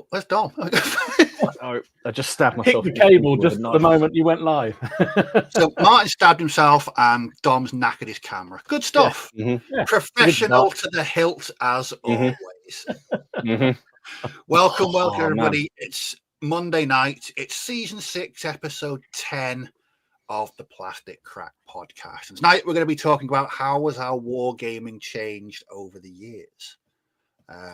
Where's Dom? Oh, I just stabbed Hit myself. the cable just the moment you went live. So Martin stabbed himself and Dom's knackered his camera. Good stuff. Yeah. Mm-hmm. Yeah. Professional to the hilt as always. Welcome, everybody. Man. It's Monday night. It's season 6, episode 10 of the Plastic Crack Podcast. And tonight we're going to be talking about how has our wargaming changed over the years.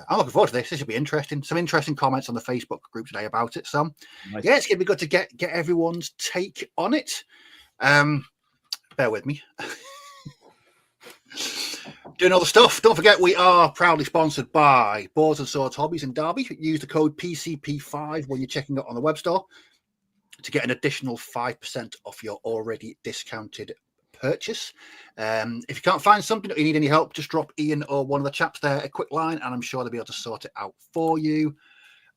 I'm looking forward to this. This should be interesting. Some interesting comments on the Facebook group today about it. So, Nice. yeah, it's going to be good to get everyone's take on it. Bear with me. Doing all the stuff. Don't forget, we are proudly sponsored by Boards and Swords Hobbies in Derby. Use the code PCP5 when you're checking it on the web store to get an additional 5% off your already discounted purchase. If you can't find something or you need any help, just drop Ian or one of the chaps there a quick line and I'm sure they'll be able to sort it out for you.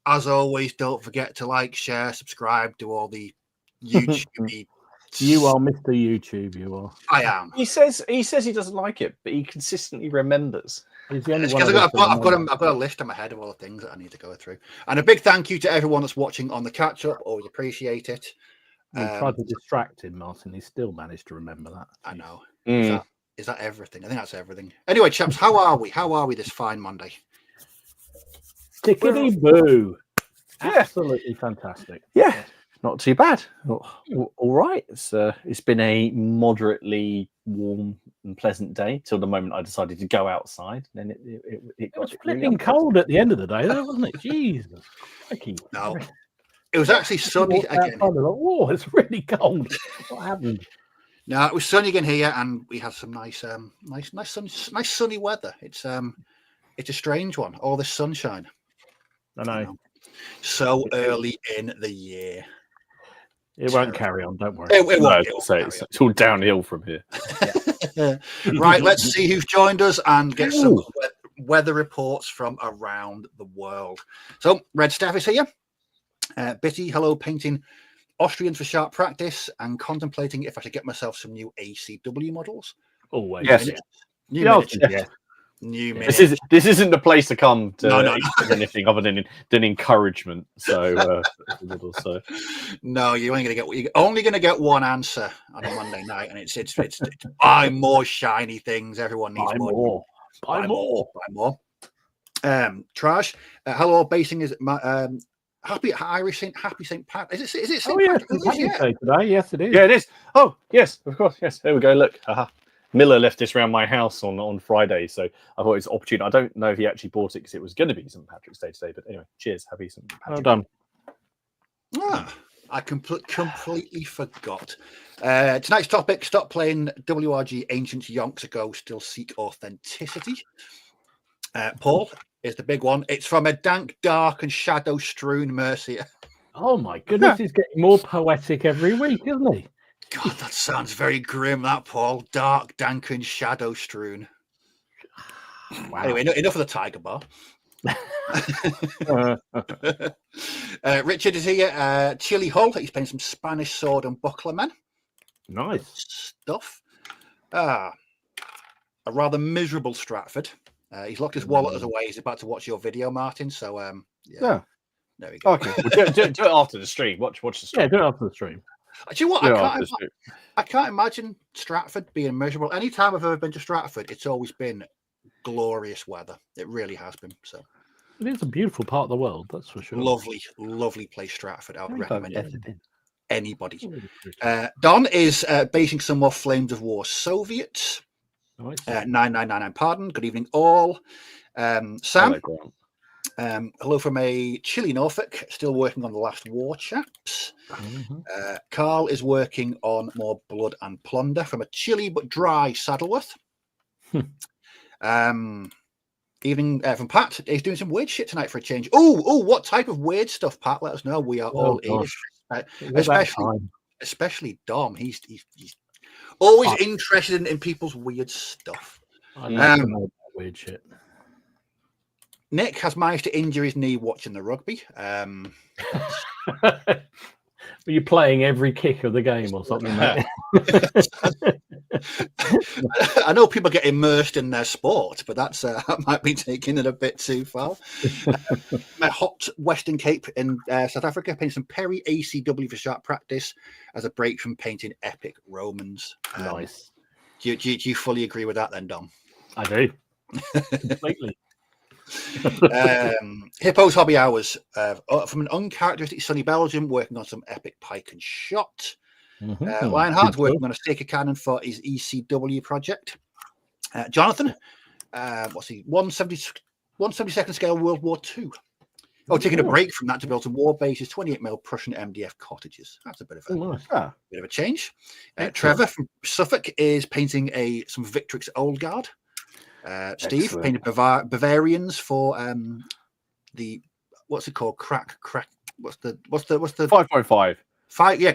As always, don't forget to like, share, subscribe, do all the YouTube. You are Mr. YouTube, you are. I am. He says he doesn't like it, but he consistently remembers. He's the only It's one because of us I've that got a list in my head of all the things that I need to go through. And a big thank you to everyone that's watching on the catch up. Always appreciate it. We tried to distract him, Martin. He still managed to remember that. I know. Mm. Is that everything? I think that's everything. Anyway, chaps, how are we? How are we this fine Monday? Tickety boo. Yeah. Absolutely fantastic. Yeah, not too bad. All right. It's been a moderately warm and pleasant day till the moment I decided to go outside. Then it It was got flipping really cold at the end of the day, though, wasn't it? Jesus. Crikey. No. It was actually sunny Walked again. outside, like, whoa, it's really cold. What happened? No, it was sunny again here, and we had some nice sunny weather. It's a strange one. All this sunshine. I know. You know, so early in the year. It won't carry on, don't worry. It won't No, carry it's all downhill from here. on. Right, let's see who's joined us and get some weather reports from around the world. So, Red Staff is here. Bitty, hello, painting Austrians for sharp practice and contemplating if I should get myself some new ACW models. Always. Yes. New Yeah, miniatures. yeah. New This miniatures. isn't the place to come to No. anything other than encouragement. So, No, you're only going to get one answer on a Monday night, and it's buy more shiny things. Everyone needs more. Buy more. Buy more. Trash. Hello, basing is happy Irish Saint Pat. Is it Saint Oh, yeah. Patrick? It's Patrick's Day today. Yes, it is. yeah, it is. Oh, yes, of course. Yes, there we go. Look, Miller left this around my house on Friday, so I thought it was opportune. I don't know if he actually bought it because it was going to be St. Patrick's Day today, but anyway, cheers. Happy St. Patrick's Well done. I completely forgot. Tonight's topic: stop playing WRG Ancient Yonks Ago. Still seek authenticity. Paul is the big one. It's from a dank, dark, and shadow-strewn Mercia. Oh, my goodness. He's getting more poetic every week, isn't he? God, that sounds very grim, that, Paul. Dark, dank, and shadow-strewn. Wow. Anyway, enough of the tiger bar. Richard is here. Chili Hull. He's playing some Spanish sword and buckler men. Nice. Stuff. A rather miserable Stratford. He's locked his wallet away. He's about to watch your video, Martin. So, Yeah. There we go. Okay, well, do it after the stream. Watch the Yeah, stream. do it after the stream. Do you know what? Do it after the stream. I can't imagine Stratford being miserable. Anytime I've ever been to Stratford, it's always been glorious weather. It really has been. So It is a beautiful part of the world, that's for sure. lovely place, Stratford. I would recommend I've it never to been. anybody. Don is basing some more Flames of War Soviets. Nice. 9999, pardon. Good evening, all. Sam, Hello, Grant. hello from a chilly Norfolk, still working on the last war, chaps. Mhm. Carl is working on more Blood and Plunder from a chilly but dry Saddleworth. Evening from Pat. He's doing some weird shit tonight for a change. Oh, what type of weird stuff, Pat? Let us know. We are all ears. Especially Dom. He's always interested in people's weird stuff. I know that weird shit. Nick has managed to injure his knee watching the rugby. You're playing every kick of the game or something, mate. I know people get immersed in their sport, but that might be taking it a bit too far. My hot Western Cape in South Africa, painting some Perry ACW for sharp practice as a break from painting epic Romans. Nice. Do you fully agree with that then, Dom? I do. Completely. Hippo's Hobby Hours from an uncharacteristic sunny Belgium, working on some epic pike and shot. Lionheart working on a sticker cannon for his ECW project. Jonathan, what's he? 172nd scale World War II. Taking a break from that to build some war bases, 28mm Prussian MDF cottages. That's a bit of a change. Trevor from Suffolk is painting some Victrix Old Guard. Steve painted Bavarians for the what's it called? Crack. What's the 5.5?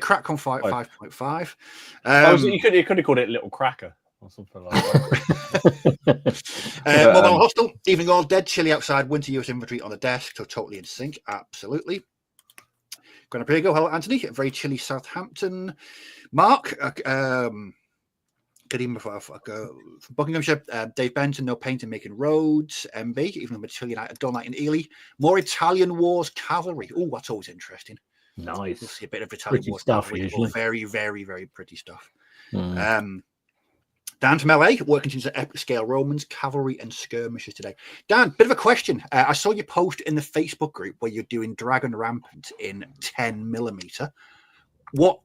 Crack on 5.5. You could have called it Little Cracker or something like that. Mobile Hostel, Evening All Dead, chilly outside, winter use inventory on the desk, so totally in sync. Absolutely. Granaprigo, hello Anthony, very chilly Southampton. Mark, good evening from Buckinghamshire. Dave Benton, no painting, making roads. MB, even though chilly night, a dull night in Ely. More Italian Wars cavalry. Oh, that's always interesting. Nice. We'll see a bit of Italian Wars stuff, cavalry. usually. Very, very, very pretty stuff. Dan from LA, working into epic scale Romans, cavalry, and skirmishes today. Dan, bit of a question. I saw you post in the Facebook group where you're doing Dragon Rampant in 10mm. What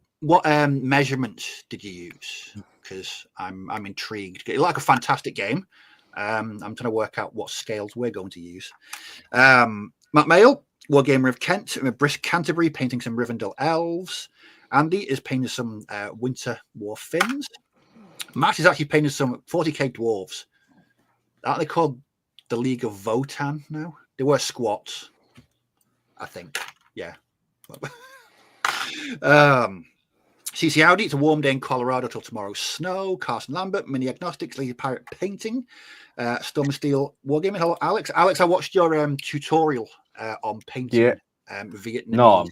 measurements did you use? Because I'm intrigued. It's like a fantastic game. I'm trying to work out what scales we're going to use. Matt Mayle, Wargamer of Kent, Brisk Canterbury, painting some Rivendell elves. Andy is painting some Winter War Finns. Matt is actually painting some 40k dwarves. Aren't they called the League of Votan now? They were squats, I think. Yeah. CC Audi, it's a warm day in Colorado till tomorrow's snow. Carson Lambert, Mini Agnostics, Lazy Pirate Painting. Storm and Steel Wargaming. Hello, Alex. Alex, I watched your tutorial on painting Vietnamese. Vietnam.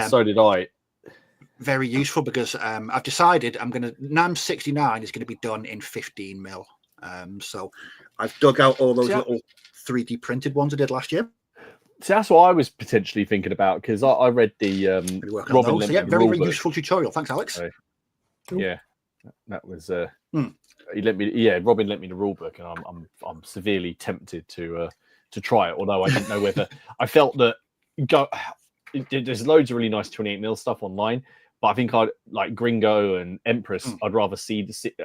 So did I. Very useful because I've decided NAM 69 is going to be done in 15mm. So I've dug out all those little 3D printed ones I did last year. So that's what I was potentially thinking about because I read the Robin very useful tutorial. Thanks, Alex. So, yeah, that was he let me. Yeah, Robin lent me the rule book, and I'm severely tempted to try it. Although I didn't know whether I felt that there's loads of really nice 28mm stuff online. But I think I'd like Gringo and Empress. I'd rather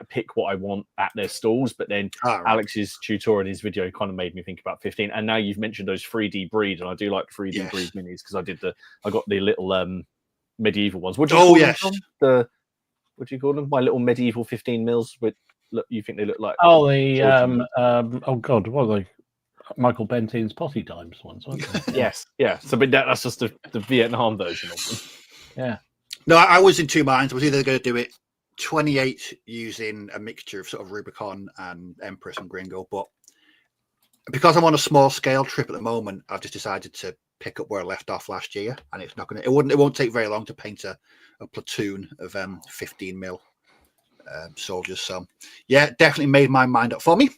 pick what I want at their stalls. But then Alex's tutorial in his video kind of made me think about 15. And now you've mentioned those 3D breed, and I do like 3D breed minis because I got the little medieval ones. What do you call them? What do you call them? My little medieval 15mm. You think they look like? Oh, oh God, what are they? Michael Bentin's Potty Dimes ones, weren't they? Yes, yeah. So, but that's just the Vietnam version of them. Yeah. No, I was in two minds. I was either going to do it 28 using a mixture of sort of Rubicon and Empress and Gringo, but because I'm on a small scale trip at the moment, I've just decided to pick up where I left off last year, and it's not going to. It won't take very long to paint a platoon of 15mm soldiers. So, yeah, definitely made my mind up for me.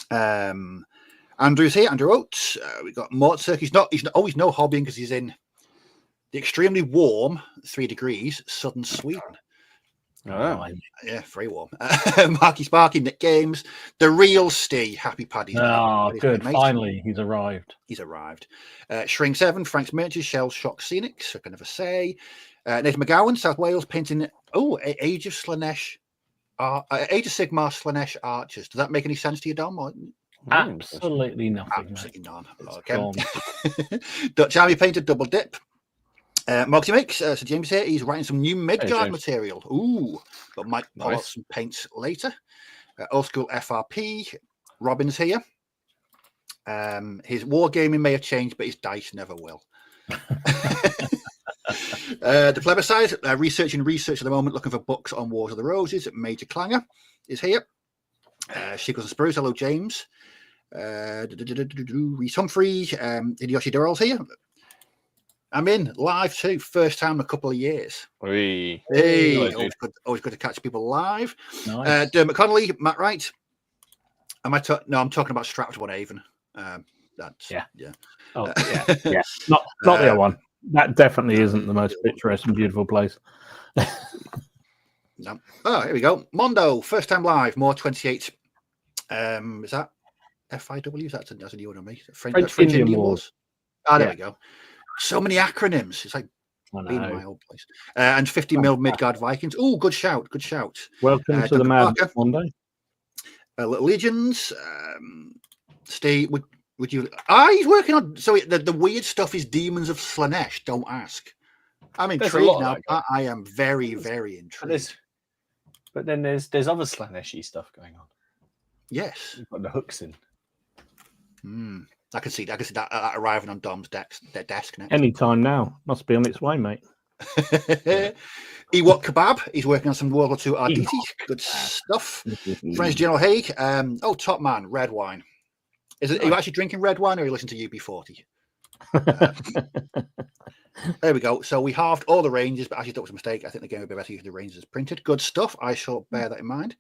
Andrew's here. Andrew Oates. We got Mortzer. He's always no hobbying because he's in the extremely warm 3 degrees southern Sweden. Oh, yeah, very warm. Marky Sparky, Nick Games, the real Steve, Happy Paddy's Day. Oh, good. Finally, he's arrived. Shrink 7, Frank's Merchants, Shell Shock Scenics, I can never say. Nathan McGowan, South Wales, painting Age of Slaanesh, Age of Sigmar Slaanesh Archers. Does that make any sense to you, Dom? Or... Absolutely nothing. Absolutely none. Okay. Dutch Army painted Double Dip. Moxie Makes, so James here, he's writing some new Midgard material. Ooh, but might pull out some paints later. Old School FRP, Robin's here. His wargaming may have changed, but his dice never will. The plebiscite, researching research at the moment, looking for books on Wars of the Roses. Major Clanger is here. Sequels and Spruce, hello James. Reese Humphrey, Hideyoshi Durrell's here. I'm in live too. First time in a couple of years. Hey, Always good to catch people live. Nice. Dermot Connolly, Matt Wright. No, I'm talking about Stratford-on-Avon. That's Yeah. yeah. Oh, yeah. Not the other one. That definitely isn't the most the picturesque and beautiful place. No. Oh, here we go. Mondo, first time live, more 28. Is that FIW? That's a new one on me. French Indian Wars. There we go. So many acronyms. It's like being in my old place. And 50 mil Midgard Vikings. Oh, good shout. Welcome to the Madness Monday. Little Legions. Steve, would you? He's working on. So the weird stuff is Demons of Slanesh. Don't ask. I'm intrigued now. I am very, very intrigued. But then there's other Slanesh-y stuff going on. Yes. You've got the hooks in. I can see that arriving on Dom's desk next. Anytime now. Must be on its way, mate. Ewok Kebab. He's working on some World War II Arditi. Good stuff. French General Haig. Top man, red wine. Are you actually drinking red wine or are you listening to UB40? There we go. So we halved all the ranges, but actually that was a mistake. I think the game would be better if the ranges printed. Good stuff. I shall bear that in mind.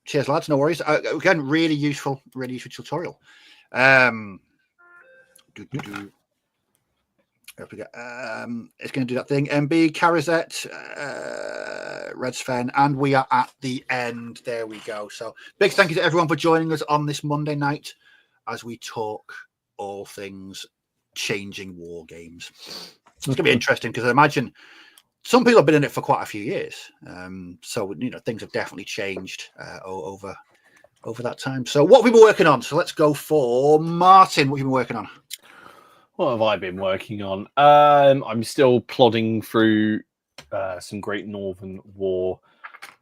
Cheers, lads. No worries. Again, really useful tutorial. It's going to do that thing. MB, Carazette, Red Sven, and we are at the end. There we go. So big thank you to everyone for joining us on this Monday night as we talk all things changing war games. It's going to be interesting because I imagine some people have been in it for quite a few years. So, things have definitely changed over that time. So what have we been working on? So let's go for Martin. What have you been working on? What have I been working on? I'm still plodding through some Great Northern War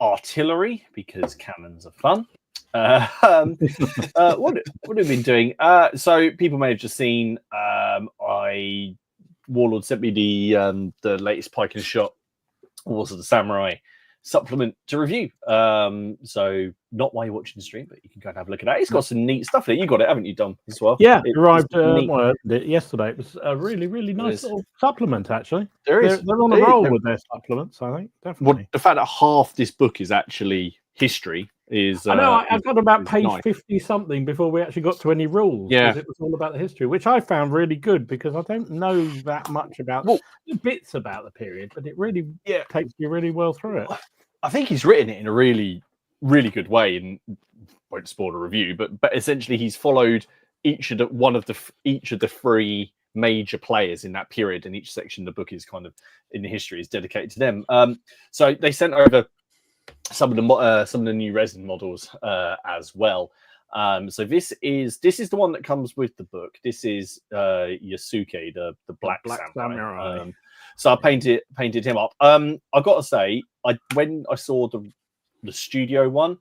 artillery because cannons are fun. What have we been doing? So people may have just seen Warlord sent me the latest Pike and Shot Wars of the Samurai supplement to review. So not while you're watching the stream, but you can go and have a look at that. It's got some neat stuff in it. You got it, haven't you, Dom, as well? Yeah, it arrived yesterday. It was a really, really nice little supplement, actually. They're on a roll with their supplements, I think, definitely. Well, the fact that half this book is actually history is... I know, I got about page 50-something before we actually got to any rules. Yeah. Because it was all about the history, which I found really good because I don't know that much about bits about the period, but it really takes you really well through it. I think he's written it in a really, really good way, and won't spoil the review, but essentially he's followed each of the three major players in that period, and each section of the book is kind of in the history is dedicated to them. So they sent over some of the new resin models as well. So this is the one that comes with the book. This is Yasuke, the Black Samurai. So I painted him up. I got to say, when I saw the studio one,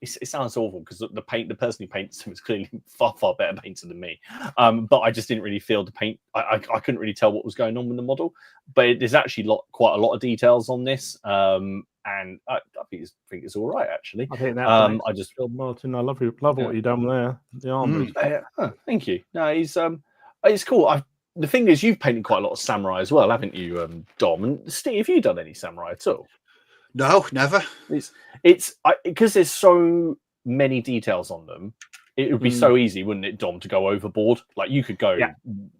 it sounds awful because the person who paints him is clearly far better painter than me. But I just didn't really feel the paint. I couldn't really tell what was going on with the model. But there's actually quite a lot of details on this. And I think it's all right actually. I think that. Martin, I love what you've done there. The armor. Thank you. No, it's cool. The thing is, you've painted quite a lot of samurai as well, haven't you, Dom? And Steve, have you done any samurai at all? No, never. It's because there's so many details on them. It would be so easy, wouldn't it, Dom, to go overboard? Like you could go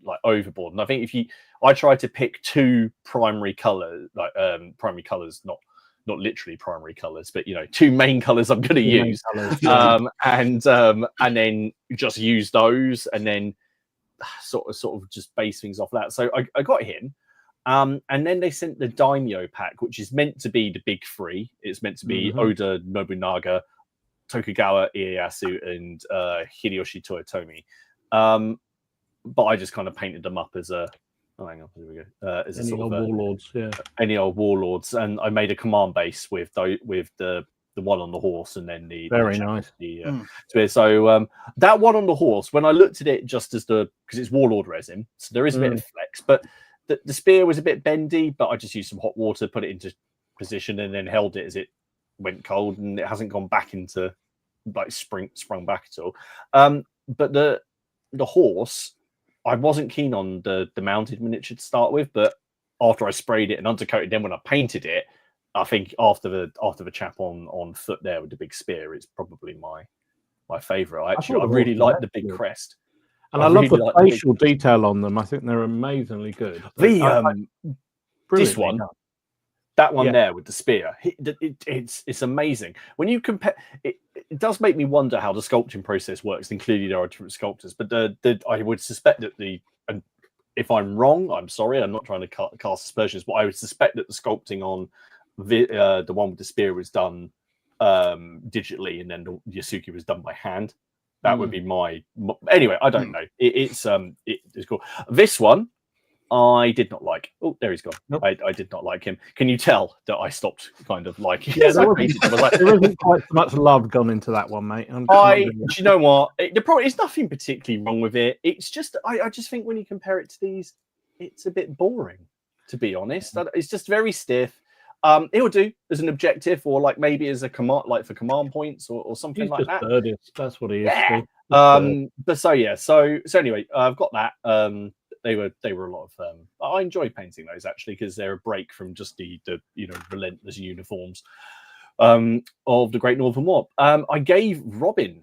like overboard. And I think I tried to pick two primary colors, primary colors, not literally primary colors, but two main colors I'm going to use, and then just use those, and then sort of just base things off that. So I got him. And then they sent the Daimyo pack, which is meant to be the big three. It's meant to be Oda Nobunaga, Tokugawa Ieyasu, and Hideyoshi Toyotomi. But I just kind of painted them up as a... Oh, hang on. Here we go. As any old warlords, any old warlords. And I made a command base with the one on the horse, and then very nice. So that one on the horse, when I looked at it just as because it's warlord resin, so there is a bit of flex, but the spear was a bit bendy, but I just used some hot water, put it into position, and then held it as it went cold, and it hasn't gone back into like sprung back at all. But the horse, I wasn't keen on the mounted miniature to start with, but after I sprayed it and undercoated, then when I painted it, I think after the chap on foot there with the big spear, it's probably my favourite. I really like the big crest. And I love the facial detail on them. I think they're amazingly good. This one, that one there with the spear, it's amazing. When you compare, it does make me wonder how the sculpting process works. And clearly there are different sculptors, but I would suspect that and if I'm wrong, I'm sorry. I'm not trying to cast aspersions, but I would suspect that the sculpting on the one with the spear was done digitally, and then the Yasuki was done by hand. That would be my anyway. I don't know. It's cool. This one I did not like. Oh, there he's gone. Nope. I did not like him. Can you tell that I stopped kind of liking? Yeah, there wasn't quite so much love gone into that one, mate. Do you know what? There's nothing particularly wrong with it. It's just I just think when you compare it to these, it's a bit boring, to be honest. It's just very stiff. It'll do as an objective, or like maybe as a command, like for command points or something like that. That's what he is. Yeah. But so anyway, I've got that. They were a lot of I enjoy painting those actually, because they're a break from just the relentless uniforms of the Great Northern War. I gave Robin.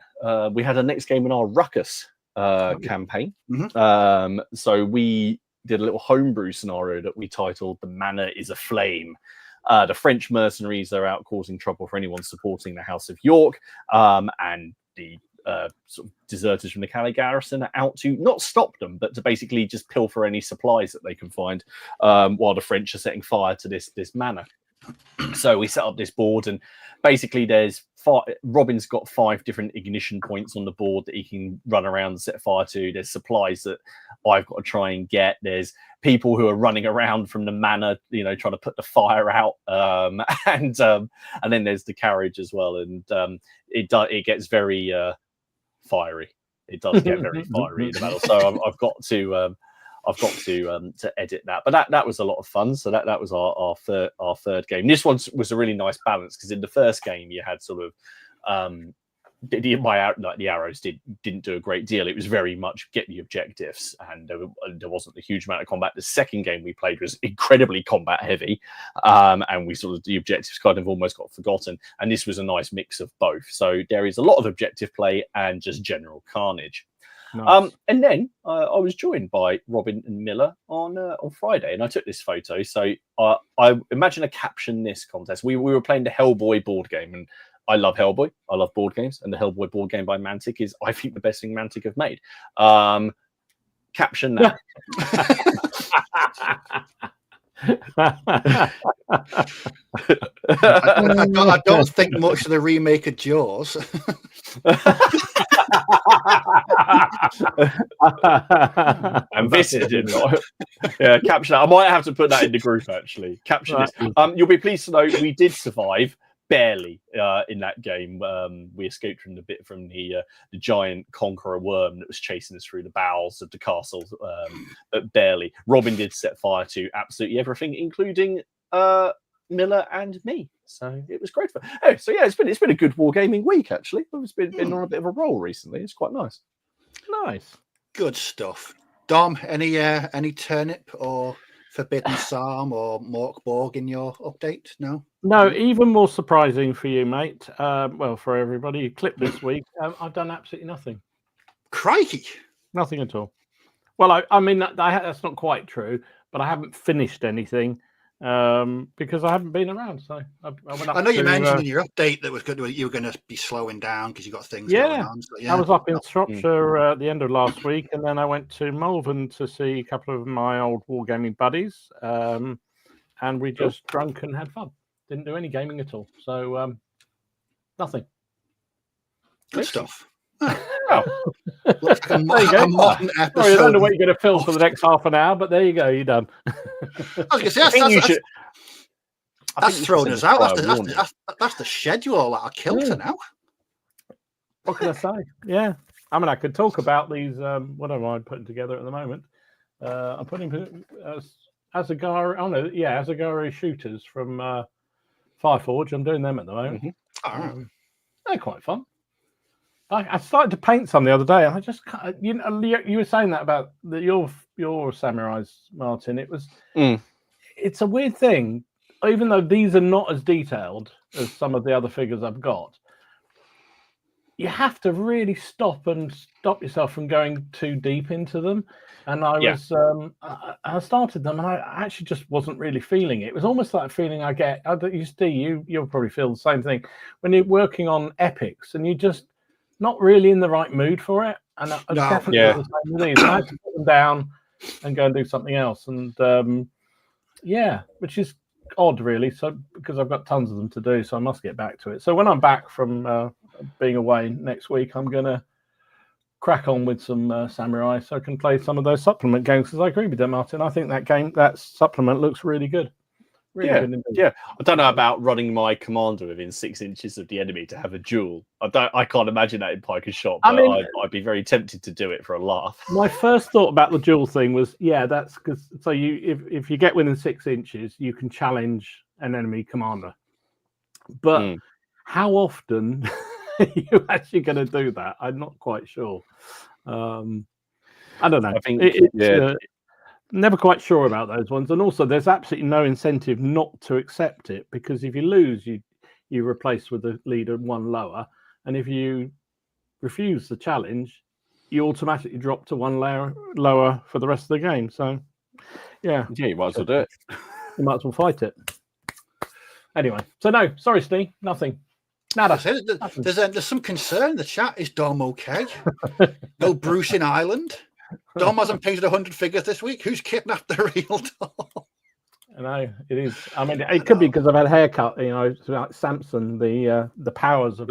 We had our next game in our Ruckus campaign. Mm-hmm. So we did a little homebrew scenario that we titled "The Manor is Aflame." The French mercenaries are out causing trouble for anyone supporting the House of York, and the sort of deserters from the Calais garrison are out to not stop them, but to basically just pilfer any supplies that they can find, while the French are setting fire to this manor. So we set up this board, and basically Robin's got 5 different ignition points on the board that he can run around and set fire to. There's supplies that I've got to try and get. There's people who are running around from the manor, trying to put the fire out, and then there's the carriage as well. And it gets very fiery. It does get very fiery in the battle. So I've got to edit that, but that was a lot of fun. So that was our third game. This one was a really nice balance, because in the first game you had sort of the arrows didn't do a great deal. It was very much get the objectives, and there wasn't a huge amount of combat. The second game we played was incredibly combat heavy, and we sort of the objectives kind of almost got forgotten. And this was a nice mix of both. So there is a lot of objective play and just general carnage. Nice. And then I was joined by Robin and Miller on Friday, and I took this photo. So I imagine a caption this contest. We were playing the Hellboy board game, and I love Hellboy. I love board games, and the Hellboy board game by Mantic is, I think, the best thing Mantic have made. Caption that. I don't think much of the remake of Jaws. And this is caption. I might have to put that in the group actually. Caption this. You'll be pleased to know we did survive. Barely in that game. We escaped from the giant conqueror worm that was chasing us through the bowels of the castle, but barely. Robin did set fire to absolutely everything, including Miller and me. So it was great fun. Oh, so yeah, it's been a good wargaming week actually. It's been on a bit of a roll recently. It's quite nice. Nice, good stuff. Dom, any turnip or Forbidden Psalm or Mork Borg in your update? No, even more surprising for you, mate. Well, for everybody, clip this week. I've done absolutely nothing. Crikey, nothing at all. Well, I mean that's not quite true, but I haven't finished anything because I haven't been around. So I know you mentioned in your update that you were going to be slowing down because you got things going on. So, I was up in Shropshire at the end of last week, and then I went to Malvern to see a couple of my old wargaming buddies, and we just drank and had fun. Didn't do any gaming at all. So nothing. Good stuff. Looks like a modern episode. Sorry, I don't know what you're going to film for the next half an hour, but there you go. You're done. I was going to say, that's thrown us out. That's the schedule at our kilter now. What can I say? Yeah. I mean, I could talk about these. What am I putting together at the moment? I'm putting Asagari shooters from Fireforge. I'm doing them at the moment. Mm-hmm. They're quite fun. I started to paint some the other day, and I just can't, you were saying that about your samurais, Martin. It was it's a weird thing, even though these are not as detailed as some of the other figures I've got. You have to really stop yourself from going too deep into them. And I started them, and I actually just wasn't really feeling it. It was almost like a feeling I get. You'll probably feel the same thing when you're working on epics, and you're just not really in the right mood for it. And I definitely the same with these. I had to put them down and go and do something else. And which is odd, really. So because I've got tons of them to do, so I must get back to it. So when I'm back from being away next week, I'm gonna crack on with some samurai, so I can play some of those supplement games. Because I agree with that, Martin. I think that supplement looks really good. Really good indeed. Yeah. I don't know about running my commander within 6 inches of the enemy to have a duel. I can't imagine that in Piker's shop, but I'd be very tempted to do it for a laugh. My first thought about the duel thing was, that's because if you get within 6 inches, you can challenge an enemy commander. But how often are you actually going to do that? I'm not quite sure. I don't know. I think never quite sure about those ones. And also, there's absolutely no incentive not to accept it, because if you lose, you replace with the leader one lower, and if you refuse the challenge, you automatically drop to one layer lower for the rest of the game. So, you might as well do it. You might as well fight it. Anyway, so no, sorry, Steve, nothing. Nada. There's some concern in the chat. Is Dom okay? No Bruce in Ireland. Dom hasn't painted 100 figures this week. Who's kidnapped the real Dom? I know it is. I mean, it could be because I've had a haircut. Like Samson, the powers of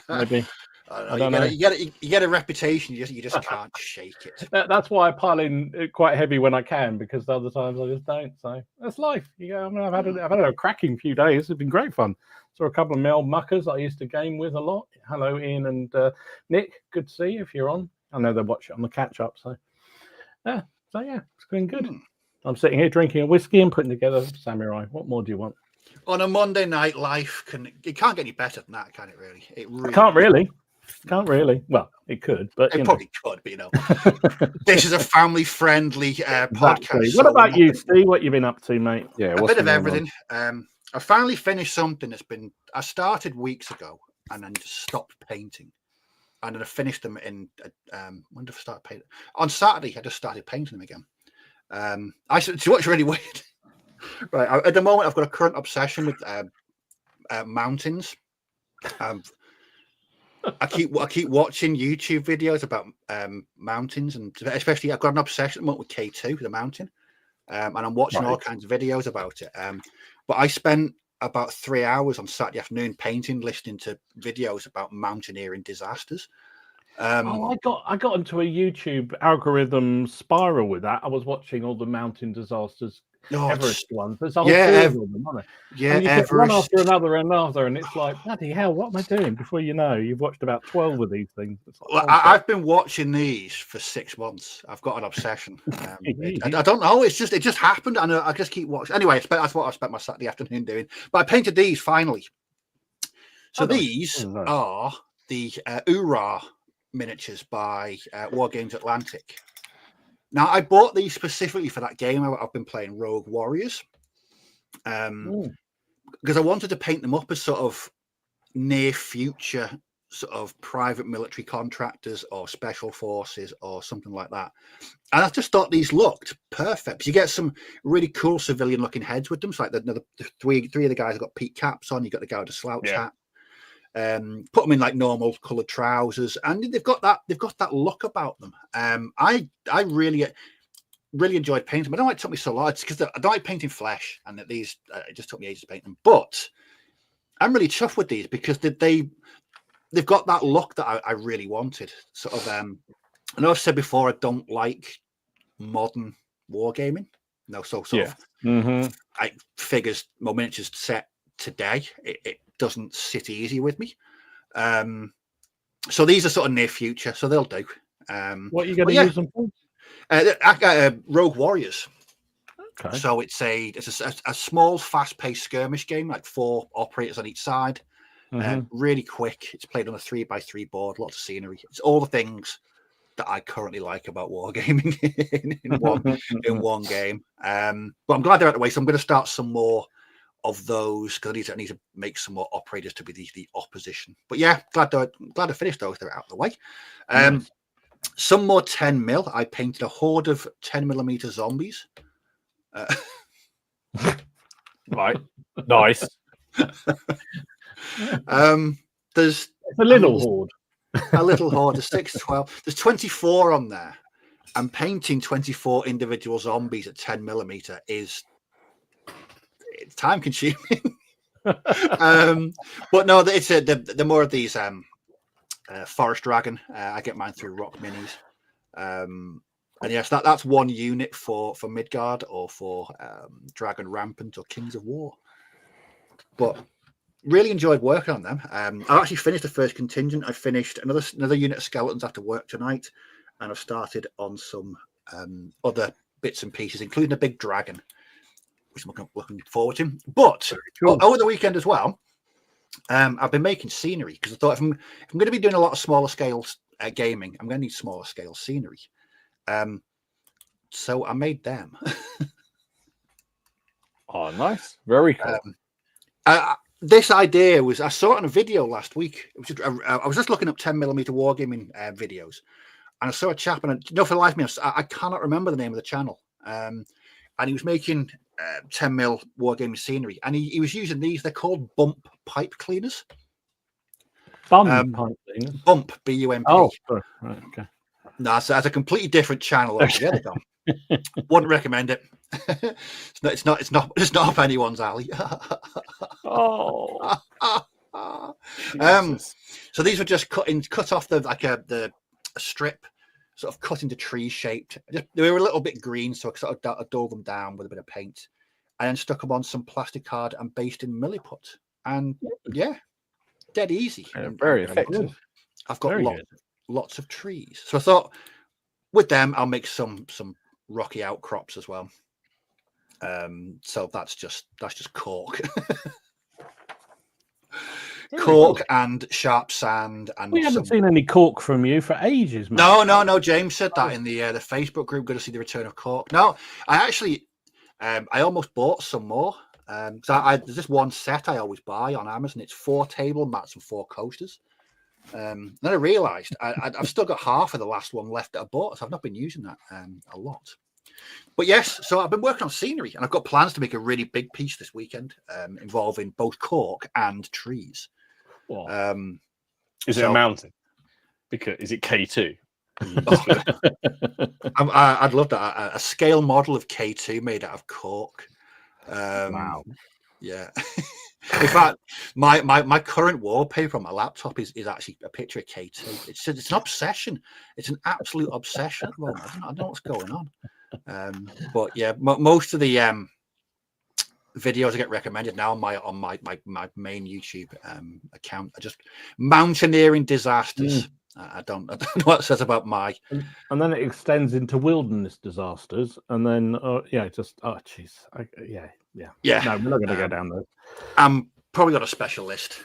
maybe. I don't know. You get a reputation. You just can't shake it. That's why I pile in quite heavy when I can, because the other times I just don't. So that's life. I've had a cracking few days. It's been great fun. Saw a couple of male muckers I used to game with a lot. Hello, Ian and Nick. Good to see you if you're on. I know they watch it on the catch up. So it's been good. I'm sitting here drinking a whiskey and putting together Samurai. What more do you want? On a Monday night, life it can't get any better than that, can it? Really? Can't really. Well, it could, but it probably could. But this is a family-friendly podcast. What about you, Steve? What you been up to, mate? Yeah, a bit of everything. I finally finished something I started weeks ago and then just stopped painting, and then I finished them in. When did I start painting? On Saturday, I just started painting them again. What's really weird, right? At the moment, I've got a current obsession with mountains. I keep watching YouTube videos about mountains, and especially I've got an obsession with K2, the mountain, and I'm watching all kinds of videos about it. But I spent about 3 hours on Saturday afternoon painting, listening to videos about mountaineering disasters. I got into a YouTube algorithm spiral with that. I was watching all the mountain disasters. Everest ones. There's a whole series of them, aren't there? Yeah, and you Everest. One after another, and it's like, bloody hell, what am I doing? Before you know, you've watched about 12 of these things. Like, I've been watching these for 6 months. I've got an obsession. I don't know. It just happened, and I just keep watching. Anyway, that's what I spent my Saturday afternoon doing. But I painted these finally. So these are the Ura miniatures by Wargaming Atlantic. Now, I bought these specifically for that game I've been playing, Rogue Warriors, because I wanted to paint them up as sort of near future sort of private military contractors or special forces or something like that. And I just thought these looked perfect. You get some really cool civilian looking heads with them. So like the three of the guys have got peak caps on. You got the guy with the slouch hat. Put them in like normal coloured trousers, and they've got that look about them. I really enjoyed painting them. I don't know why it took me so long. It's because I don't like painting flesh, and these it just took me ages to paint them. But I'm really chuffed with these because they've got that look that I really wanted. Sort of. I know I've said before I don't like modern wargaming. No, sort of like figures, more miniatures set today. It doesn't sit easy with me. So these are sort of near future, so they'll do. What are you going to use them for? Rogue Warriors. Okay. So it's a small, fast-paced skirmish game, like 4 operators on each side. Really quick. It's played on a 3x3 board, lots of scenery. It's all the things that I currently like about wargaming in one game. But I'm glad they're out of the way. So I'm going to start some more of those because I need to make some more operators to be the opposition. But yeah, glad I finished those. They're out of the way. Nice. Some more 10mm. I painted a horde of 10mm zombies. Right, nice. There's a little horde. A little horde of 6 to 12. There's 24 on there. And painting 24 individual zombies at 10mm it's time consuming. But no, it's the more of these forest dragon. I get mine through rock minis. And yes, that's one unit for Midgard or for Dragon Rampant or Kings of War. But really enjoyed working on them. I actually finished the first contingent. I finished another unit of skeletons after work tonight, and I've started on some other bits and pieces, including a big dragon, which I'm looking forward to. But over the weekend as well, I've been making scenery because I thought if I'm going to be doing a lot of smaller scale gaming, I'm going to need smaller scale scenery. So I made them. Oh, nice. Very cool. This idea was, I saw it on a video last week. It was I was just looking up 10mm wargaming videos, and I saw a chap, and for the life of me, I cannot remember the name of the channel. And he was making 10mm wargaming scenery, and he was using these. They're called bump pipe cleaners. Pipe cleaners? Bump, B-U-M-P. Oh, right, okay. No, that's a completely different channel altogether. Wouldn't recommend it. It's not up anyone's alley. Oh. So these were just cut off the strip, sort of cut into tree shaped. They were a little bit green, so I sort of dulled them down with a bit of paint, and then stuck them on some plastic card and based in milliput. And yeah, dead easy. Very effective. I've got lots of trees, so I thought with them I'll make some rocky outcrops as well. So that's just cork. Cork and sharp sand, and we haven't seen any cork from you for ages, man. No. James said that in the Facebook group. Going to see the return of cork. No, I actually, I almost bought some more. There's this one set I always buy on Amazon. It's 4 table mats and 4 coasters. Then I realised I've still got half of the last one left that I bought, so I've not been using that a lot. But yes, so I've been working on scenery, and I've got plans to make a really big piece this weekend involving both cork and trees. Is it a mountain? Because is it K2? I'd love that. A scale model of K2 made out of cork. Wow. Yeah. In fact, my current wallpaper on my laptop is actually a picture of K2. It's an obsession. It's an absolute obsession at the moment. I don't know what's going on. But yeah, most of the videos I get recommended now on my main YouTube account are just mountaineering disasters. I don't know what it says about my. And then it extends into wilderness disasters, and then jeez, yeah. No, we're not going to go down there. I'm probably got a special list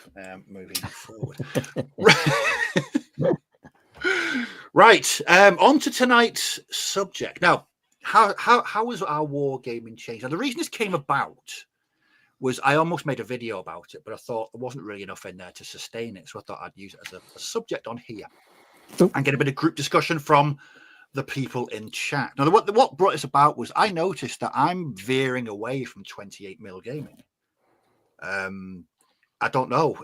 moving forward. Right, on to tonight's subject. Now, how was our wargaming changed? Now, the reason this came about was I almost made a video about it, but I thought there wasn't really enough in there to sustain it, so I thought I'd use it as a subject on here and get a bit of group discussion from the people in chat. Now, what brought this about was I noticed that I'm veering away from 28mm gaming. I don't know.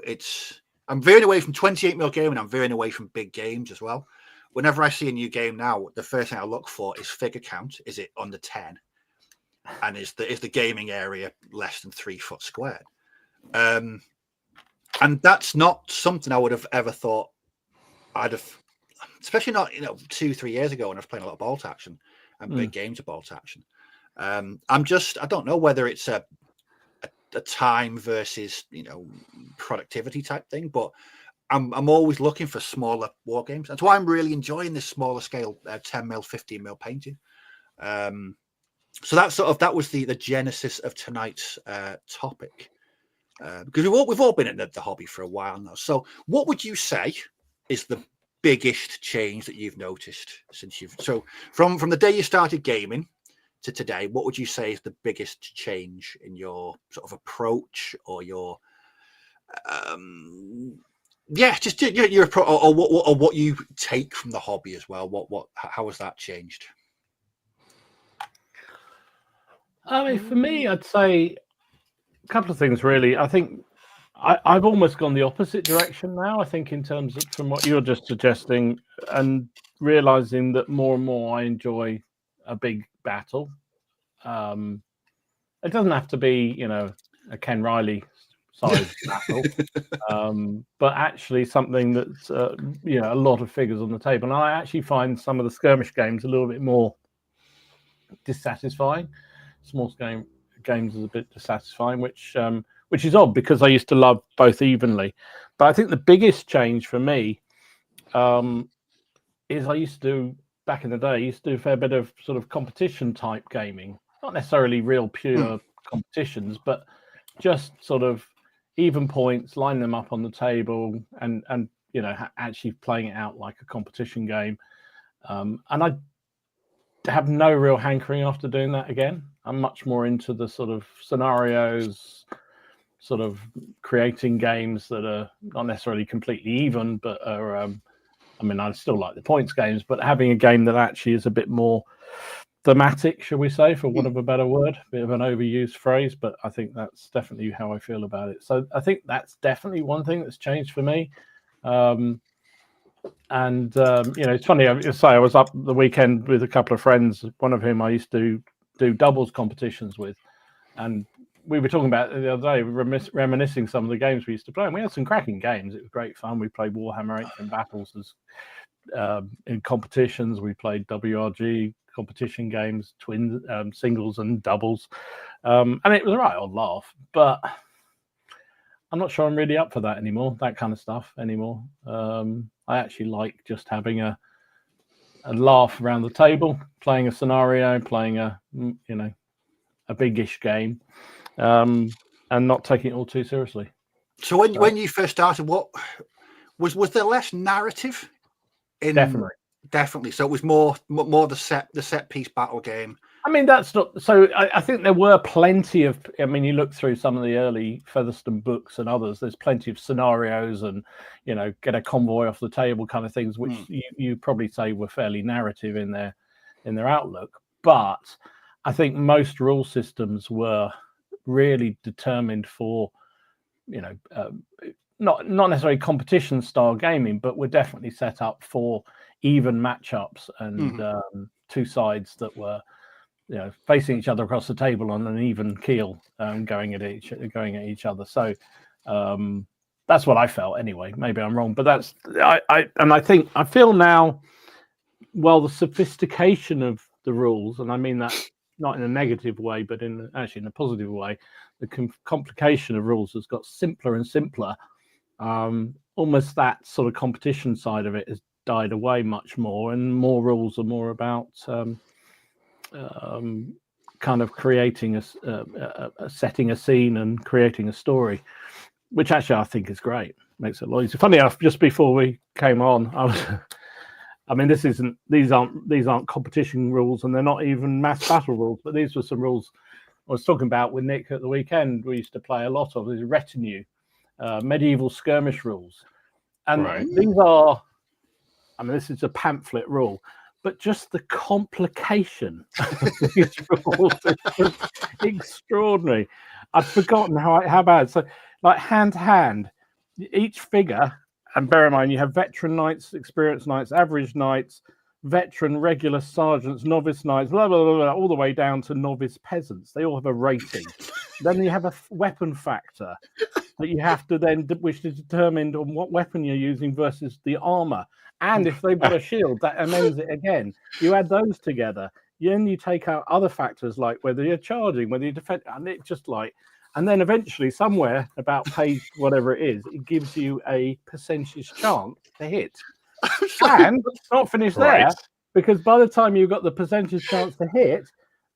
I'm veering away from 28mm gaming. I'm veering away from big games as well. Whenever I see a new game now, the first thing I look for is figure count. Is it under 10? And is the gaming area less than 3 foot squared? And that's not something I would have ever thought I'd have, especially not 2-3 years ago when I was playing a lot of bolt action and big games of bolt action. I don't know whether it's a time versus productivity type thing, but I'm always looking for smaller war games. That's why I'm really enjoying this smaller scale 10mm, 15mm painting. So that was the genesis of tonight's topic. because we've all been in the hobby for a while now. So, what would you say is the biggest change that you've noticed since from the day you started gaming to today? What would you say is the biggest change in your sort of approach or your just your approach, or what you take from the hobby as well? How has that changed? I mean, for me, I'd say a couple of things really. I think I've almost gone the opposite direction now. I think in terms of from what you're just suggesting, and realizing that more and more I enjoy a big battle. It doesn't have to be, a Ken Riley size battle, but actually something that's a lot of figures on the table. And I actually find some of the skirmish games a little bit more dissatisfying. Small scale games is a bit dissatisfying, which is odd because I used to love both evenly. But I think the biggest change for me is I used to do, back in the day, I used to do a fair bit of sort of competition type gaming, not necessarily real pure competitions, but just sort of even points, line them up on the table, and actually playing it out like a competition game. And I have no real hankering after doing that again. I'm much more into the sort of scenarios, sort of creating games that are not necessarily completely even, but are, I still like the points games, but having a game that actually is a bit more thematic, shall we say, for want of a better word, a bit of an overused phrase, but I think that's definitely how I feel about it. So I think that's definitely one thing that's changed for me. It's funny, I was up the weekend with a couple of friends, one of whom I used to do doubles competitions with, and we were talking about it the other day, reminiscing some of the games we used to play, and we had some cracking games. It was great fun. We played Warhammer Ancient Battles in competitions. We played WRG competition games, twins, singles and doubles, and it was a right old laugh, but I'm not sure I'm really up for that anymore, that kind of stuff anymore. I actually like just having a laugh around the table, playing a scenario, playing a biggish game, and not taking it all too seriously. So when you first started, what was there less narrative? Definitely. So it was more the set piece battle game. I mean, that's not so. I think there were plenty of. I mean, you look through some of the early Featherstone books and others. There's plenty of scenarios and get a convoy off the table kind of things, which you probably say were fairly narrative in their outlook. But I think most rule systems were really determined for, not necessarily competition style gaming, but were definitely set up for even matchups and two sides that were facing each other across the table on an even keel, going at each other. So that's what I felt anyway. Maybe I'm wrong, but that's I feel now, well, the sophistication of the rules, and I mean that not in a negative way, but in a positive way, the complication of rules has got simpler and simpler. Almost that sort of competition side of it has died away much more, and more rules are more about kind of creating a setting a scene and creating a story, which actually I think is great. Makes it a lot easier. Funny enough, just before we came on, these aren't competition rules, and they're not even mass battle rules, but these were some rules I was talking about with Nick at the weekend. We used to play a lot of these retinue, medieval skirmish rules, and these are, this is a pamphlet rule, but just the complication of these rules is extraordinary. I've forgotten how bad. So, like hand to hand, each figure, and bear in mind you have veteran knights, experienced knights, average knights, veteran, regular sergeants, novice knights, blah blah blah, blah, all the way down to novice peasants. They all have a rating. Then you have a weapon factor that you have to then, which is determined on what weapon you're using versus the armor. And if they've got a shield, that amends it again. You add those together. Then you take out other factors like whether you're charging, whether you defend, and it's just like, and then eventually somewhere about page whatever it is, it gives you a percentage chance to hit. And it's not finished there, because by the time you've got the percentage chance to hit,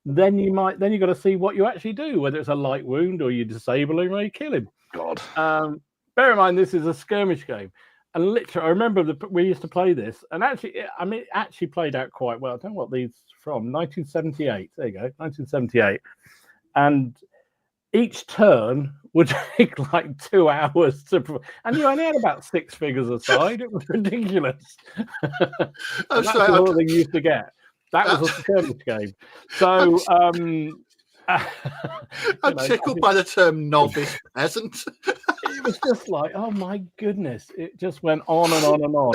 then you got to see what you actually do, whether it's a light wound or you disable him or you kill him. God. Bear in mind, this is a skirmish game. And literally, I remember we used to play this, and actually, it actually played out quite well. I don't know what these from 1978. There you go, 1978. And each turn would take like 2 hours and you only had about 6 figures aside. It was ridiculous. That's all they used to get. That was a skirmish game. So I'm tickled by the term novice peasant. It was just like, oh my goodness! It just went on and on and on.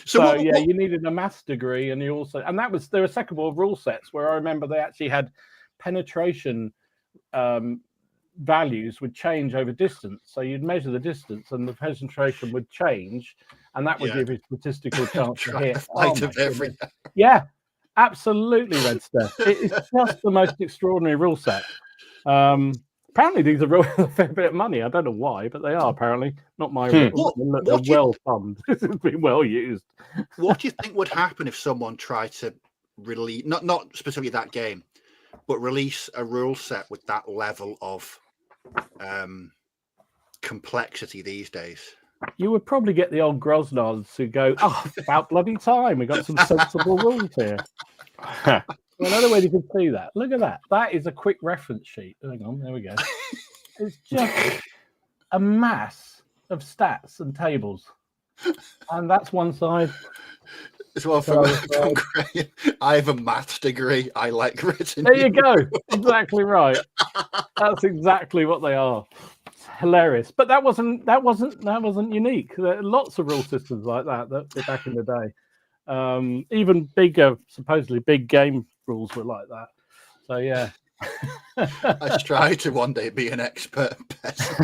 You needed a maths degree, and there were second world rule sets where I remember they actually had penetration values would change over distance. So you'd measure the distance, and the penetration would change, and that would give you a statistical chance to hit. Yeah, absolutely, Red Steph. It is just the most extraordinary rule set. Apparently, these are a fair bit of money. I don't know why, but they are apparently not my. They're well funded. This has been well used. What do you think would happen if someone tried to release, not specifically that game, but release a rule set with that level of complexity these days? You would probably get the old Grosnods who go, "Oh, about bloody time! We got some sensible rules here." Another way you can see that. Look at that. That is a quick reference sheet. Hang on, there we go. It's just a mass of stats and tables, and that's one side. As well, I have a maths degree. I like written. There you go. Exactly right. That's exactly what they are. It's hilarious. But that wasn't unique. There are lots of rule systems like that back in the day. Even bigger, supposedly big game rules were like that. So yeah. I try to one day be an expert peasant.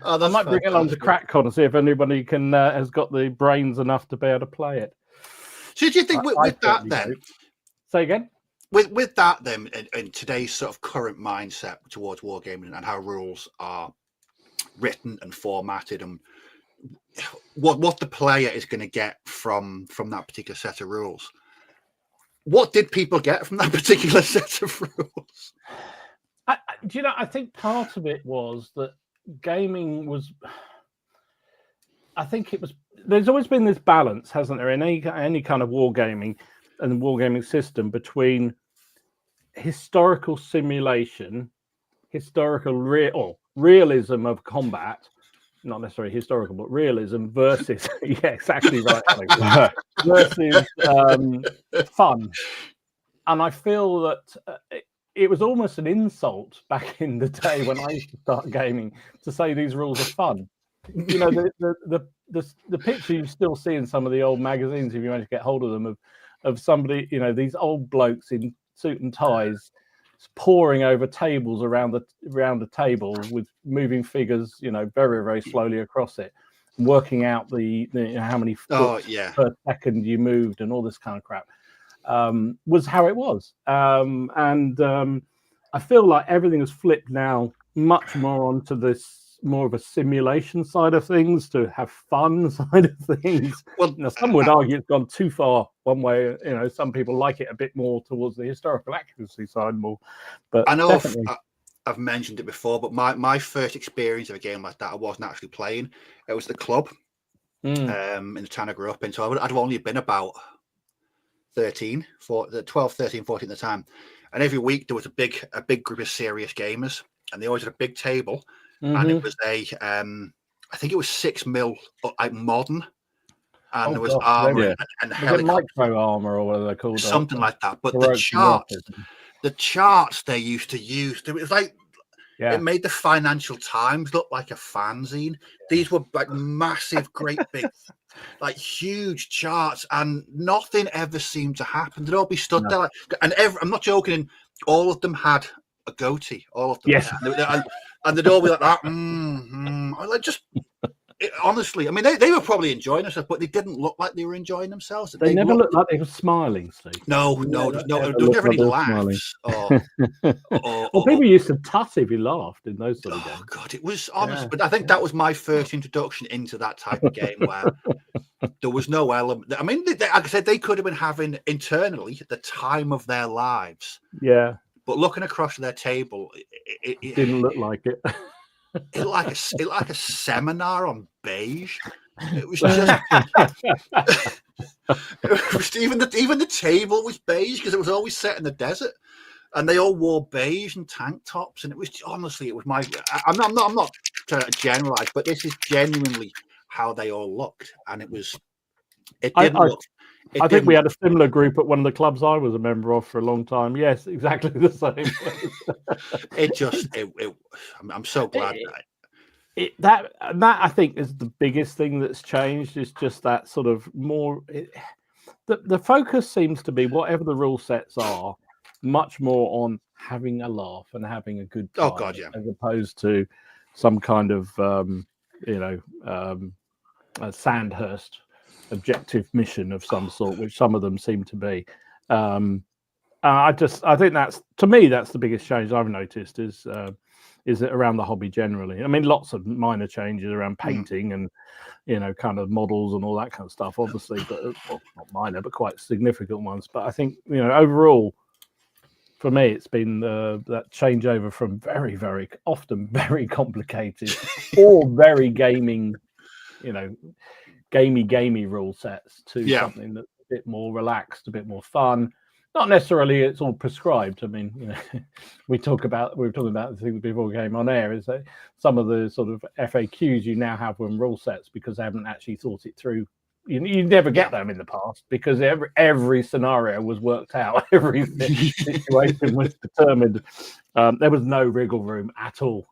I might bring it along to CrackCon and see if anybody has got the brains enough to be able to play it. So do you think with that then? Say again? With that then, in today's sort of current mindset towards wargaming and how rules are written and formatted, and what the player is going to get from that particular set of rules, what did people get from that particular set of rules? I think part of it was that gaming was. I think it was. There's always been this balance, hasn't there, in any kind of wargaming and wargaming system between historical simulation, historical realism of combat, not necessarily historical, but realism versus yeah, exactly right, Alex, versus fun. And I feel that it was almost an insult back in the day when I used to start gaming to say these rules are fun. You know, the picture you still see in some of the old magazines, if you manage to get hold of them, of somebody, you know, these old blokes in suit and ties poring over tables around the table with moving figures, you know, very, very slowly across it, working out the how many foot per second you moved and all this kind of crap. Was how it was. I feel like everything has flipped now much more onto this more of a simulation side of things, to have fun side of things. Well, now, some would argue it's gone too far one way. You know, some people like it a bit more towards the historical accuracy side more. But I know I've mentioned it before, but my first experience of a game like that, I wasn't actually playing. It was the club in the town I grew up in. So I'd have only been about 12, 13, 14 at the time. And every week there was a big group of serious gamers, and they always had a big table. And it was I think it was 6mm like modern, and there was armor and micro armor or whatever they're called, something like that. But the charts they used to use, it was like it made the Financial Times look like a fanzine. These were like massive, great big, like huge charts, and nothing ever seemed to happen. They'd all be stood there, and I'm not joking. All of them had a goatee. All of them. Yes. And they'd all be like that. Honestly, I mean, they were probably enjoying themselves, but they didn't look like they were enjoying themselves. They never looked like they were smiling, Steve. No, there was never any laughs. Well, people used to tut if you laughed in those sort of games. Oh, God, it was honest. But I think that was my first introduction into that type of game where There was no element. I mean, like I said, they could have been having internally the time of their lives. Yeah. But looking across their table, it didn't look like it. It like a seminar on beige. It was just even the table was beige because it was always set in the desert, and they all wore beige and tank tops, and it was honestly it was my. I'm not trying to generalize, but this is genuinely how they all looked, and it was. It didn't look. I think we had a similar group at one of the clubs I was a member of for a long time. Yes, exactly the same. I'm so glad that I think is the biggest thing that's changed is just that sort of more. The focus seems to be whatever the rule sets are, much more on having a laugh and having a good time. Oh God, yeah. As opposed to some kind of a Sandhurst objective mission of some sort, which some of them seem to be. I think that's, to me, that's the biggest change I've noticed is it around the hobby generally. I mean, lots of minor changes around painting and kind of models and all that kind of stuff, obviously, but well, not minor, but quite significant ones. But I think overall, for me, it's been that changeover from very, very often very complicated or very gaming, gamey rule sets to something that's a bit more relaxed, a bit more fun. Not necessarily it's all prescribed. I mean, we were talking about the things before we came on air, is that some of the sort of FAQs you now have when rule sets because they haven't actually thought it through. You never get them in the past because every scenario was worked out, every situation was determined. There was no wriggle room at all.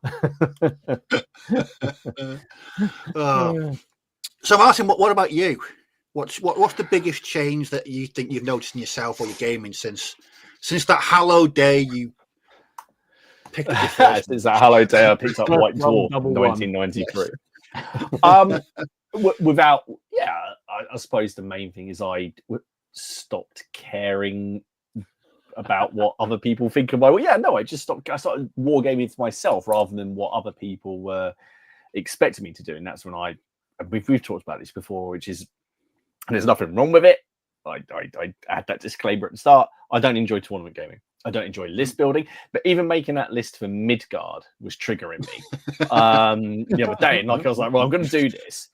So, Martin, what about you? What's the biggest change that you think you've noticed in yourself or your gaming since that hallowed day you picked up your first? Since that hallowed day I picked up White Dwarf in 1993. Yes. I suppose the main thing is I stopped caring about what other people think of my. I just stopped. I started wargaming for myself rather than what other people were expecting me to do, and that's when we've talked about this before, which is. And there's nothing wrong with it. I had that disclaimer at the start. I don't enjoy tournament gaming. I don't enjoy list building. But even making that list for Midgard was triggering me. The other day, and I was like, well, I'm going to do this.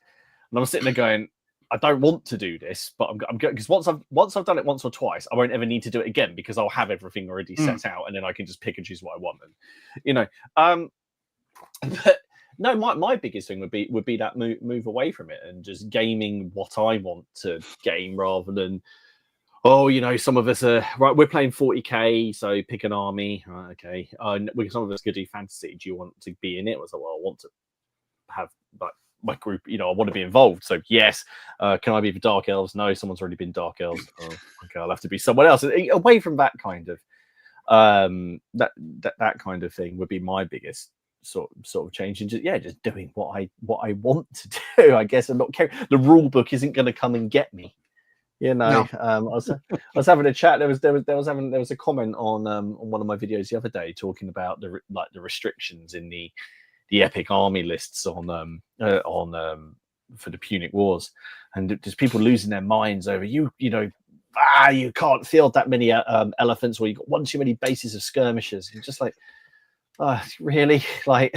And I'm sitting there going, I don't want to do this, but I'm going because once I've done it once or twice, I won't ever need to do it again because I'll have everything already set out, and then I can just pick and choose what I want. And but. No, my biggest thing would be that move away from it and just gaming what I want to game rather than, some of us are right. We're playing 40k, so pick an army. Okay, some of us could do fantasy. Do you want to be in it? I was like, well, I want to have like my group. I want to be involved. So yes, can I be the Dark Elves? No, someone's already been Dark Elves. Oh, okay, I'll have to be someone else. Away from that kind of that kind of thing would be my biggest. Sort of change and just doing what I want to do, I guess, and not caring. The rule book isn't going to come and get me, No. I was having a chat. There was a comment on one of my videos the other day talking about the restrictions in the epic army lists for the Punic Wars, and just people losing their minds over you can't field that many elephants, or you got one too many bases of skirmishers. You're just like. Really? Like,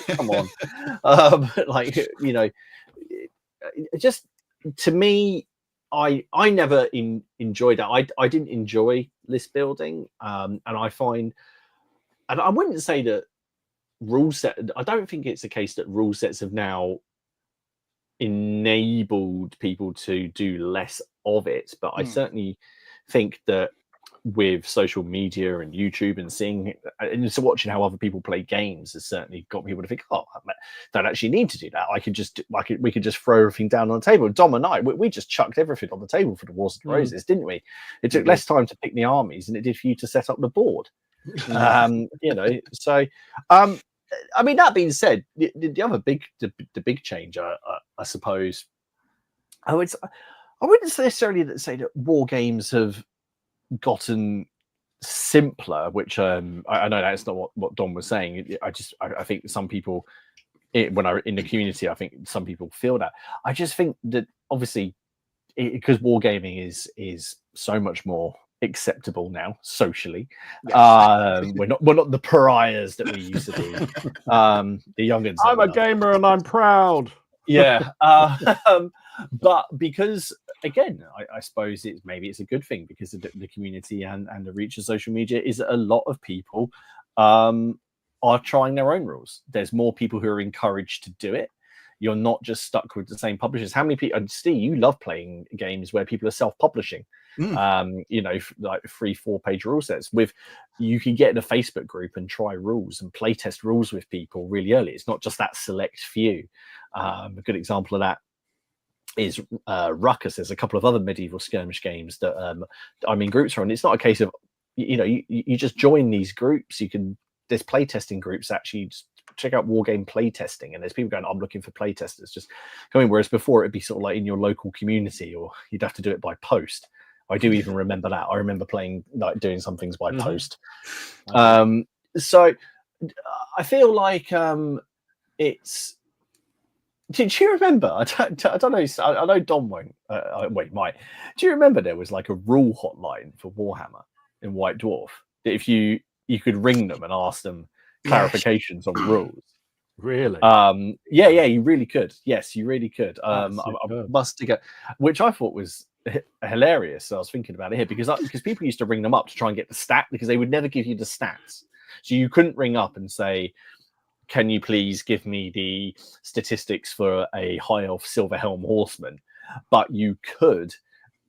come on. Just to me, I never enjoyed that. I didn't enjoy list building, and I find, and I wouldn't say that rule set. I don't think it's a case that rule sets have now enabled people to do less of it, but I certainly think that. With social media and YouTube and seeing and just watching how other people play games has certainly got people to think, I don't actually need to do that. We could just throw everything down on the table. Dom and I, we just chucked everything on the table for the Wars of the Roses, didn't we? It took less time to pick the armies than it did for you to set up the board. So I mean, that being said, the other big change, I suppose, I wouldn't necessarily say that war games have gotten simpler, which I know that's not what Don was saying. I think some people when I in the community, I think some people feel that. I just think that obviously because wargaming is so much more acceptable now socially. Yes. We're not the pariahs that we used to be. The youngins. I'm a gamer and I'm proud. Yeah. But because again, I suppose maybe it's a good thing because of the community and the reach of social media is that a lot of people are trying their own rules. There's more people who are encouraged to do it. You're not just stuck with the same publishers. How many people? And Steve, you love playing games where people are self-publishing. You know, like 3-4 page rule sets. You can get in a Facebook group and try rules and play test rules with people really early. It's not just that select few. A good example of that is Ruckus. There's a couple of other medieval skirmish games that I'm in groups for, and it's not a case of you just join these groups. There's playtesting groups actually. Just check out Wargame playtesting, and there's people going, I'm looking for playtesters, just going. Whereas before it'd be sort of like in your local community, or you'd have to do it by post. I do even remember that. I remember playing, like, doing some things by post. So I feel like it's. Did you remember? I don't know. I know Don won't. Wait, Mike. Do you remember there was like a rule hotline for Warhammer in White Dwarf? That if you could ring them and ask them clarifications on rules. Really? Yeah, you really could. Yes, you really could. I must get, which I thought was hilarious. So I was thinking about it here because people used to ring them up to try and get the stat, because they would never give you the stats. So you couldn't ring up and say, can you please give me the statistics for a high elf silver helm horseman? But you could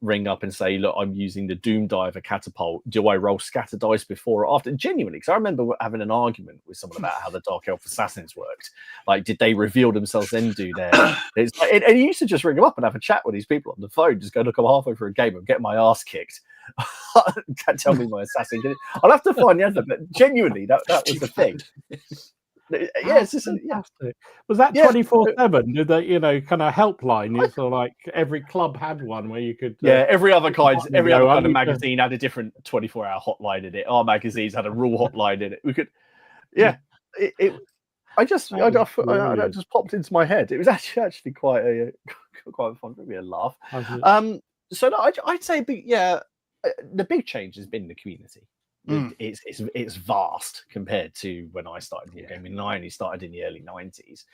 ring up and say, look, I'm using the Doom Diver catapult. Do I roll scatter dice before or after? Genuinely, because I remember having an argument with someone about how the Dark Elf Assassins worked. Like, did they reveal themselves then do their... and you used to just ring them up and have a chat with these people on the phone. Just go, look, I'm halfway through a game. I'm getting my ass kicked. Can't tell me my assassin did it. I'll have to find the answer, but genuinely, that was the thing. Yeah, it's just was that 24/7? Did they, kind of helpline? It's sort of like every club had one where you could. Every other kind of magazine had a different 24-hour hotline in it. Our magazines had a rule hotline in it. We could, I just popped into my head. It was actually quite fun. Maybe a laugh. So no, I'd say, the big change has been the community. It's vast compared to when I started Wargaming. I only started in the early 90s.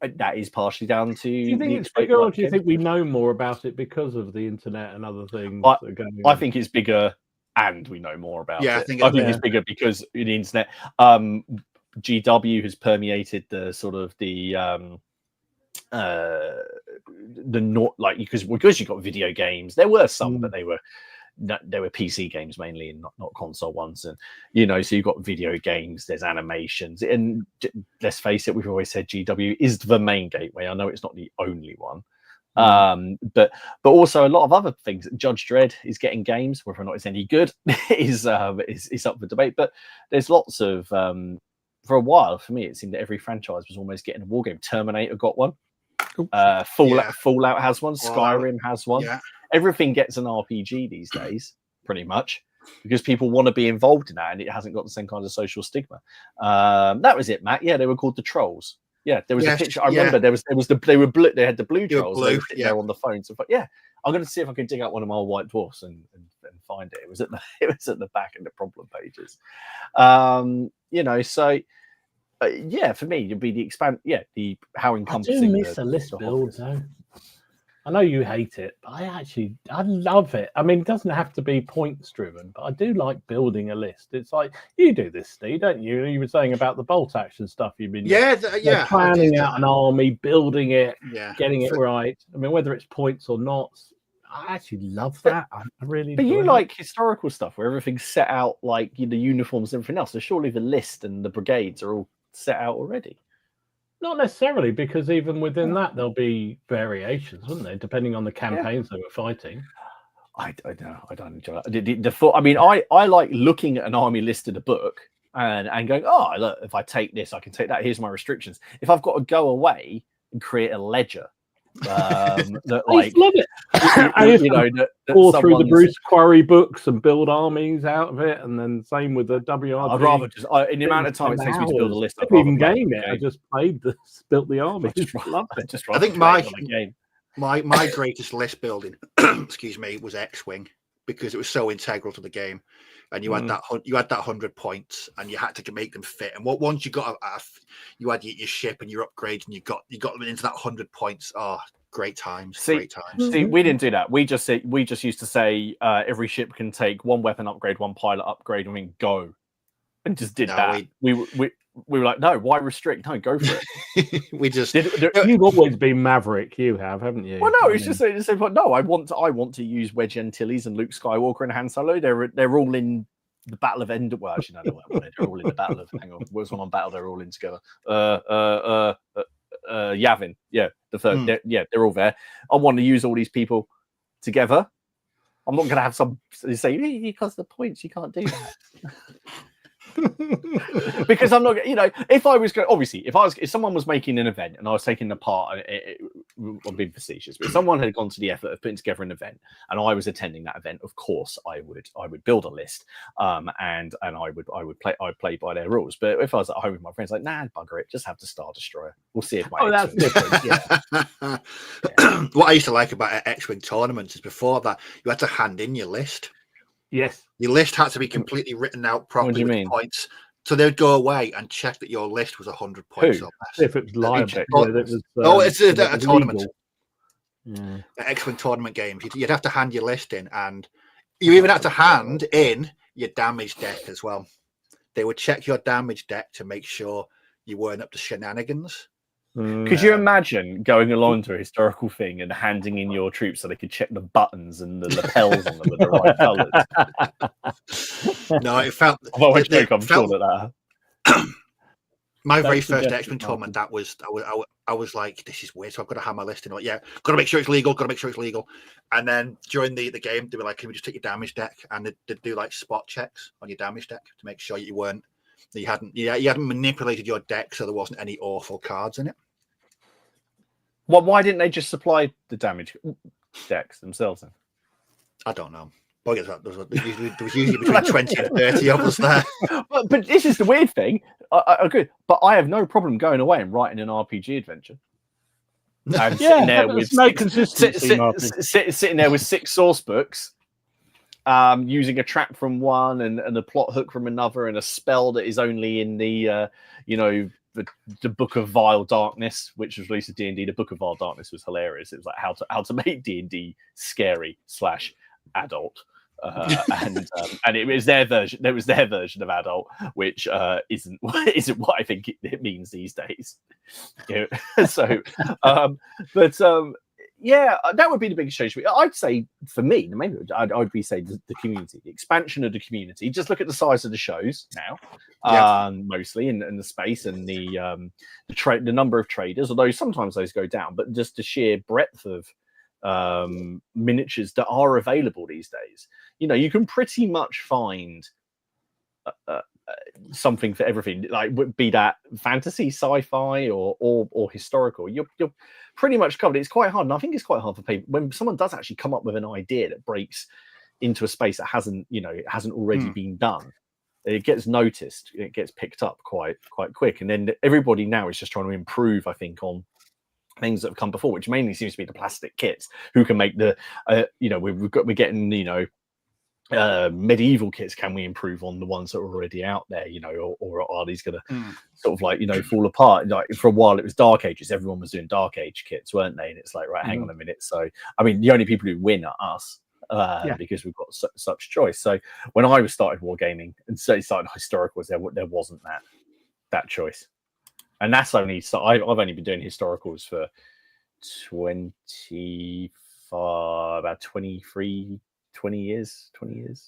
That is partially down to. Do you think it's bigger, or do you think we know more about it because of the internet and other things? I think it's bigger, and we know more about it. I think it's bigger because the internet. GW has permeated the sort of because you got video games. There were some, but they were PC games mainly, and not console ones. And so you've got video games, there's animations, and let's face it, we've always said GW is the main gateway. I know it's not the only one, but also a lot of other things. Judge Dredd is getting games, whether or not it's any good is up for debate. But there's lots of for a while, for me, it seemed that every franchise was almost getting a war game. Terminator got one. Fallout has one. Skyrim has one. Everything gets an RPG these days, pretty much, because people want to be involved in that, and it hasn't got the same kind of social stigma. That was it, Matt. Yeah, they were called the Trolls. Yeah, there was a picture. I remember they were blue. They had the blue Trolls. They were sitting there on the phone. So I'm going to see if I can dig out one of my White Dwarfs and find it. It was at the back of the problem pages. So. For me, it'd be the expand. The how encompassing. I do miss a list build, though. I know you hate it, but I love it. I mean, it doesn't have to be points driven, but I do like building a list. It's like you do this, Steve, don't you? You were saying about the bolt action stuff. You've been planning out an army, building it, getting it right. I mean, whether it's points or not, I actually love that. I really. But you like historical stuff where everything's set out, like the uniforms and everything else. So surely the list and the brigades are all set out already. Not necessarily, because even within that there'll be variations, wouldn't there, depending on the campaigns they were fighting. I don't enjoy that. I like looking at an army list in a book and going, oh, look, if I take this, I can take that. Here's my restrictions. If I've got to go away and create a ledger That, I like, love it. that Pour through the someone's- Bruce Quarry books and build armies out of it, and then same with the WRG. I'd rather just in the amount of time it takes me to build a list. I I'd didn't rather even play game it. the I just played this, built the army. Loved it. I think my greatest list building, excuse me, was X-Wing, because it was so integral to the game, and you had that 100 points, and you had to make them fit. And once you got you had your ship and your upgrades, and you got them into that 100 points. Oh, great times! Great times. See, we didn't do that. We just used to say every ship can take one weapon upgrade, one pilot upgrade, and we go, and just did that. We were like, no, why restrict? No, go for it. We just You've always been Maverick, you have, haven't you? Well, no, it's just no. I want to use Wedge Antilles and Luke Skywalker and Han Solo. They're all in the Battle of Endor. Well, actually, no, they're all in the Battle of. Hang on, where's one on Battle? They're all in together. Yavin, yeah, the third. They're all there. I want to use all these people together. I'm not going to have some say because the points you can't do that. Because I'm not, if I was going, obviously, if someone was making an event and I was taking the part, I'm being facetious, but if someone had gone to the effort of putting together an event and I was attending that event, of course I would build a list, and I would play by their rules. But if I was at home with my friends, like, nah, bugger it, just have the Star Destroyer. We'll see if my that's different. Yeah. What I used to like about X-Wing tournaments is before that you had to hand in your list. Yes. Your list had to be completely written out properly with the points. So they'd go away and check that your list was 100 points or less. If it was live. It's a tournament. Yeah. X-Wing tournament games. You'd have to hand your list in, and you even had to hand in your damage deck as well. They would check your damage deck to make sure you weren't up to shenanigans. Could you imagine going along to a historical thing and handing in your troops so they could check the buttons and the lapels on them with the right colours? No, it felt. I'm sure that. My very first X-Wing tournament, I was like, this is weird. So I've got to have my list in. Like, yeah, got to make sure it's legal. And then during the game, they were like, can we just take your damage deck? And they'd do like spot checks on your damage deck to make sure you hadn't manipulated your deck so there wasn't any awful cards in it. Well, why didn't they just supply the damage decks themselves then? I don't know. There was usually between 20 and 30 of us there. But this is the weird thing. I agree. But I have no problem going away and writing an RPG adventure. And sitting there with sitting there with 6 source books, using a trap from one and a plot hook from another, and a spell that is only in the the Book of Vile Darkness, which was released at D&D. The Book of Vile Darkness was hilarious. It was like how to make D&D scary / adult, and it was their version. There was their version of adult, which isn't what I think it means these days. Yeah, that would be the biggest change. I'd say for me, maybe I'd be saying the community, the expansion of the community. Just look at the size of the shows now, mostly, and the space and the number of traders. Although sometimes those go down, but just the sheer breadth of miniatures that are available these days. You can pretty much find something for everything, like be that fantasy, sci-fi, or historical. You're pretty much covered. It's quite hard, and I think it's quite hard for people when someone does actually come up with an idea that breaks into a space that hasn't already been done. It gets noticed, it gets picked up quite quick, and then everybody now is just trying to improve, I think, on things that have come before, which mainly seems to be the plastic kits, who can make the we're getting medieval kits. Can we improve on the ones that are already out there, or are these going to sort of fall apart? Like for a while it was Dark Ages, everyone was doing Dark Age kits, weren't they? And it's like, right, hang on a minute. So I mean, the only people who win are us, because we've got such choice. So when I was started wargaming and started historicals, there wasn't that choice. And that's only I've only been doing historicals for 20 years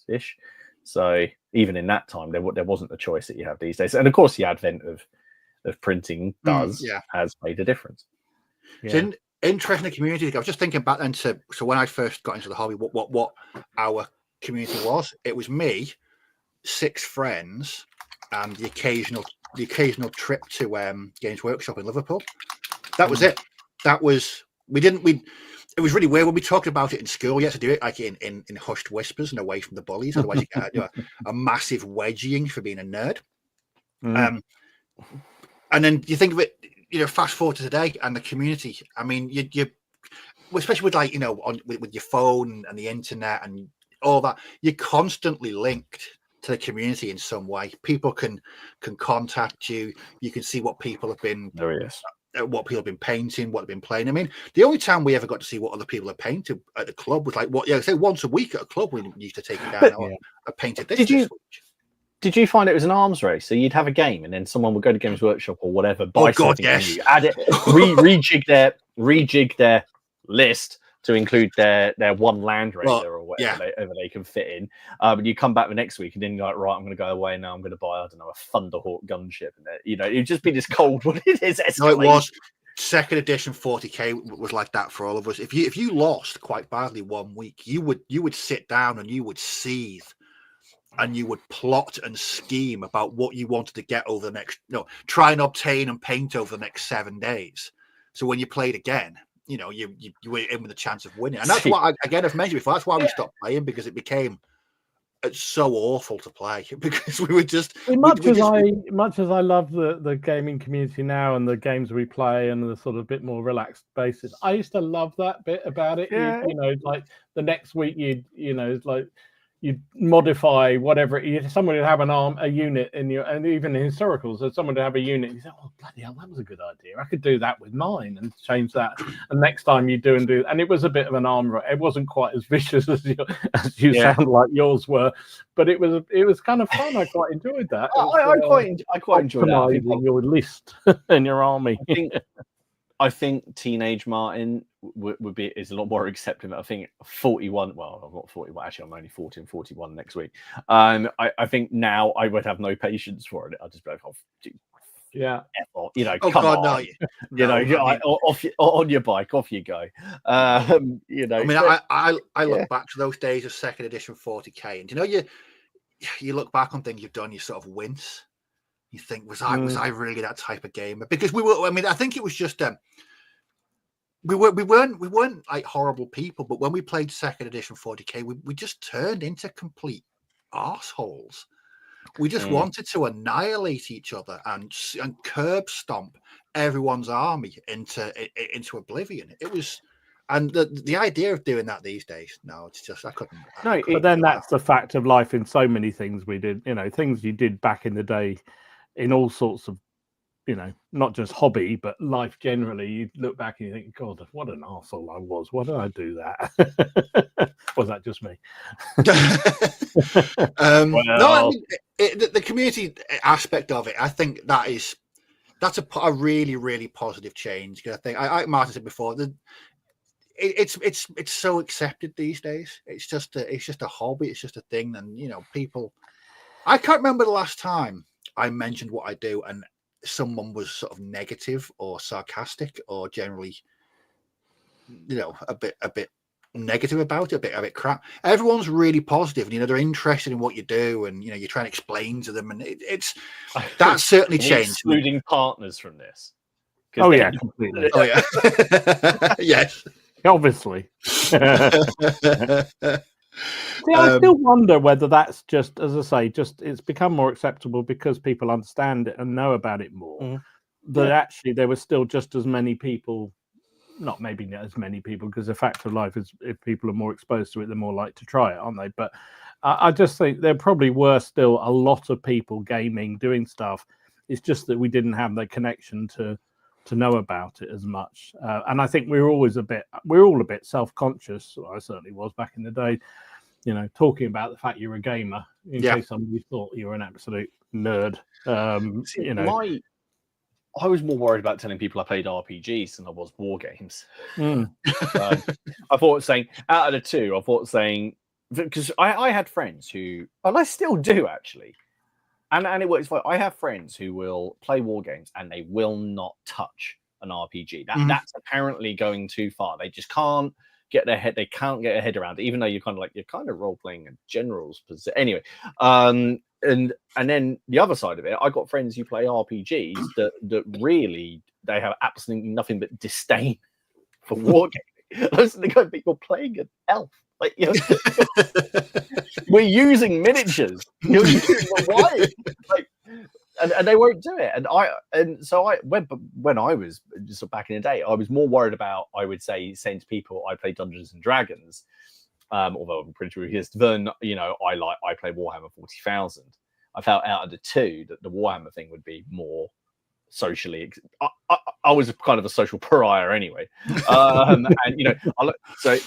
ish. So even in that time, there wasn't the choice that you have these days. And of course, the advent of printing has made a difference. Yeah. It's interesting community. I was just thinking back then so when I first got into the hobby, what our community was. It was me, 6 friends, and the occasional trip to Games Workshop in Liverpool. That was it. That was it was really weird when we talked about it in school. You had to do it like in hushed whispers and away from the bullies. Otherwise, you get a massive wedging for being a nerd. And then you think of it, fast forward to today and the community. I mean, you especially with like, with your phone and the internet and all that, you're constantly linked to the community in some way. People can contact you. You can see what people have been. What people have been painting, what they've been playing. I mean, the only time we ever got to see what other people have painted at the club was like say once a week at a club. We used to take it down. I painted this week. Did you find it was an arms race? So you'd have a game, and then someone would go to Games Workshop or whatever, buy something, new, add it, rejig their list to include their one Land Raider or whatever they can fit in. And you come back the next week, and then you're like, right, I'm going to go away now. I'm going to buy, I don't know, a Thunderhawk gunship, and it'd just be this cold. What it is? No, it was. Second edition 40k was like that for all of us. If you lost quite badly one week, you would sit down and you would seethe. And you would plot and scheme about what you wanted to get over the next, try and obtain and paint over the next 7 days. So when you played again, you were in with a chance of winning. And that's what I've mentioned before. That's why we stopped playing, because it became so awful to play, because we were just much as I love the gaming community now and the games we play and the sort of bit more relaxed basis. I used to love that bit about it. Yeah. Like the next week you'd modify whatever. Someone would have a unit in your, and even in historicals, so someone would have a unit. You say, "Oh bloody hell, that was a good idea. I could do that with mine and change that." And next time you do, and it was a bit of an armor. It wasn't quite as vicious as you sound like yours were, but it was kind of fun. I quite enjoyed that. I quite enjoyed that. Your list and your army. I think Teenage Martin is a lot more accepting. I think 41. Well, I'm not 41. Actually, I'm only 40 and 41 next week. I think now I would have no patience for it. I'd just be like, come on, on your bike, off you go. I mean, I look back to those days of second edition 40k, and you look back on things you've done, you sort of wince. You think, was I really that type of gamer? Because we were. I mean, I think it was just we weren't like horrible people, but when we played second edition 40k, we just turned into complete arseholes. We just wanted to annihilate each other and curb stomp everyone's army into oblivion. It was. And the idea of doing that these days, no, it's just I couldn't. But then that's the fact of life in so many things we did. Things you did back in the day, in all sorts of, not just hobby, but life generally. You look back and you think, God, what an arsehole I was. Why did I do that? Was that just me? No, I mean, the community aspect of it, I think that's a really, really positive change. Because I think, like Martin said before, it's so accepted these days. It's just a hobby. It's just a thing, and people. I can't remember the last time I mentioned what I do and someone was sort of negative or sarcastic or generally, a bit negative about it, a bit crap. Everyone's really positive, and they're interested in what you do, and you're trying to explain to them, and that's certainly changed. Excluding partners from this. Oh yeah, completely. Oh yeah, yes. Obviously. See, I still wonder whether that's just, as I say, it's become more acceptable because people understand it and know about it more. That actually there were still just as many people, not maybe as many people, because the fact of life is if people are more exposed to it, they're more likely to try it, aren't they? But I just think there probably were still a lot of people gaming, doing stuff. It's just that we didn't have the connection to know about it as much, and I think we're all a bit self-conscious. I certainly was back in the day, talking about the fact you're a gamer in case somebody thought you were an absolute nerd. I was more worried about telling people I played RPGs than I was war games. I thought saying out of the two, because I had friends who, and I still do actually. And it works fine. I have friends who will play war games and they will not touch an RPG. That's apparently going too far. They just can't get their head. They can't get their head around it, even though you're kind of role playing a general's position. Anyway, and then the other side of it, I got friends who play RPGs that really they have absolutely nothing but disdain for wargaming. I was thinking, but you're playing an elf. Like, we're using miniatures. You're using the wire. Like, and they won't do it. And so when I was just back in the day, I was more worried about, I would say, saying to people I play Dungeons and Dragons, although I'm pretty sure he's than I play Warhammer 40,000. I felt out of the two that the Warhammer thing would be more socially. I was kind of a social pariah anyway, and I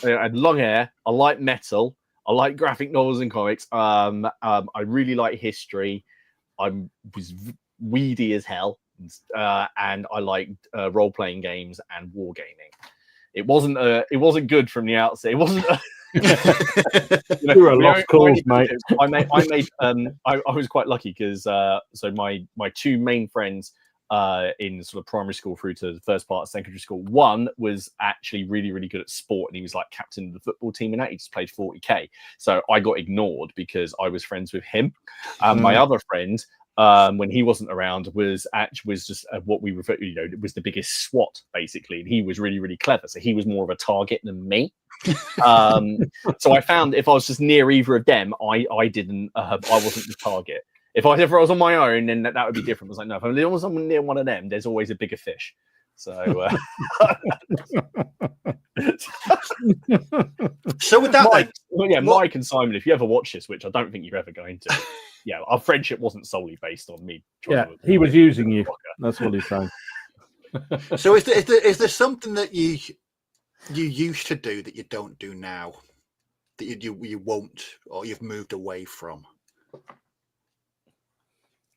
had long hair. I like metal. I like graphic novels and comics. I really like history. I was weedy as hell, and I liked role-playing games and wargaming. It wasn't good from the outset. It wasn't. You were a lost cause, mate. I was quite lucky because so my two main friends in sort of primary school through to the first part of secondary school, one was actually really, really good at sport, and he was like captain of the football team, and that he just played 40k. So I got ignored because I was friends with him. My other friend, when he wasn't around, was just what we refer to, was the biggest SWAT basically, and he was really, really clever. So he was more of a target than me. So I found if I was just near either of them, I wasn't the target. If I was on my own, then that would be different. I was like, no, if I'm near one of them, there's always a bigger fish. So, so with that, Mike and Simon, if you ever watch this, which I don't think you're ever going to, our friendship wasn't solely based on me. He was using you. That's what he's saying. So, is there something that you used to do that you don't do now, that you won't, or you've moved away from?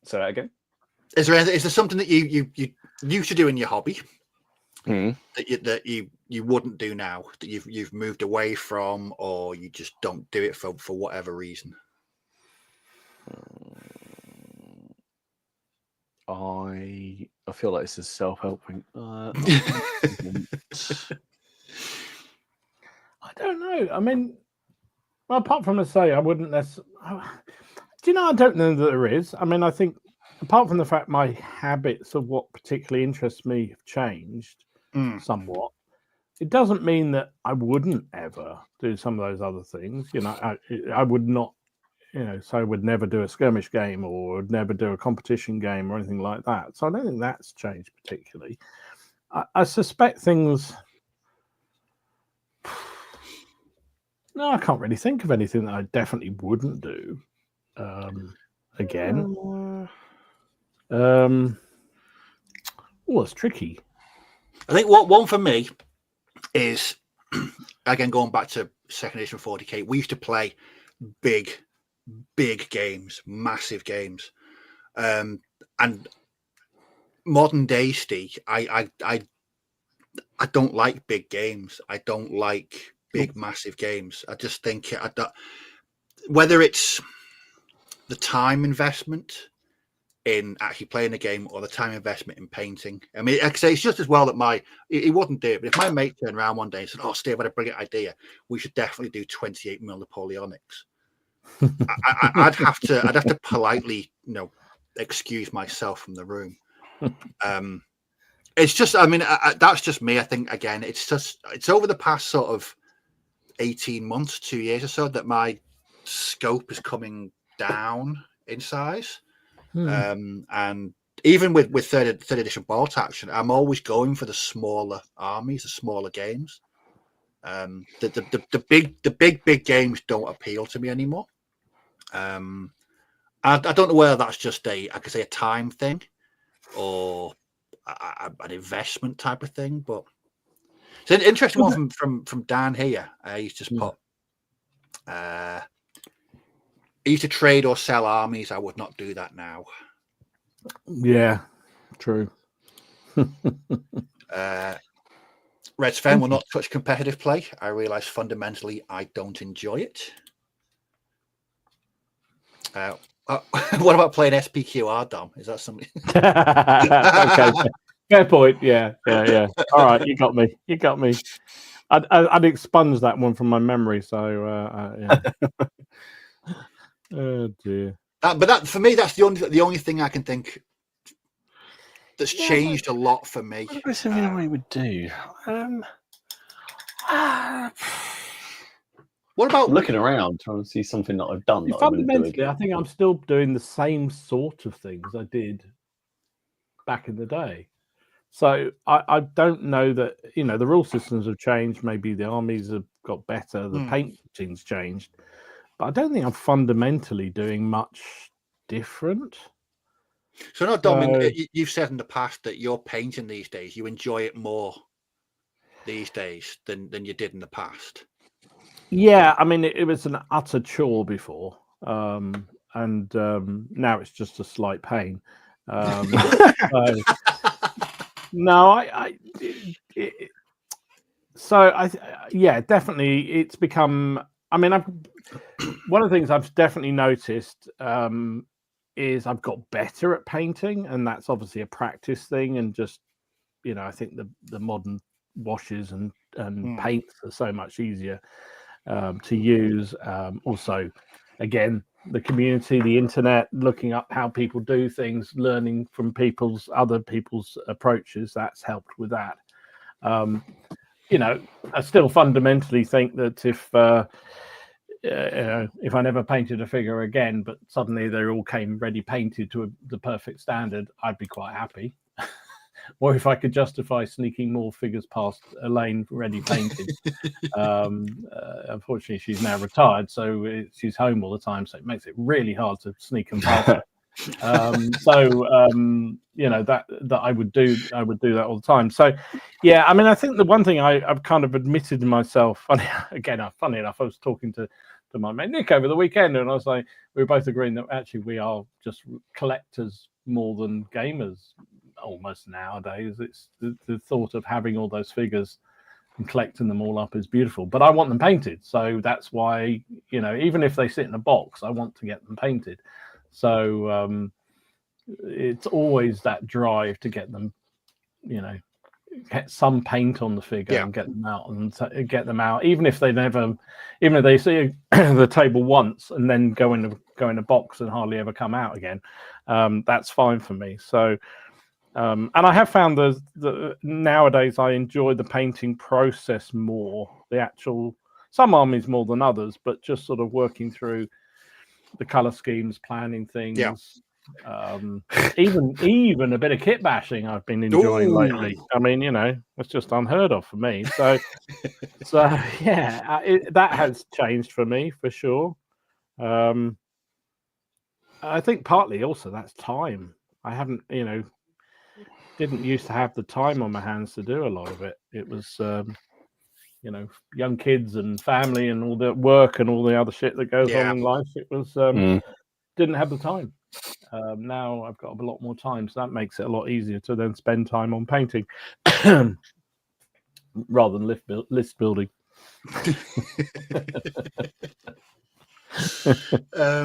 Say that again. Is there something that you used to do in your hobby that you wouldn't do now, that you've moved away from, or you just don't do it for whatever reason? I feel like this is self-helping. I don't know. I mean, apart from I wouldn't necessarily. Do you know? I don't know that there is. I mean, I think apart from the fact my habits of what particularly interests me have changed somewhat, it doesn't mean that I wouldn't ever do some of those other things. I would not. So I would never do a skirmish game or would never do a competition game or anything like that. So I don't think that's changed particularly. I suspect things. No, I can't really think of anything that I definitely wouldn't do again. It's tricky. I think one for me is, again, going back to second edition 40k, we used to play big games, massive games. And modern day Steve, I don't like big games. I don't like big, massive games. I just think whether it's the time investment in actually playing a game or the time investment in painting. I mean, I say it's just as well that he wouldn't do it, but if my mate turned around one day and said, "Oh, Steve, I had a brilliant idea. We should definitely do 28mm Napoleonics," I'd have to politely, excuse myself from the room. It's just, I mean, that's just me. I think, again, it's over the past sort of 18 months, 2 years or so, that my scope is coming down in size. And even with third edition Bolt Action, I'm always going for the smaller armies, the smaller games. The big games don't appeal to me anymore. I don't know whether that's just a time thing or an investment type of thing, but it's an interesting one from Dan here. He's just put, I used to trade or sell armies. I would not do that now. Yeah, true. Red Sven will not touch competitive play. I realize fundamentally I don't enjoy it. What about playing SPQR, Dom? Is that something? Okay, fair point. Yeah. All right, you got me. I'd expunge that one from my memory. So, yeah. Oh dear. But that for me, that's the only thing I can think that's changed a lot for me. What something I would do? What about looking around, trying to see something that I've done? That Fundamentally, I think I'm still doing the same sort of things I did back in the day. So I don't know that, the rule systems have changed. Maybe the armies have got better. The painting's changed. But I don't think I'm fundamentally doing much different. So, no, Dom, you've said in the past that you're painting these days. You enjoy it more these days than you did in the past. Yeah, I mean, it was an utter chore before, and now it's just a slight pain. Definitely, it's become. I mean, one of the things I've definitely noticed is I've got better at painting, and that's obviously a practice thing. And just, I think the modern washes and paints are so much easier to use. Also, again, the community, the internet, looking up how people do things, learning from other people's approaches, that's helped with that. I still fundamentally think that if I never painted a figure again, but suddenly they all came ready painted to the perfect standard, I'd be quite happy. Or if I could justify sneaking more figures past Elaine ready painted. Unfortunately, she's now retired, so she's home all the time, so it makes it really hard to sneak them past her. That I would do that all the time. So, yeah, I mean, I think the one thing I've kind of admitted to myself, funny enough, I was talking to my mate Nick over the weekend, and I was like, we were both agreeing that actually we are just collectors more than gamers. Almost nowadays, it's the thought of having all those figures and collecting them all up is beautiful, but I want them painted, so that's why, even if they sit in a box, I want to get them painted. So it's always that drive to get them, get some paint on the figure and get them out, even if they see the table once and then go in a box and hardly ever come out again. That's fine for me. So and I have found that nowadays I enjoy the painting process more, some armies more than others, but just sort of working through the color schemes, planning things. Even a bit of kit bashing I've been enjoying lately. I mean, it's just unheard of for me. So that has changed for me for sure. I think partly also that's time. I haven't, didn't used to have the time on my hands to do a lot of it. It was, young kids and family and all the work and all the other shit that goes on in life. It was, didn't have the time. Now I've got a lot more time, so that makes it a lot easier to then spend time on painting rather than list building. I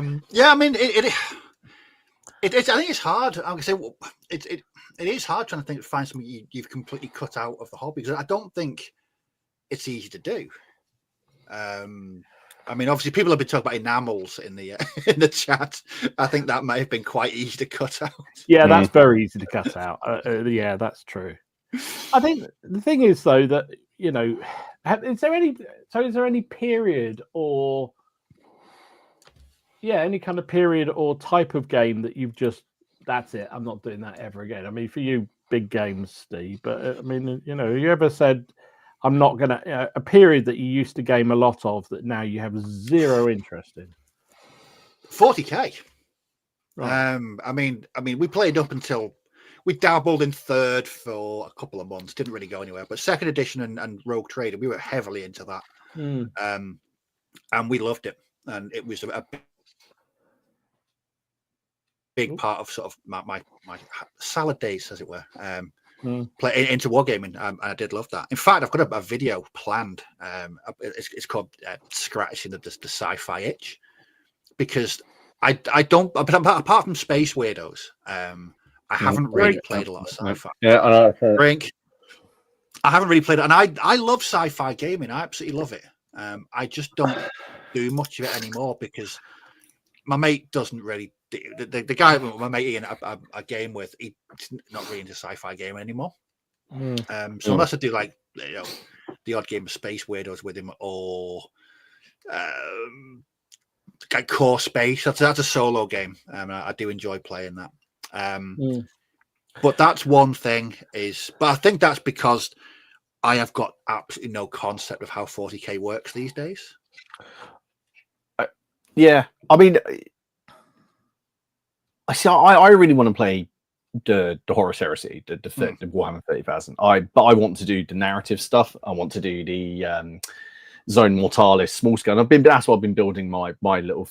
mean, I think it's hard. I would say it is hard trying to find something you've completely cut out of the hobby, because I don't think it's easy to do. I mean, obviously, people have been talking about enamels in the in the chat. I think that may have been quite easy to cut out. Yeah, that's very easy to cut out. Yeah, that's true. I think the thing is, though, that is there any period or any kind of period or type of game that you've just, that's it, I'm not doing that ever again? I mean, for you, big games, Steve, but I mean, you ever said, I'm not gonna, a period that you used to game a lot of that now you have zero interest in? 40k. Right. I mean, we played up until we dabbled in third for a couple of months, didn't really go anywhere, but second edition and Rogue Trader, we were heavily into that. And we loved it, and it was a big part of sort of my salad days, as it were. Play into wargaming, and I did love that. In fact, I've got a video planned. It's called scratching the sci-fi itch, because I don't, apart from Space Weirdos, I haven't really played a lot of sci-fi. Yeah, I know. Drink. I haven't really played it, and I love sci-fi gaming. I absolutely love it. I just don't do much of it anymore because my mate doesn't really. The guy, my mate Ian, I game with, he's not really into sci-fi gaming anymore. So unless I do like the odd game of Space Weirdos with him, or like Core Space. That's a solo game. I do enjoy playing that. But that's one thing but I think that's because I have got absolutely no concept of how 40k works these days. Yeah, I mean, I really want to play the Horus Heresy, the Warhammer 30,000. But I want to do the narrative stuff. I want to do the Zone Mortalis small scale. That's what I've been building my little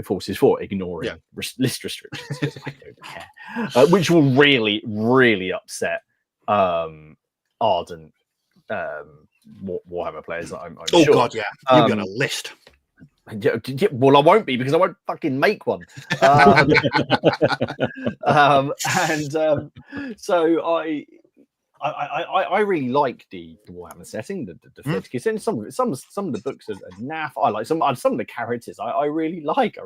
forces for, ignoring list restrictions because I don't care, which will really, really upset ardent Warhammer players. I'm oh sure. God, yeah, you'll be on a list. Yeah, well, I won't be because I won't fucking make one. So I really like the Warhammer setting, the 30k setting. Some of the books are naff. I like some of the characters. I really like.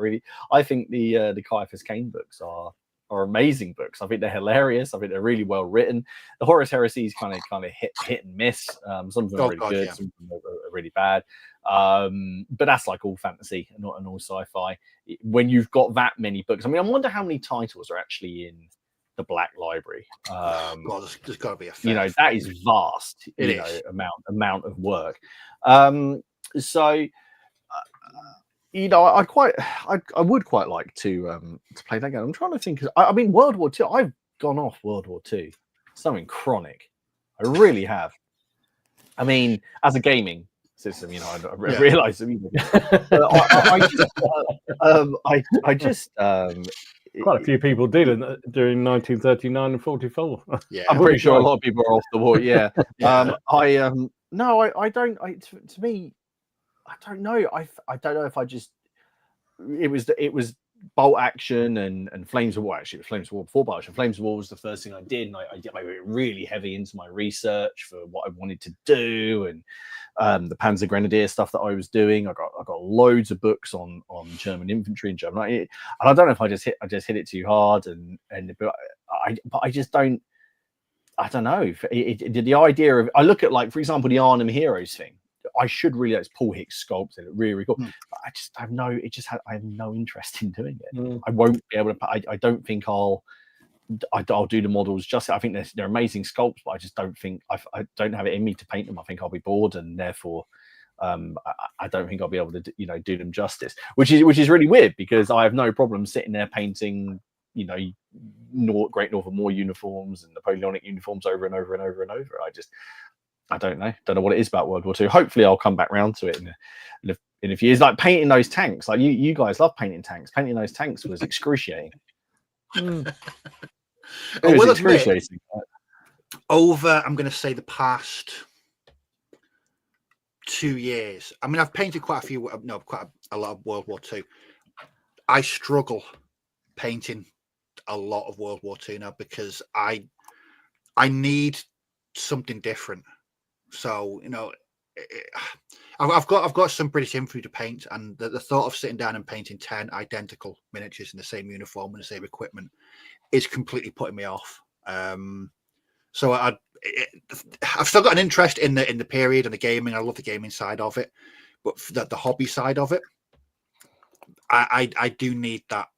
I think the Caiaphas Cain books are amazing books. I think they're hilarious. I think they're really well written. The Horus Heresy is kind of hit and miss. Some of them are really good. Some of them are really bad. But that's like all fantasy and not all sci-fi. When you've got that many books, I mean, I wonder how many titles are actually in the Black Library. Well, there's got to be a that is vast. It is amount of work. So. I would quite like to play that game. I'm trying to think. I mean, World War II. I've gone off World War II. Something chronic. I really have. I mean, as a gaming system, I realise. I just. Quite a few people did during 1939 and 44. Yeah, I'm pretty sure a lot of people are off the war. Yeah. No, I don't. To me. I don't know. I don't know if I just it was bolt action and Flames of War. Actually, it was Flames of War before bolt action. Flames of War was the first thing I did, and I went really heavy into my research for what I wanted to do and the Panzer Grenadier stuff that I was doing. I got loads of books on German infantry and German, and I don't know if I just hit it too hard but I just don't. I don't know. The idea of I look at, like, for example, the Arnhem Heroes thing. I should really, it's Paul Hicks sculpts and it really cool. But I just have I have no interest in doing it. I won't be able to. I don't think I'll do the models justice. I think they're amazing sculpts, but I just don't think I don't have it in me to paint them. I think I'll be bored, and therefore I don't think I'll be able to do them justice. Which is really weird because I have no problem sitting there painting Great Northern War uniforms and Napoleonic uniforms over and over and over and over. I don't know what it is about World War II. Hopefully I'll come back round to it in a few years. Like painting those tanks, like you guys love painting tanks. Painting those tanks was excruciating. It was excruciating. Over, I'm going to say, the past 2 years. I mean, I've painted quite a lot of World War II. I struggle painting a lot of World War II now because I need something different. So I've got some British infantry to paint, and the thought of sitting down and painting 10 identical miniatures in the same uniform and the same equipment is completely putting me off. So I've still got an interest in the period and the gaming. I love the gaming side of it, but the hobby side of it, I do need that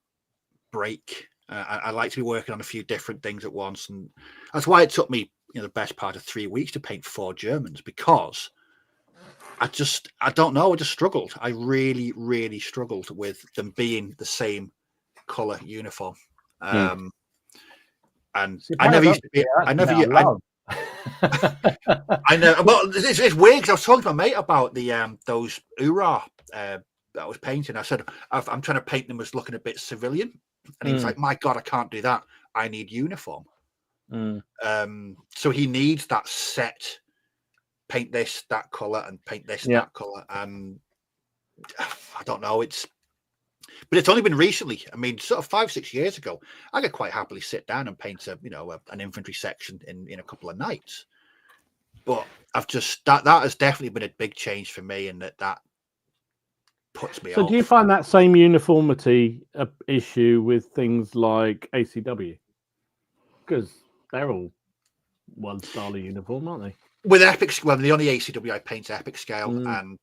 break. I like to be working on a few different things at once, and that's why it took me the best part of 3 weeks to paint 4 Germans, because I don't know. I just struggled. I really, really struggled with them being the same color uniform. And I never used to be. I never. I know. Well, it's weird because I was talking to my mate about those Ura that I was painting. I said I'm trying to paint them as looking a bit civilian, and he was like, "My God, I can't do that. I need uniform." So he needs that set. Paint this that color and paint this that color. And I don't know. But it's only been recently. I mean, sort of 5-6 years ago, I could quite happily sit down and paint an infantry section in a couple of nights. But I've just that has definitely been a big change for me, and that puts me off. So do you find that same uniformity issue with things like ACW? Because they're all one style of uniform, aren't they? With epic, well, the only ACW I paint epic scale, and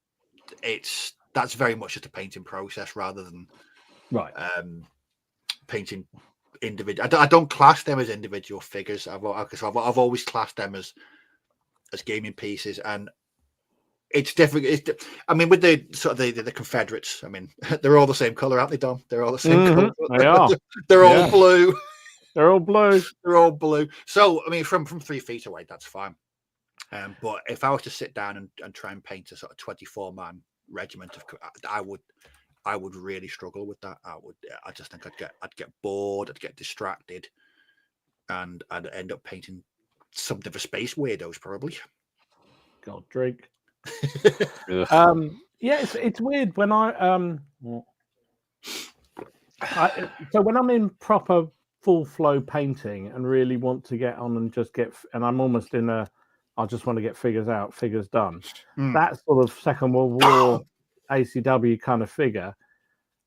that's very much just a painting process rather than painting individual. I don't class them as individual figures. I've always classed them as gaming pieces, and it's different. I mean, with the sort of the Confederates, I mean, they're all the same color, aren't they, Dom? They're all the same color. They are. They're all blue. They're all blue. They're all blue. So, I mean, from 3 feet away, that's fine. But if I was to sit down and try and paint a sort of 24-man regiment I would really struggle with that. I just think I'd get bored, I'd get distracted, and I'd end up painting something for space weirdos probably. God, Drake. It's weird when so when I'm in proper full flow painting and really want to get on and and I'm almost in I just want to get figures done. That sort of Second World War ACW kind of figure,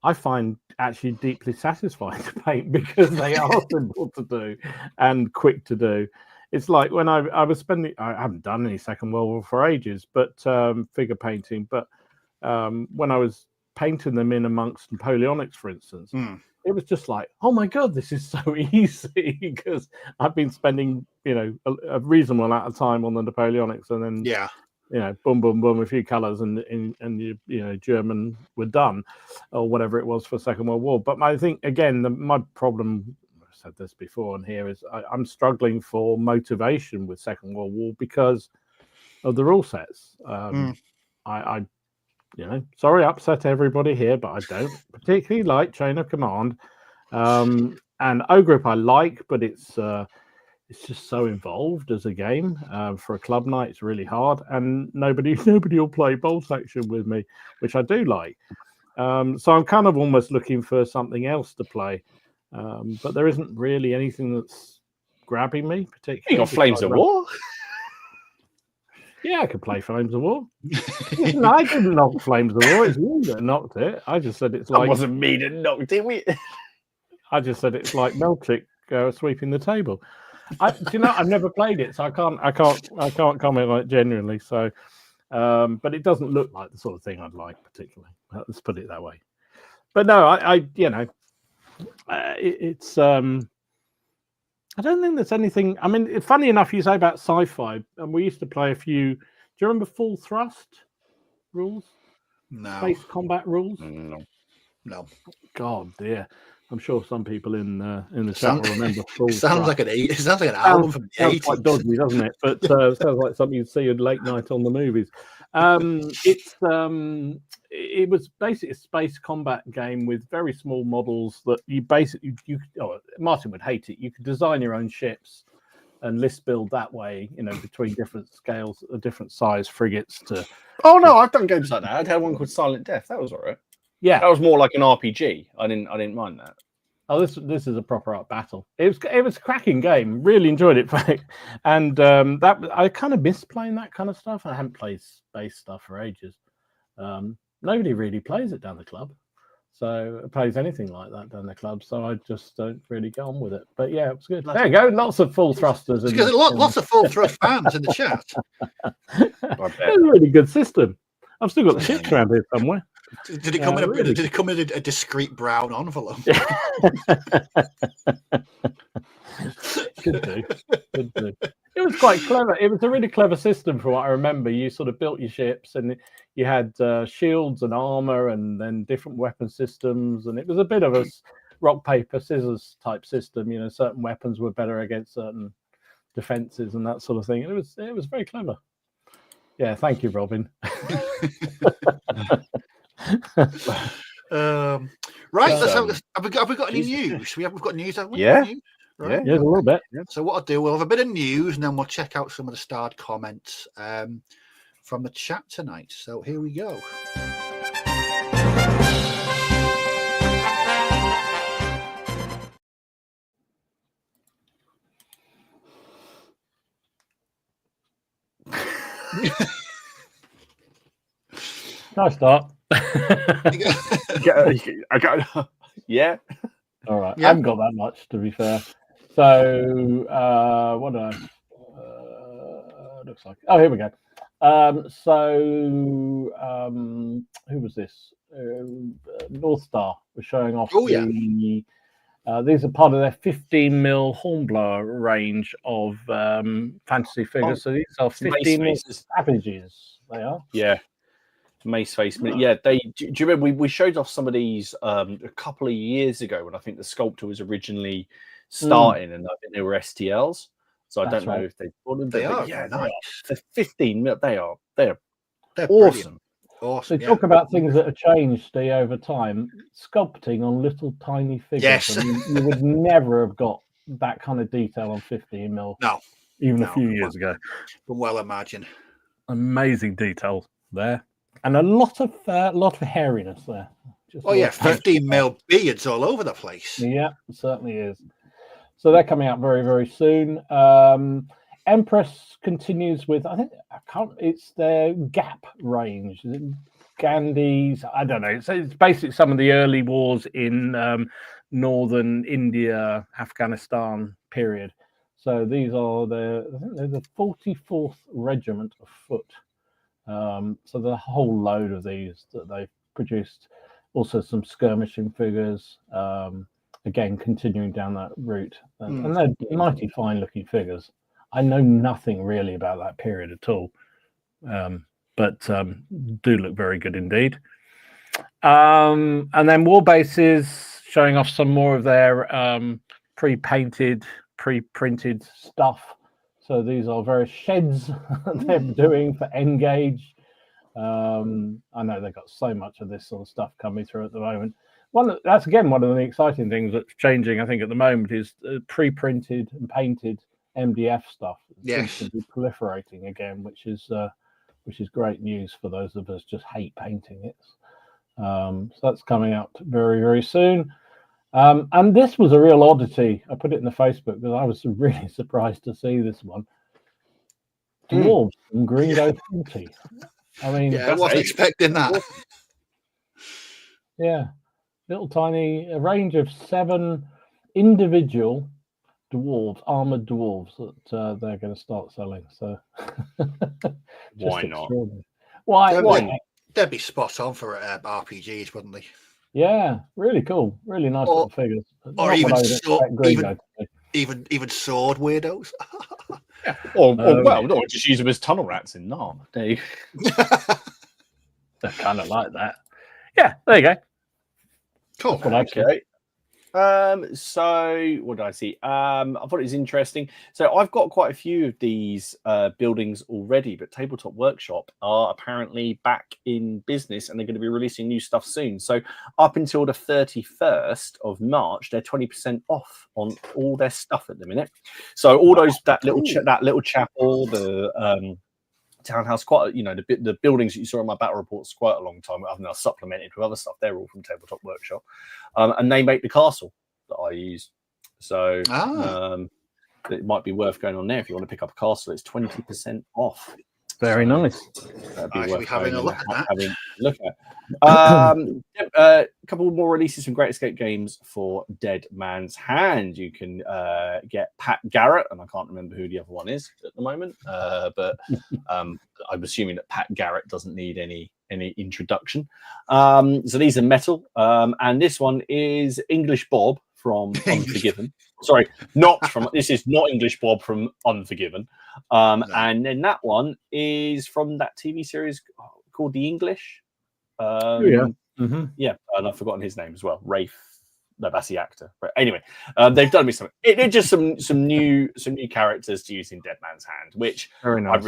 I find actually deeply satisfying to paint because they are simple to do and quick to do. It's like when I was spending, I haven't done any Second World War for ages, but figure painting. But when I was painting them in amongst Napoleonics, for instance, it was just like, oh my God, this is so easy because I've been spending, a reasonable amount of time on the Napoleonics, and then boom, boom, boom, a few colours, and German were done, or whatever it was for Second World War. But I think again, my problem, I've said this before, and here is I'm struggling for motivation with Second World War because of the rule sets. Sorry, upset everybody here, but I don't particularly like Chain of Command. And O Group I like, but it's just so involved as a game. For a club night, it's really hard, and nobody will play bolt action with me, which I do like. So I'm kind of almost looking for something else to play, but there isn't really anything that's grabbing me particularly. You got Flames of War. Yeah, I could play Flames of War. Listen, I didn't knock Flames of War. It's you that knocked it. I just said it's like... It wasn't me that knocked it. I just said it's like Melchick sweeping the table. I've never played it, so I can't comment on it genuinely. So, but it doesn't look like the sort of thing I'd like particularly. Let's put it that way. But no, it's... I don't think there's anything. I mean, funny enough, you say about sci-fi, and we used to play a few. Do you remember Full Thrust rules? No. Space combat rules? No. God, dear. I'm sure some people in the chat will remember Full Thrust. It sounds like an album from the 80s. Quite dodgy, doesn't it? But it sounds like something you'd see at late night on the movies. It was basically a space combat game with very small models that Martin would hate it. You could design your own ships and list build that way, between different scales, different size frigates to. Oh no, I've done games like that. I had one called Silent Death. That was all right. Yeah, that was more like an RPG. I didn't mind that. Oh, this is a proper art battle. It was a cracking game. Really enjoyed it, and that I kind of miss playing that kind of stuff. I haven't played space stuff for ages. Nobody really plays it down the club, so plays anything like that down the club. So I just don't really get on with it. But yeah, it was good. There you go. Lots of full thrusters. Because lots of full thrust fans in the chat. It's a really good system. I've still got the ships around here somewhere. Did it come Did it come in a discreet brown envelope? Could do. It was quite clever. It was a really clever system, from what I remember. You sort of built your ships, and you had shields and armor, and then different weapon systems. And it was a bit of a rock paper scissors type system. Certain weapons were better against certain defenses and that sort of thing. And it was very clever. Yeah, thank you, Robin. Right, have we got any news? We've got news, haven't we? Yeah. News? Right. Yeah, a little bit. Yeah. So what I'll do, we'll have a bit of news, and then we'll check out some of the starred comments from the chat tonight. So here we go. Nice start. Yeah. All right. Yeah. I haven't got that much, to be fair. So what do I? it looks like. Oh, here we go. Who was this? North Star was showing off these are part of their 15mm Hornblower range of fantasy figures. So these are 15mm Savages. They are. Yeah. Mace face. Yeah, do you remember we showed off some of these a couple of years ago when I think the sculptor was originally starting, and I think they were STLs. So I don't know if they bought them. They are. Yeah, nice. They're 15mm. They're awesome. Brilliant. Awesome. So talk about things that have changed over time. Sculpting on little tiny figures. Yes. I mean, you would never have got that kind of detail on 15mm. No. Even a few years ago. Well, imagine. Amazing detail there. And a lot of hairiness there. 15mm beards all over the place. Yeah, it certainly is. So they're coming out very, very soon. Empress continues with, it's their Gap range. Gandhi's, I don't know. It's basically some of the early wars in northern India, Afghanistan period. So these are they're the 44th Regiment of Foot. So there's a whole load of these that they've produced. Also some skirmishing figures. Again, continuing down that route. And they're mighty fine looking figures. I know nothing really about that period at all. But do look very good indeed. And then Warbases showing off some more of their pre-painted, pre-printed stuff. So these are various sheds they're doing for Engage. I know they've got so much of this sort of stuff coming through at the moment. That's again one of the exciting things that's changing, I think, at the moment is pre-printed and painted MDF stuff. It seems to be proliferating again, which is great news for those of us just hate painting it. So that's coming out very, very soon. And this was a real oddity. I put it in the Facebook because I was really surprised to see this one. Dwarves from Gringo 20. I mean, I wasn't expecting that. Yeah, little tiny, a range of 7 individual dwarves, armored dwarves that they're going to start selling. So why not? Why not? They'd be spot on for RPGs, wouldn't they? Yeah, really cool, really nice little figures. Or even sword weirdos. Yeah. Or just use them as tunnel rats in Narn. There you They're kind of like that. Yeah, there you go. Cool. Okay. So what did I see? I thought it was interesting. So I've got quite a few of these buildings already, but Tabletop Workshop are apparently back in business and they're going to be releasing new stuff soon. So up until the 31st of March, they're 20% off on all their stuff at the minute. So all those that little chapel, the townhouse, quite the buildings that you saw in my battle reports quite a long time. I've now supplemented with other stuff. They're all from Tabletop Workshop, and they make the castle that I use. So it might be worth going on there if you want to pick up a castle. It's 20% off. Very nice. That'd be worth having a look at that. A couple more releases from Great Escape Games for Dead Man's Hand. You can get Pat Garrett, and I can't remember who the other one is at the moment, but I'm assuming that Pat Garrett doesn't need any introduction. So these are metal, and this one is English Bob from Unforgiven. Sorry, this is not English Bob from Unforgiven. No. And then that one is from that TV series called The English. Yeah, and I've forgotten his name as well. Rafe. No, that's the actor. But anyway, they've done me some. It's just some new characters to use in Dead Man's Hand, which very nice.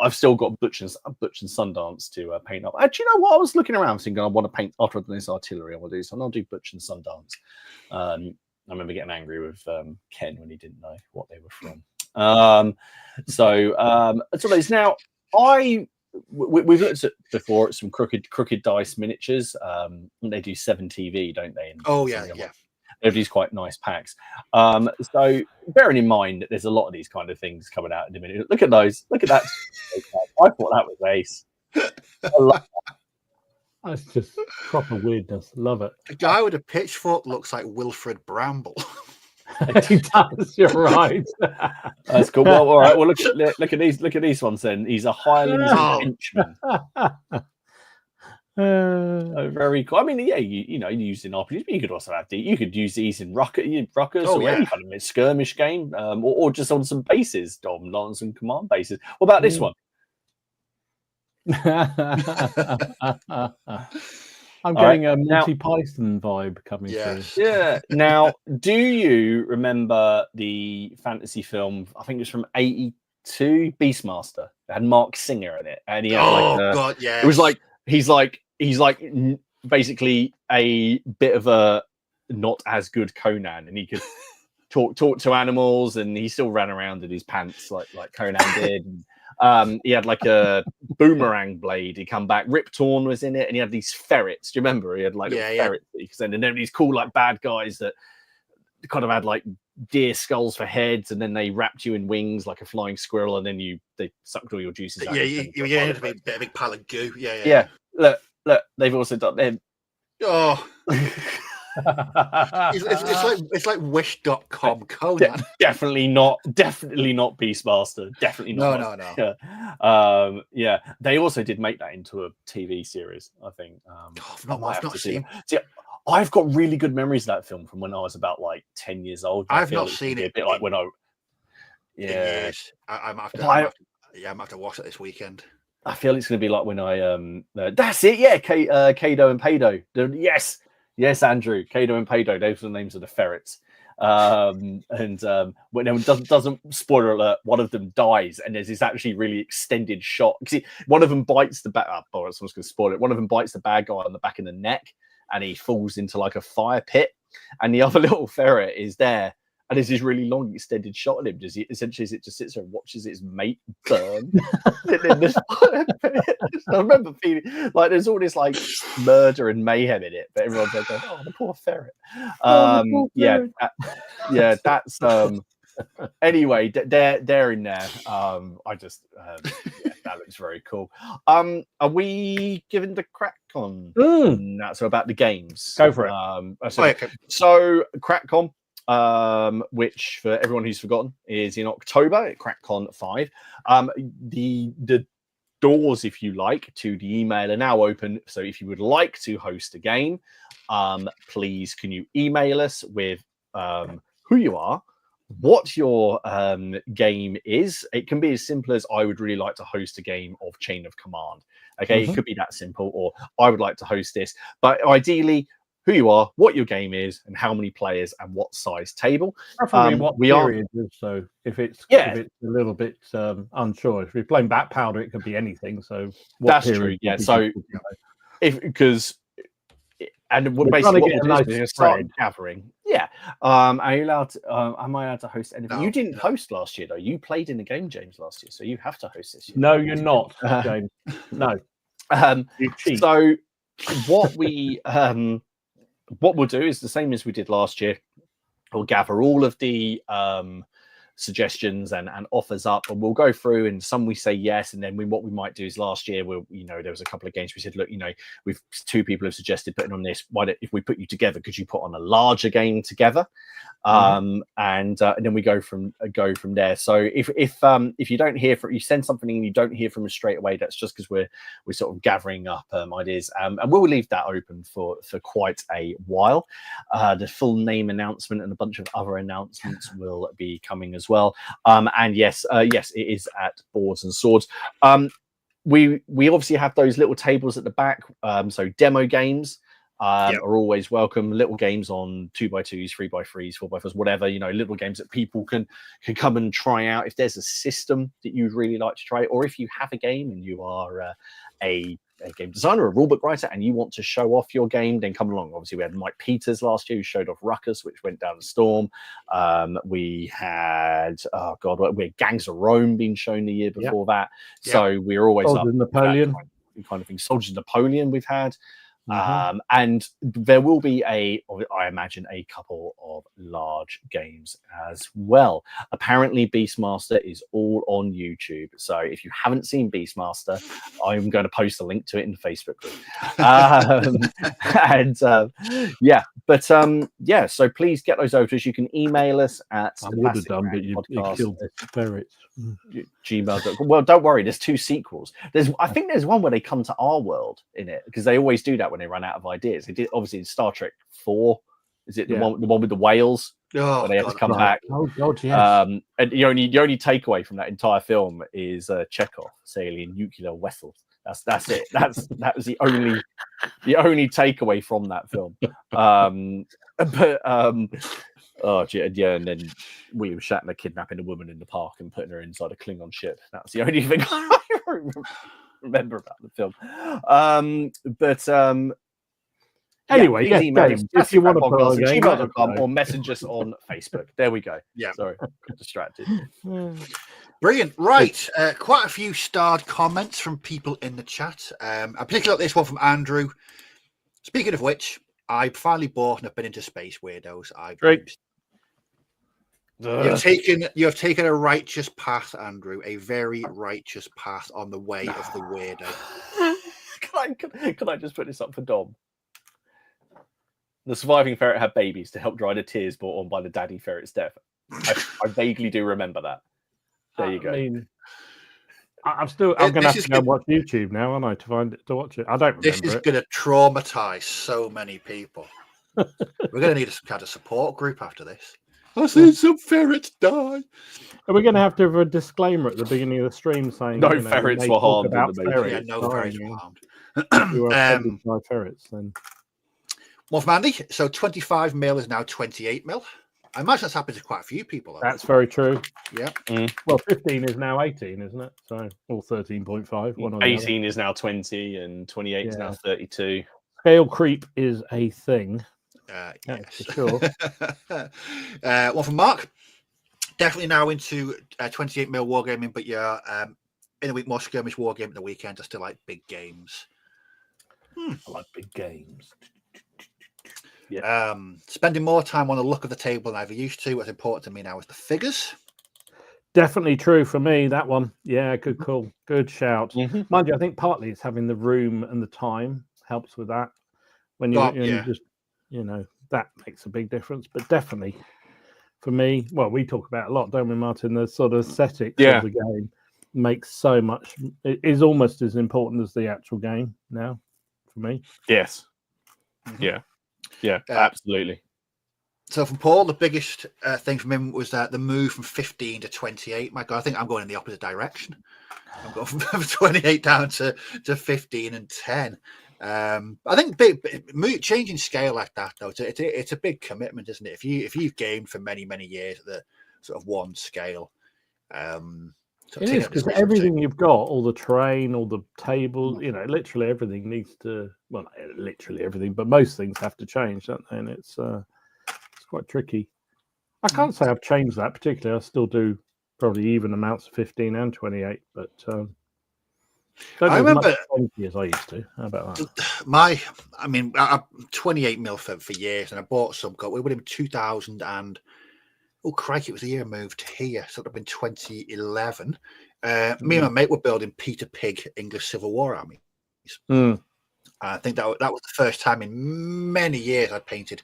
I've still got Butch and Sundance to paint up. Do you know what? I was looking around thinking I want to paint after I've done this artillery. I will do so, and I'll do Butch and Sundance. I remember getting angry with Ken when he didn't know what they were from. So those now we've looked at before at some crooked dice miniatures. They do 7TV, don't they? Yeah. They have these quite nice packs. So bearing in mind that there's a lot of these kind of things coming out in a minute. Look at those. Look at that. I thought that was ace. I love that. That's just proper weirdness. Love it. The guy with a pitchfork looks like Wilfred Bramble. He does. You're right. That's cool. Well, all right. Well, look at these ones. Then he's a Highlands henchman. Very cool. I mean, yeah, you know, you use in RPGs, but you could also have you could use these in ruckus or any kind of skirmish game, or just on some bases, Dom, on some command bases. What about this one? I'm getting a Monty Python vibe coming through. Yeah. Now, do you remember the fantasy film? I think it was from '82, Beastmaster. It had Mark Singer in it, and he had God, yeah. It was like he's like basically a bit of a not as good Conan, and he could talk to animals, and he still ran around in his pants like Conan did. And, he had like a boomerang blade. He come back. Rip Torn was in it, and he had these ferrets. Do you remember? He had like ferrets that he could send, and then these cool like bad guys that kind of had like deer skulls for heads, and then they wrapped you in wings like a flying squirrel, and then they sucked all your juices out. Yeah, a big pile of goo. Yeah. Look, they've also done them. Oh. it's like wish.com Conan. Definitely not Beastmaster. Definitely not. No. Yeah. They also did make that into a TV series, I think. I've not seen it. See, I've got really good memories of that film from when I was about like 10 years old. I've not seen it. A bit like when I. Yeah. I'm gonna have to watch it this weekend. I feel it's going to be like when I that's it. Yeah, Kado and Pado. Yes, Andrew. Kado and Pado. Those are the names of the ferrets. When it doesn't spoiler alert, one of them dies, and there's this actually really extended shot. See, one of them bites the someone's going to spoil it. One of them bites the bad guy on the back of the neck, and he falls into like a fire pit. And the other little ferret is there. And there's this really long extended shot of him. It just sits there and watches its mate burn. I remember feeling like there's all this like murder and mayhem in it, but everyone's like, "Oh, the poor ferret." That's anyway. They're in there. That looks very cool. Are we giving the crack on? So about the games. Go for it. So CrackCon. Which for everyone who's forgotten is in October at CrackCon 5. The doors, if you like, to the email are now open. So if you would like to host a game, please can you email us with who you are, what your game is. It can be as simple as I would really like to host a game of Chain of Command. Okay, It could be that simple, or I would like to host this, but ideally who you are, what your game is, and how many players and what size table. Preferably what period is. So if it's a little bit unsure, if you're playing Bat Powder, it could be anything. So that's true. Yeah. So basically what we'll do is start gathering. Yeah. Am I allowed to host anything? No, you didn't host last year though. You played in the game, James, last year, so you have to host this year. No, you're not, James. No. You cheat. So what we'll do is the same as we did last year. We'll gather all of the suggestions and offers up, and we'll go through, and some we say yes, and then what we might do is last year there was a couple of games we said, look, we've two people have suggested putting on this, why don't, if we put you together, could you put on a larger game together? And then we go from there. So if you don't hear from, you send something and you don't hear from us straight away, that's just because we're sort of gathering up ideas, and we'll leave that open for quite a while. The full name announcement and a bunch of other announcements will be coming as well. And yes, it is at Boards and Swords. We obviously have those little tables at the back, so demo games are always welcome. Little games on 2x2s, 3x3s, 4x4s, whatever, little games that people can come and try out. If there's a system that you'd really like to try, or if you have a game and you are a game designer, a rulebook writer, and you want to show off your game, then come along. Obviously, we had Mike Peters last year who showed off Ruckus, which went down the storm. We had we had Gangs of Rome being shown the year before that. So we're always Soldiers up Napoleon kind of thing. Soldiers Napoleon we've had. And there will be I imagine, a couple of large games as well. Apparently, Beastmaster is all on YouTube. So if you haven't seen Beastmaster, I'm going to post a link to it in the Facebook group. So please get those over to us. You can email us at I would have done, but you killed the ferrets. gmail.com. Well, don't worry, there's 2 sequels. I think there's one where they come to our world in it, because they always do that when they run out of ideas. They did obviously in Star Trek 4. Is it the one with the whales? Oh, where they have to come back. Oh God, yes. And the only takeaway from that entire film is Chekhov sailing nuclear vessels. That's it. That was the only takeaway from that film. And then William Shatner kidnapping a woman in the park and putting her inside a Klingon ship. That's the only thing I remember about the film. Anyway, games. If you want to play a game, gmail.com or message us on Facebook. There we go. Yeah. Sorry, got distracted. Brilliant. Right. Quite a few starred comments from people in the chat. I particularly like this one from Andrew. Speaking of which, I finally bought and have been into Space Weirdos. Great. You have taken a righteous path, Andrew. A very righteous path on the way of the weirdo. Can I just put this up for Dom? The surviving ferret had babies to help dry the tears brought on by the daddy ferret's death. I vaguely do remember that. There you go. I'm going to have to go watch YouTube now, aren't I, to watch it? I don't remember. This is going to traumatize so many people. We're going to need a kind of support group after this. I've seen some ferrets die. Are we going to have to have a disclaimer at the beginning of the stream saying no ferrets were harmed? Yeah, no ferrets were harmed. You were offended by ferrets then. More from Andy. So 25 mil is now 28 mil. I imagine that's happened to quite a few people. That's very true. Yeah. Well, 15 is now 18, isn't it? So, or 13.5. 18 is now 20, and 28 is now 32. Scale creep is a thing. Yes, for sure. One from Mark. Definitely now into 28 mil wargaming, but in a week more skirmish wargaming the weekend. I still like big games. I like big games. Yeah. Spending more time on the look of the table than I ever used to. What's important to me now is the figures. Definitely true for me, that one. Yeah, good call. Good shout. Mind you, I think partly it's having the room and the time helps with that. When you just, that makes a big difference. But definitely for me, well, we talk about it a lot, don't we, Martin? The sort of aesthetics of the game makes so much. It is almost as important as the actual game now for me. Yes. Yeah, absolutely. So from Paul, the biggest thing from him was the move from 15 to 28. My God, I think I'm going in the opposite direction. I'm going from 28 down to 15 and 10. I think changing scale like that, though, it's a big commitment, isn't it? If you've gamed for many, many years at the sort of one scale, it is, because everything you've got, all the terrain, all the tables, literally everything needs to. Well, not literally everything, but most things have to change, don't they? And it's quite tricky. I can't say I've changed that particularly. I still do probably even amounts of 15 and 28, but don't I remember 20 as I used to. How about that? I 28 mil for years, and I bought some. It would have been 2000 and. Oh, crikey, it was the year I moved here. So it would have been 2011. Me and my mate were building Peter Pig English Civil War armies. I think that was the first time in many years I painted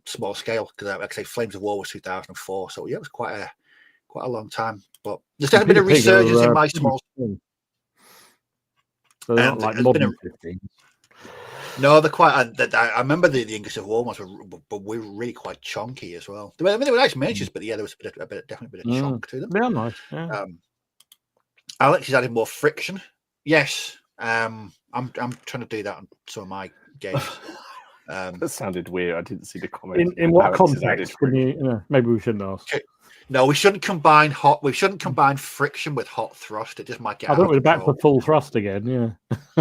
small scale, because like I say, Flames of War was 2004. So yeah, it was quite a long time. But there's definitely been a resurgence in my small. So they're not like modern 15s. No, they're quite. I remember the English Civil War ones but we were really quite chunky as well. They were nice miniatures, but there was definitely a bit of chunk to them. They're nice. Yeah. Alex is adding more friction. Yes, I'm trying to do that on some of my games. That sounded weird. I didn't see the comment. In what context? Maybe we shouldn't ask. Okay. No, we shouldn't combine friction with hot thrust. It just might get. I thought we were back to full thrust again. Yeah.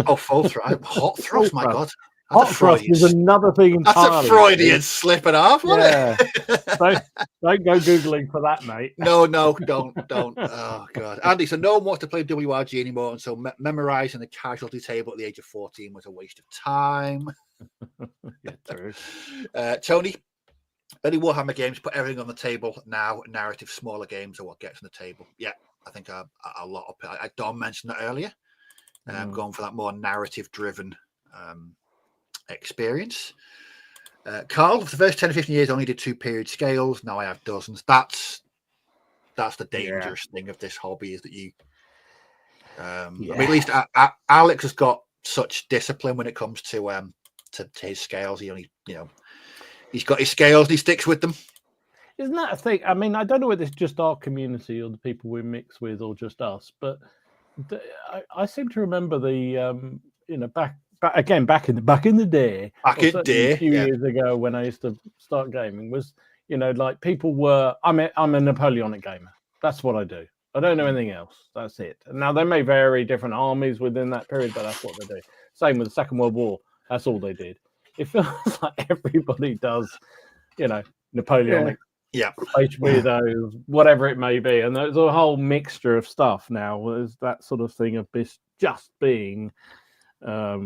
Oh, full thrust! Hot thrust! My God. Hot cross is another thing entirely. That's a Freudian slip and a half, wasn't it? Don't go Googling for that, mate. No, don't. Oh, God. Andy, so no one wants to play WRG anymore, and so memorizing the casualty table at the age of 14 was a waste of time. Yeah, true. Tony, any Warhammer games, put everything on the table now. Narrative, smaller games are what gets on the table. Yeah, I think a lot of... Don mentioned that earlier. Going for that more narrative-driven experience. Carl, for the first 10 or 15 years, I only did 2 period scales. Now I have dozens. That's the dangerous thing of this hobby, is that you... I mean, at least Alex has got such discipline when it comes to his scales. He only, he's got his scales and he sticks with them. Isn't that a thing? I mean, I don't know whether it's just our community or the people we mix with or just us, but I seem to remember the, back in the day, a few years ago when I used to start gaming, was, like people were, I'm a Napoleonic gamer. That's what I do. I don't know anything else. That's it. Now, they may vary different armies within that period, but that's what they do. Same with the Second World War. That's all they did. It feels like everybody does, Napoleonic, Space Widows, whatever it may be. And there's a whole mixture of stuff now. There's that sort of thing of this just being, a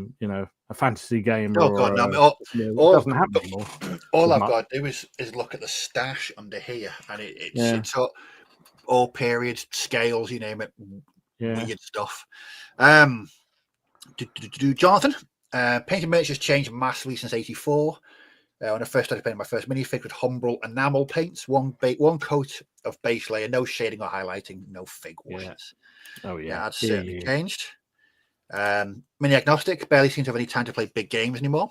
fantasy game. Oh, God, no. It doesn't happen anymore. All I've got to do is look at the stash under here, and it's all periods, scales, you name it, weird stuff. Jonathan, painting miniatures changed massively since '84. When I first started painting my first minifig with Humbrol enamel paints, one coat of base layer, no shading or highlighting, no fig washes. Oh yeah, that's certainly changed. Mini agnostic, barely seem to have any time to play big games anymore.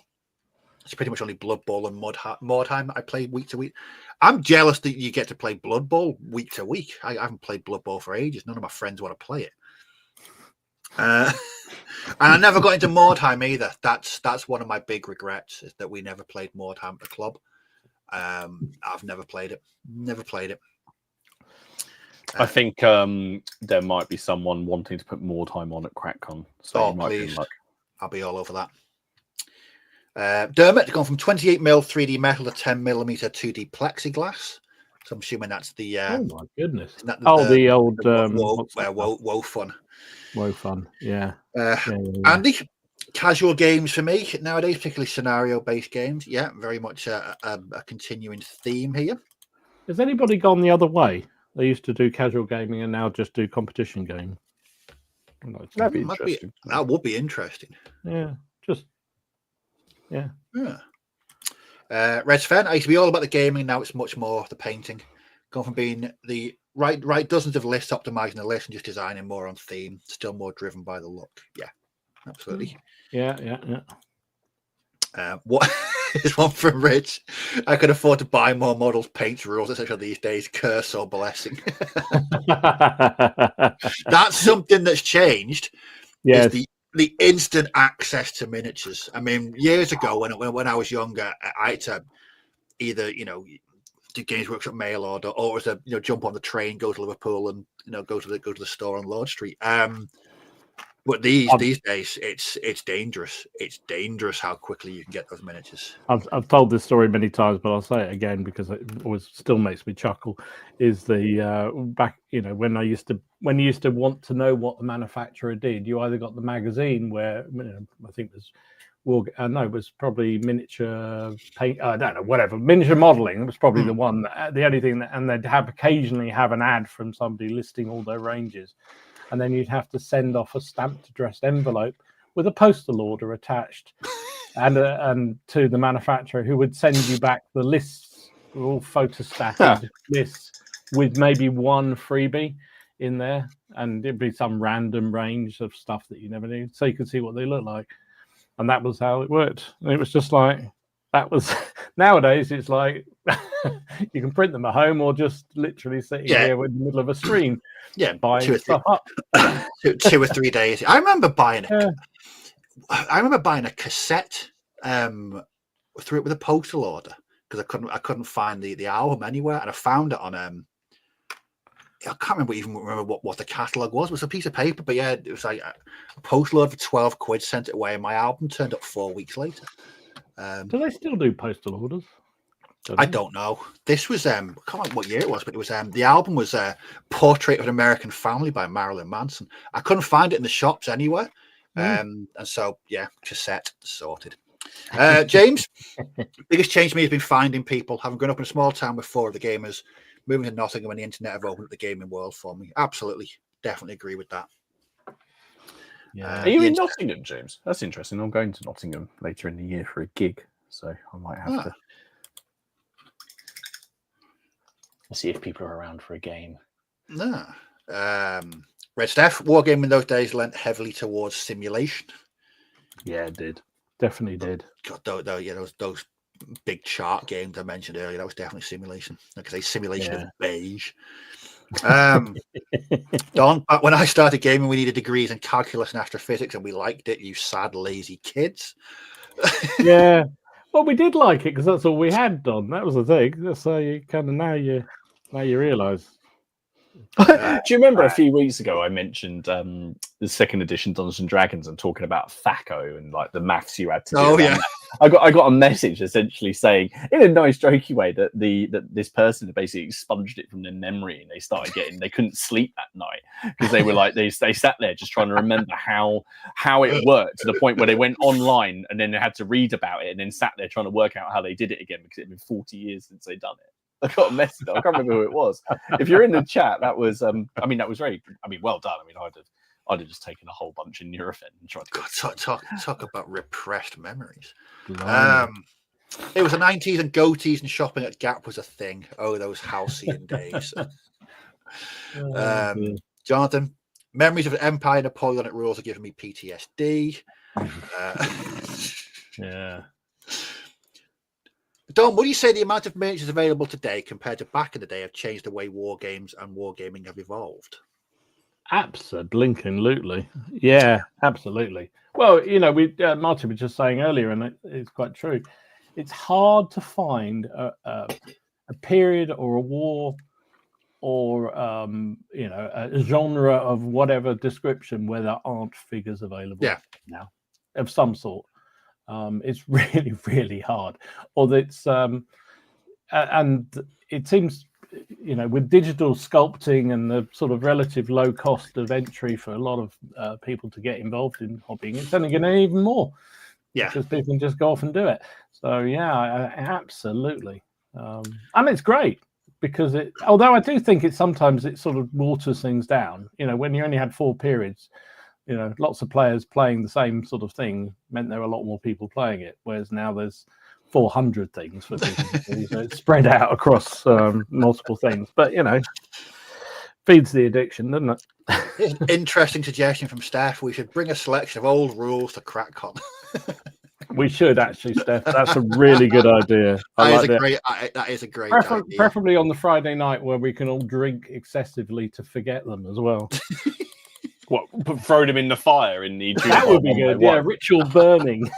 It's pretty much only Blood Bowl and Mordheim that I play week to week. I'm jealous that you get to play Blood Bowl week to week. I haven't played Blood Bowl for ages. None of my friends want to play it. And I never got into Mordheim either. That's one of my big regrets, is that we never played Mordheim at the club. I've never played it. I think there might be someone wanting to put more time on at CrackCon. So please. I'll be all over that. Dermot, gone from 28mm 3D metal to 10mm 2D plexiglass. So I'm assuming that's the... oh, my goodness. The old... Woe Fun. Woe Fun, yeah. Andy, casual games for me nowadays, particularly scenario-based games. Yeah, very much a continuing theme here. Has anybody gone the other way? They used to do casual gaming and now just do competition gaming. That would be interesting. Yeah, Red Sven, I used to be all about the gaming. Now it's much more the painting. Gone from being the right dozens of lists, optimizing the list, and just designing more on theme. Still more driven by the look. Yeah, absolutely. Yeah. What is one from Rich? I could afford to buy more models, paints, rules, etc. these days. Curse or blessing. That's something that's changed. Yes. Is the instant access to miniatures. I mean, years ago when I was younger, I had to either do Games Workshop mail order, or as a jump on the train, go to Liverpool, and go to the store on Lord Street. But these days, it's dangerous. It's dangerous how quickly you can get those miniatures. I've told this story many times, but I'll say it again because it always still makes me chuckle. Is the back when you used to want to know what the manufacturer did, you either got the magazine where I think it was probably miniature paint. I don't know, whatever, miniature modeling. It was probably the one, the only thing and they'd occasionally have an ad from somebody listing all their ranges. And then you'd have to send off a stamped addressed envelope with a postal order attached, and to the manufacturer, who would send you back the lists, all photostated lists with maybe one freebie in there, and it'd be some random range of stuff that you never knew, so you could see what they look like. And that was how it worked. And it was just like that was. Nowadays, it's like you can print them at home or just literally sitting here in the middle of a screen. Yeah, buying stuff up. 2 or 3 days. I remember buying a cassette through it with a postal order because I couldn't find the album anywhere, and I found it on I can't remember what the catalogue was. It was a piece of paper, but yeah, it was like a post load for 12 quid, sent it away, and my album turned up 4 weeks later. Do they still do postal orders? I don't know. This was I can't remember what year it was, but it was the album was Portrait of an American Family by Marilyn Manson. I couldn't find it in the shops anywhere. And so yeah, cassette sorted. James, biggest change to me has been finding people. Having grown up in a small town with 4 of the gamers, moving to Nottingham and the internet have opened up the gaming world for me. Absolutely, definitely agree with that. Yeah. Are you in Nottingham, James? That's interesting. I'm going to Nottingham later in the year for a gig, so I might have to see if people are around for a game. No. Red Steph, Wargaming in those days lent heavily towards simulation. Yeah, it did. Definitely did. God, those big chart games I mentioned earlier, that was definitely simulation. Like I say, simulation of beige. Don, when I started gaming, we needed degrees in calculus and astrophysics, and we liked it. You sad, lazy kids. Yeah. Well, we did like it because that's all we had, Don. That was the thing. That's how you kind of now you realise. Do you remember a few weeks ago I mentioned the second edition Dungeons and Dragons and talking about THACO and like the maths you had to do? Oh yeah. I got a message essentially saying in a nice jokey way that this person had basically expunged it from their memory and they couldn't sleep that night because they were like they sat there just trying to remember how it worked to the point where they went online and then they had to read about it and then sat there trying to work out how they did it again because it had been 40 years since they'd done it. I got a message. I can't remember who it was. If you're in the chat, that was that was very well done. I'd have just taken a whole bunch of Nurofen and tried to talk about repressed memories. It was the 90s and goatees and shopping at Gap was a thing. Oh, those halcyon days. Jonathan, memories of Empire Napoleonic rules are giving me PTSD. Yeah. Don, would you say the amount of miniatures available today compared to back in the day have changed the way war games and wargaming have evolved? Absolutely. Yeah, absolutely. Well, Martin was just saying earlier, and it's quite true. It's hard to find a period or a war or a genre of whatever description where there aren't figures available now of some sort. It's really, really hard. Or it's and it seems, with digital sculpting and the sort of relative low cost of entry for a lot of people to get involved in hobbying, it's only going to need even more. Yeah, because people can just go off and do it. So yeah, absolutely. And it's great because although I do think sometimes it sort of waters things down. When you only had 4 periods. Lots of players playing the same sort of thing meant there were a lot more people playing it, whereas now there's 400 things for people to do. So it's spread out across multiple things. But, feeds the addiction, doesn't it? Interesting suggestion from Steph. We should bring a selection of old rules to CrackCon. We should actually, Steph. That's a really good idea. That is a great idea. Preferably on the Friday night where we can all drink excessively to forget them as well. What, throw them in the fire in the that would be good. Yeah, ritual burning.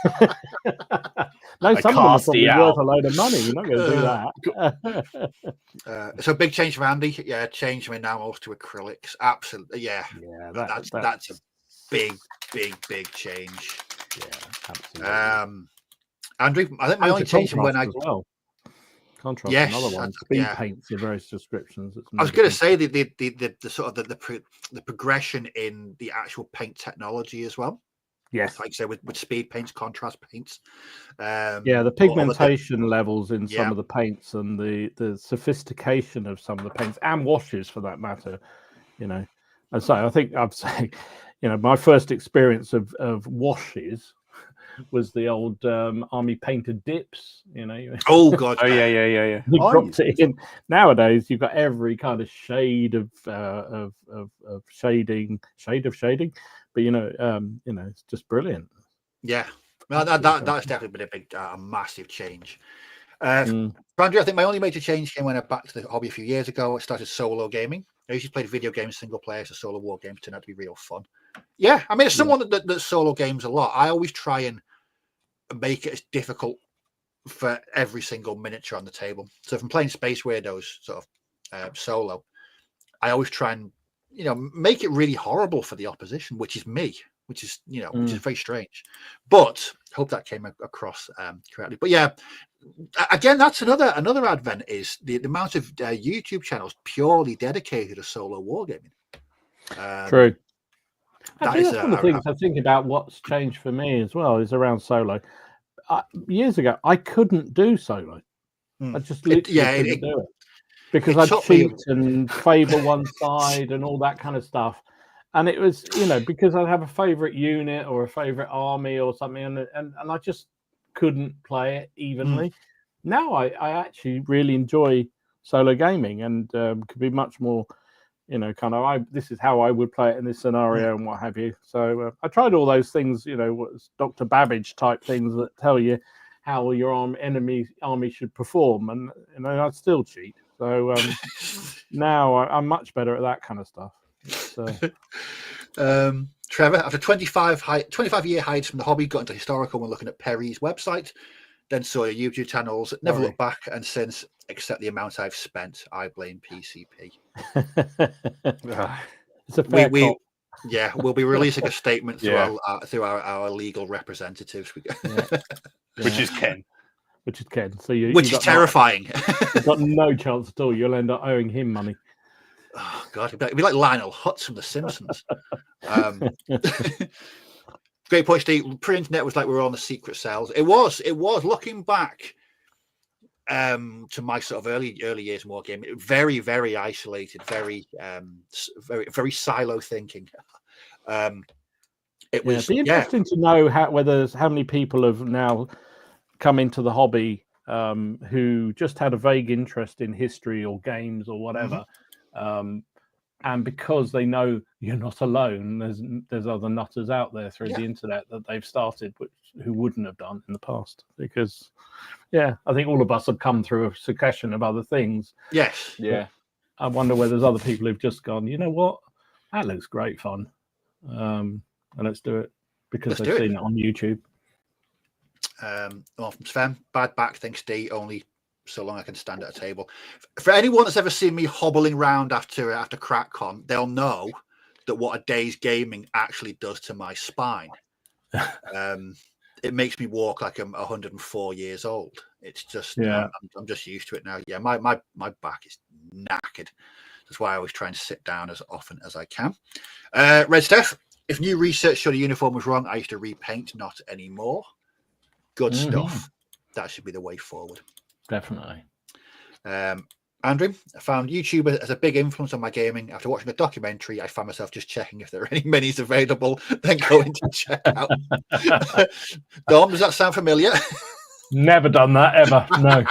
No, some of them are probably worth a load of money. You're not going to do that. So big change for Andy. Yeah, change from enamels to acrylics. Absolutely. Yeah. That's a big change. Yeah, absolutely. Andrew, I think my only change from when Contrast, another one. Speed paints of various descriptions. I was going to say the sort of the progression in the actual paint technology as well. Yes, like I say with speed paints, contrast paints. The pigmentation levels in some of the paints and the sophistication of some of the paints and washes for that matter. And so I think I'd say, my first experience of washes was the old army painted dips, Oh god! Oh yeah. You dropped it in. Nowadays, you've got every kind of shade of shading, but it's just brilliant. Yeah, no, that's definitely been a massive change. Andrew, I think my only major change came when I back to the hobby a few years ago. I started solo gaming. I usually played video games single player, so solo war games turned out to be real fun. Yeah, I mean, as someone that solo games a lot, I always try and make it as difficult for every single miniature on the table. So if I'm playing Space Weirdos sort of solo, I always try and make it really horrible for the opposition, which is me, which is which is very strange. But I hope that came across correctly. But yeah, again, that's another advent is the amount of YouTube channels purely dedicated to solo wargaming. True. Actually, that's one of the things I think about what's changed for me as well is around solo. Years ago, I couldn't do solo. I just literally couldn't do it because I'd cheat and favour one side and all that kind of stuff. And it was, because I'd have a favourite unit or a favourite army or something, and I just couldn't play it evenly. Now I actually really enjoy solo gaming and could be much more, this is how I would play it in this scenario and what have you. So I tried all those things, Dr. Babbage type things that tell you how your enemy army should perform, and I still cheat. So now I'm much better at that kind of stuff. Trevor, after 25-year hides from the hobby, got into historical when looking at Perry's website, then saw your YouTube channels, never looked back, and since, except the amount I've spent, I blame PCP. It's a fair call. Yeah, we'll be releasing a statement through our legal representatives. Which is Ken. So which is terrifying. You've got no chance at all. You'll end up owing him money. Oh God, it'd be like Lionel Hutz from The Simpsons. Great point, Steve. Pre-internet was like we were on the secret cells. It was looking back to my sort of early years in wargaming. Very, very isolated, very silo thinking. It was. It'd be interesting to know how many people have now come into the hobby who just had a vague interest in history or games or whatever. And because they know you're not alone, there's other nutters out there through the internet that they've started, who wouldn't have done in the past. Because, I think all of us have come through a succession of other things. Yes. Yeah. I wonder whether there's other people who've just gone, you know what, that looks great fun, and let's do it because they've seen it on YouTube. From Sven, bad back, thanks D, only so long I can stand at a table. For anyone that's ever seen me hobbling around after CrackCon, they'll know that what a day's gaming actually does to my spine. It makes me walk like I'm 104 years old. It's just I'm just used to it now. Yeah, my back is knackered. That's why I always try and sit down as often as I can. Red Steph, if new research showed a uniform was wrong, I used to repaint, not anymore. Good stuff. That should be the way forward. Definitely. Andrew, I found YouTube as a big influence on my gaming. After watching the documentary, I found myself just checking if there are any minis available, then going to check out. Dom, does that sound familiar? Never done that ever. No.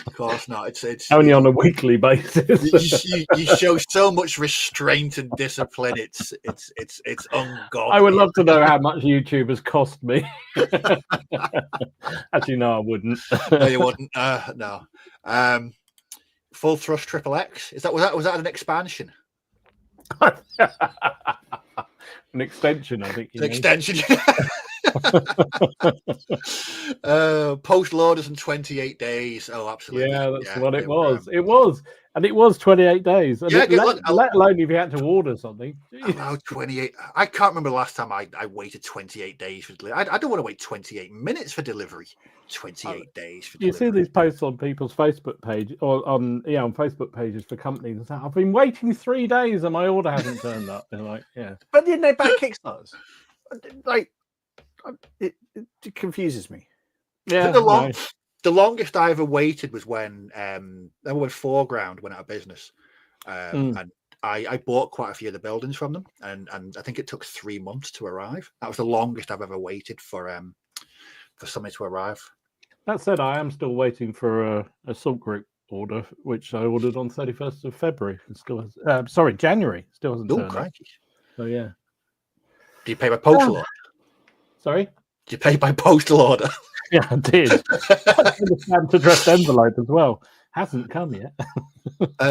Of course not. It's only on a weekly basis. you show so much restraint and discipline. It's ungodly. I would love to know how much YouTube has cost me. Actually, no, I wouldn't. No, you wouldn't. No. Full thrust triple X. Was that an expansion? An extension, I think. An extension. Post loaders in 28 days. Oh, absolutely. Yeah, that's what it was. It was. And it was 28 days. And let alone if you had to order something. Oh, 28. I can't remember the last time I waited 28 days for delivery. I don't want to wait 28 minutes for delivery. 28 days for delivery. You see these posts on people's Facebook page or on Facebook pages for companies and say, I've been waiting 3 days and my order hasn't turned up. And like, But didn't they back Kickstarters? Like, it confuses me. Yeah. The longest I ever waited was when Foreground went out of business, and I bought quite a few of the buildings from them, and I think it took 3 months to arrive. That was the longest I've ever waited for something to arrive. That said, I am still waiting for a Salt Group order, which I ordered on 31st of February. It still has, January. Still hasn't turned up. So yeah. Do you pay by postal order? Sorry? Did you pay by postal order? Yeah, I did. The stamped addressed envelope as well. Hasn't come yet.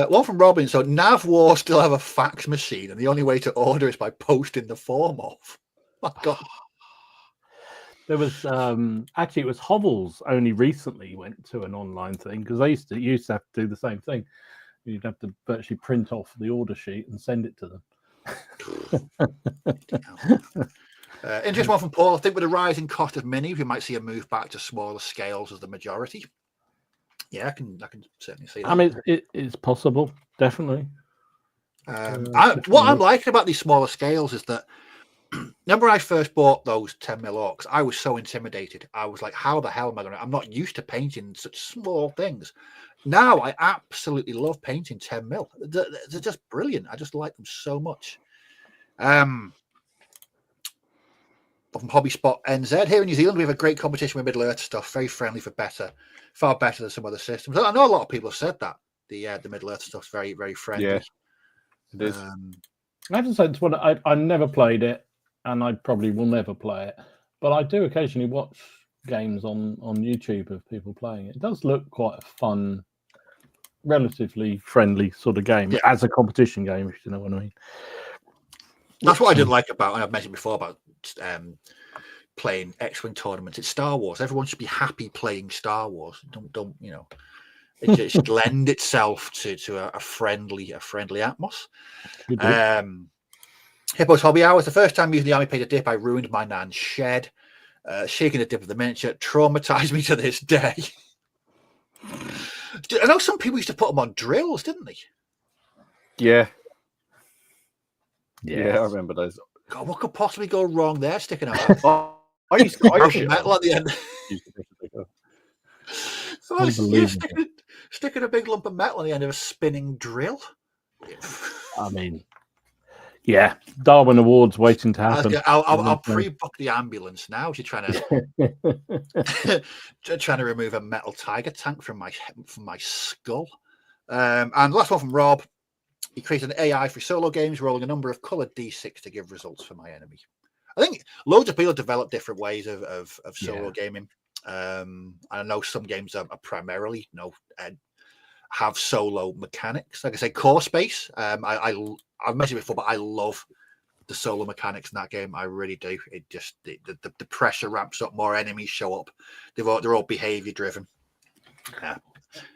One from Robin. So Navwar still have a fax machine, and the only way to order is by posting the form off. My God. There was actually it was Hovels only recently went to an online thing because they used to have to do the same thing. You'd have to virtually print off the order sheet and send it to them. Interesting one from Paul. I think with the rising cost of minis, we might see a move back to smaller scales as the majority. Yeah, I can certainly see that. I mean, it's possible, definitely. What I'm liking about these smaller scales is that remember when I first bought those 10mm orcs, I was so intimidated. I was like, how the hell am I going to... I'm not used to painting such small things. Now I absolutely love painting 10mm. They're just brilliant. I just like them so much. From Hobby Spot NZ, here in New Zealand, we have a great competition with Middle Earth stuff. Very friendly for better. Far better than some other systems. I know a lot of people have said that. The Middle Earth stuff's very, very friendly. Yeah, it is. I have to say, it's one I never played it, and I probably will never play it. But I do occasionally watch games on YouTube of people playing it. It does look quite a fun, relatively friendly sort of game as a competition game, if you know what I mean. That's what I did like about, and I've mentioned before about playing X-Wing tournaments. It's Star Wars. Everyone should be happy playing Star Wars. Don't you know? It should lend itself to a friendly atmos. Hippo's Hobby Hours. The first time using the Army Paid a Dip, I ruined my nan's shed. Shaking the dip of the miniature traumatized me to this day. I know some people used to put them on drills, didn't they? Yeah. Yeah, I remember those. God, what could possibly go wrong there? Sticking out. I used to metal at the end. So sticking a big lump of metal on the end of a spinning drill. I mean, yeah, Darwin Awards waiting to happen. I'll pre-book the ambulance now. You're trying to remove a metal tiger tank from my skull. And last one from Rob. He created an AI for solo games, rolling a number of coloured D6 to give results for my enemy. I think loads of people develop different ways of solo gaming. I know some games are primarily have solo mechanics. Like I say, Core Space. I've mentioned it before, but I love the solo mechanics in that game. I really do. It just the pressure ramps up, more enemies show up. They're all behavior driven. Yeah.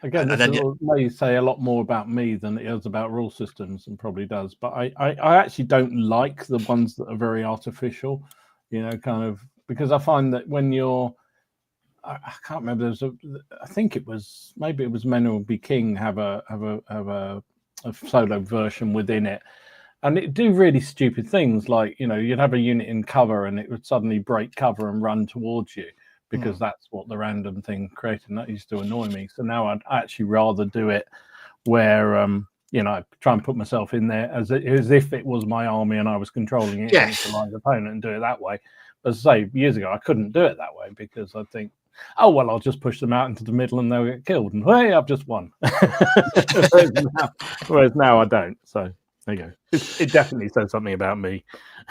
Again, this may say a lot more about me than it is about rule systems, and probably does. But I actually don't like the ones that are very artificial, kind of, because I find that when you're, I can't remember. I think it was Men Who Will Be King have a solo version within it, and it do really stupid things like you'd have a unit in cover and it would suddenly break cover and run towards you. Because that's what the random thing created. And that used to annoy me. So now I'd actually rather do it where, I try and put myself in there as if it was my army and I was controlling it against a live opponent and do it that way. As I say, years ago, I couldn't do it that way because I think, oh, well, I'll just push them out into the middle and they'll get killed. And hey, I've just won. whereas now I don't. So there you go. It definitely says something about me.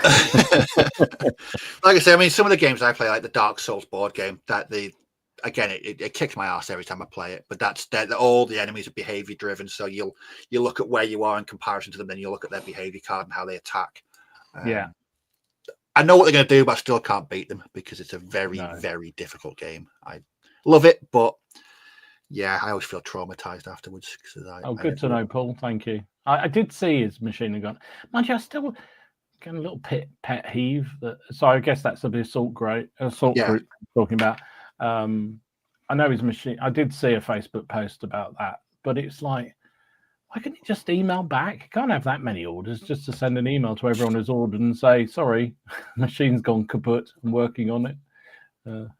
Like I say, I mean, some of the games I play, like the Dark Souls board game, it kicks my ass every time I play it. But that's all the enemies are behavior driven. So you look at where you are in comparison to them, then you look at their behavior card and how they attack. I know what they're going to do, but I still can't beat them because it's a very, very difficult game. I love it, but yeah, I always feel traumatized afterwards. Good to know, Paul. Thank you. I did see his machine gun. Mind you, I still get a little pet heave. So I guess that's the assault group talking about. I know his machine. I did see a Facebook post about that, but it's like, why can't you just email back? You can't have that many orders just to send an email to everyone who's ordered and say, sorry, machine's gone kaput. I'm working on it.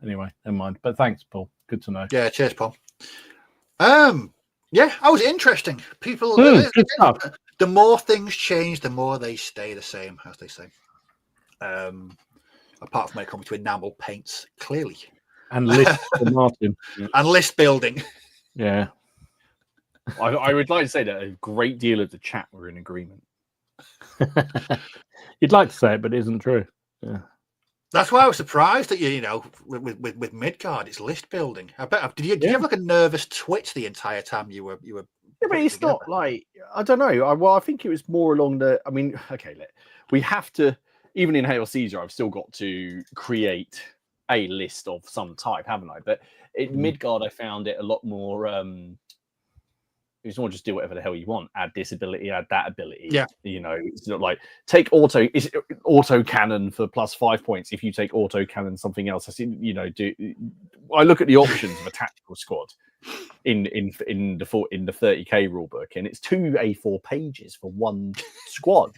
Anyway, never mind. But thanks, Paul. Good to know. Yeah, cheers, Paul. Yeah, that was interesting. People, good stuff. The more things change, the more they stay the same, as they say. Apart from when it comes to enamel paints, clearly. And list for Martin. And list building. Yeah. I would like to say that a great deal of the chat were in agreement. You'd like to say it, but it isn't true. Yeah. That's why I was surprised that with Midgard, it's list building. I bet. Did you have like a nervous twitch the entire time you were? Yeah, but it's not like, I don't know. I think it was more along the. I mean, okay, we have to. Even in Hail Caesar, I've still got to create a list of some type, haven't I? But in Midgard, I found it a lot more. You just want to just do whatever the hell you want. Add this ability, add that ability. Yeah. You know, it's not like take auto cannon for +5 points. If you take auto cannon something else, I see. You know, I look at the options of a tactical squad in the 30k rulebook, and it's 2 A4 pages for one squad.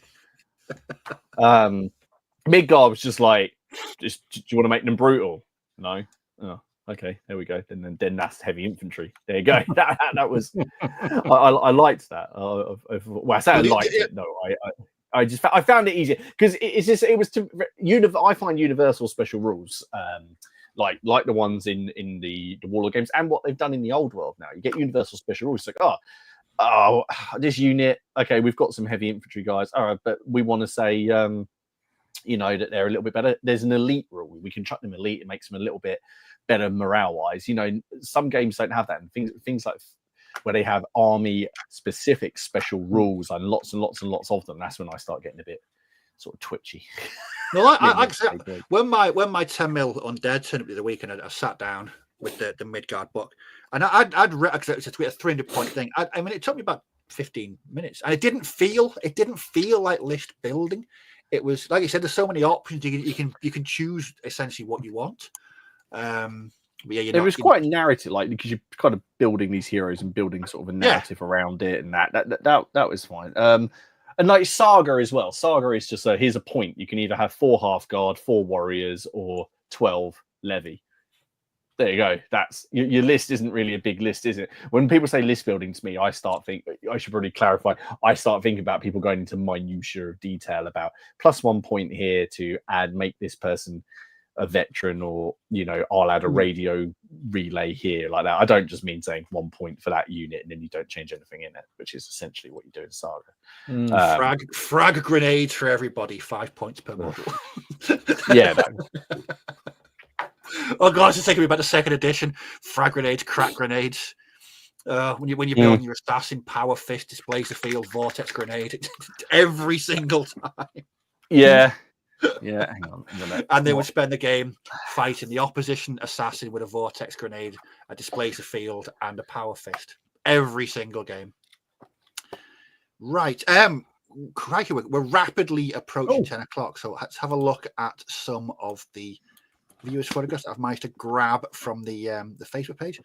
Midgard was just like, do you want to make them brutal? No. Oh, okay, there we go. Then that's heavy infantry. There you go. that was I liked that. Well, I say I liked it. No, I found it easier because I find universal special rules like the ones in the Warlord games and what they've done in the old world now. You get universal special rules. It's like this unit. Okay, we've got some heavy infantry guys. All right, but we want to say that they're a little bit better. There's an elite rule. We can chuck them elite. It makes them a little bit better morale-wise. Some games don't have that. And things like where they have army-specific special rules and lots and lots and lots of them. That's when I start getting a bit sort of twitchy. No, I when my 10 mil undead turned up the other week, and I sat down with the Midgard book, and I'd read it's a 300-point thing. I mean, it took me about 15 minutes, and it didn't feel like list building. It was like you said. There's so many options. You can choose essentially what you want. It was quite narrative, like because you're kind of building these heroes and building sort of a narrative around it, and that was fine. And like Saga as well. Saga is just here's a point. You can either have 4 half guard, 4 warriors, or 12 levy. There you go. That's your list. Isn't really a big list, is it? When people say list building to me, I should probably clarify. I start thinking about people going into minutiae of detail about +1 point here to make this person a veteran, or I'll add a radio relay here, like that. I don't just mean saying 1 point for that unit and then you don't change anything in it, which is essentially what you do in Saga. Frag grenades for everybody, 5 points per model. Yeah. Oh god, it's taking me back to 2nd edition. Frag grenades, crack grenades. When you're building your assassin, power fist displays the field, vortex grenade every single time. Yeah. Hang on. And they would spend the game fighting the opposition assassin with a vortex grenade, a displays the field, and a power fist every single game. Right. Crikey, we're rapidly approaching 10 o'clock, so let's have a look at some of the viewers' photographs I've managed to grab from the Facebook page,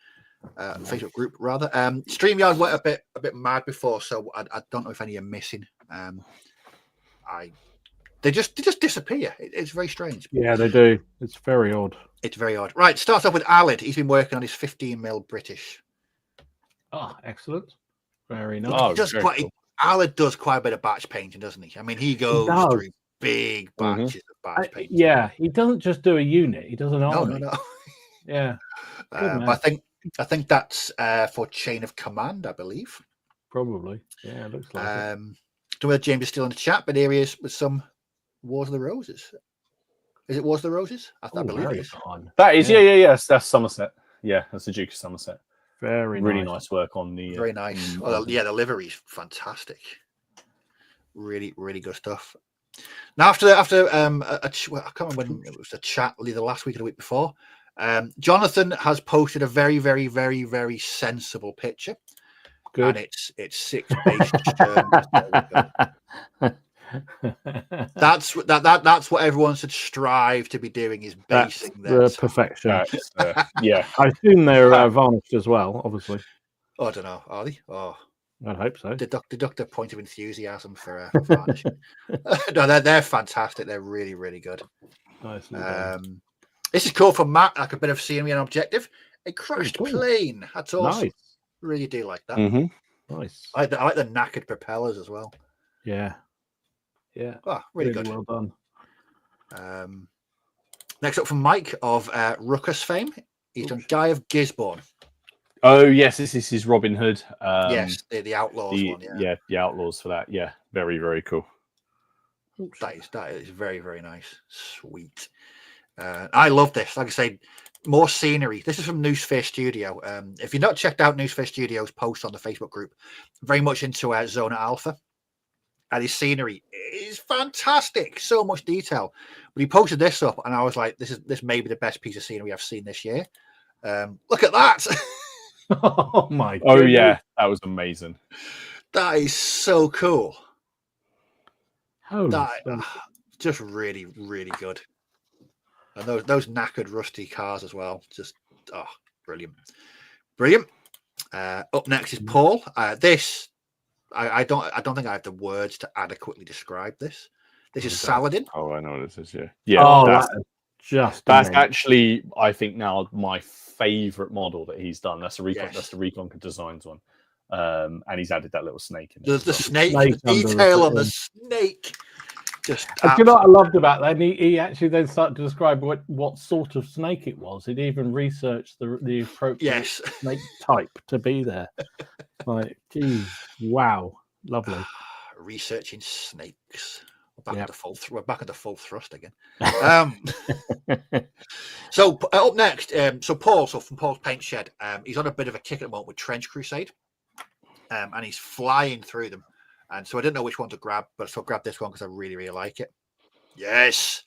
Facebook group rather. StreamYard went a bit mad before, so I don't know if any are missing. They just disappear. It's very strange. Yeah, they do. It's very odd. It's very odd. Right, starts off with Alid. He's been working on his 15 mil British. Oh, excellent. Very nice. Alid does quite a bit of batch painting, doesn't he? I mean, he goes through big batches of batch painting. Yeah, he doesn't just do a unit. He does an army. No. Yeah. But I think that's for Chain of Command, I believe. Probably. Yeah, it looks like it. Don't know whether James is still in the chat, but here he is with some Wars of the Roses. Is it Wars of the Roses? I believe it is. That is, yeah. That's Somerset. Yeah, that's the Duke of Somerset. Really nice work on the. Very nice. The livery's fantastic. Really, really good stuff. Now, after I can't remember when it was a chat, either last week or the week before. Jonathan has posted a very, very, very, very sensible picture. Good. And it's 6 base turns. That's what everyone should strive to be doing, is basing the perfection. Yeah, I assume they're varnished as well, obviously. Oh, I don't know, are they? Oh, I'd hope so. Deduct a point of enthusiasm for varnishing. No, they're fantastic. They're really, really good. Nice. This is cool for Matt, like a bit of scenery and objective. A crushed plane. That's awesome. Nice. Really do like that. Mm-hmm. Nice. I like the knackered propellers as well. Yeah. Oh, really good. Well done. Next up from Mike of Ruckus fame. He's done Guy of Gisborne. Oh yes, this is his Robin Hood. Yes, the Outlaws one. Yeah, the Outlaws for that. Yeah, very, very cool. That is very, very nice. Sweet. I love this. Like I say, more scenery. This is from Noosphere Studio. If you've not checked out Noosphere Studio's post on the Facebook group, very much into Zona Alpha. And his scenery is fantastic. So much detail. But he posted this up, and I was like, this may be the best piece of scenery I've seen this year. Look at that. Oh my! Oh goodness. yeah, that was amazing. That is so cool. Holy Just really, really good. And those knackered, rusty cars as well. Just brilliant. Up next is Paul. This I don't think I have the words to adequately describe this. This is Saladin. Oh, I know what this is. Yeah, yeah. Oh, that's actually, I think, now my favorite model that he's done. That's the Recon. That's the Recon Designs one. And he's added that little snake in it. The snake, the detail on the snake. Just do you know what I loved about that? And he actually then started to describe what sort of snake it was. He'd even researched the appropriate snake type to be there. Like, geez, wow, lovely. Researching snakes. We're back at the full thrust again. So up next, Paul from Paul's Paint Shed, he's on a bit of a kick at the moment with Trench Crusade, and he's flying through them. And so I didn't know which one to grab, but so I grabbed this one because I really, really like it. Yes.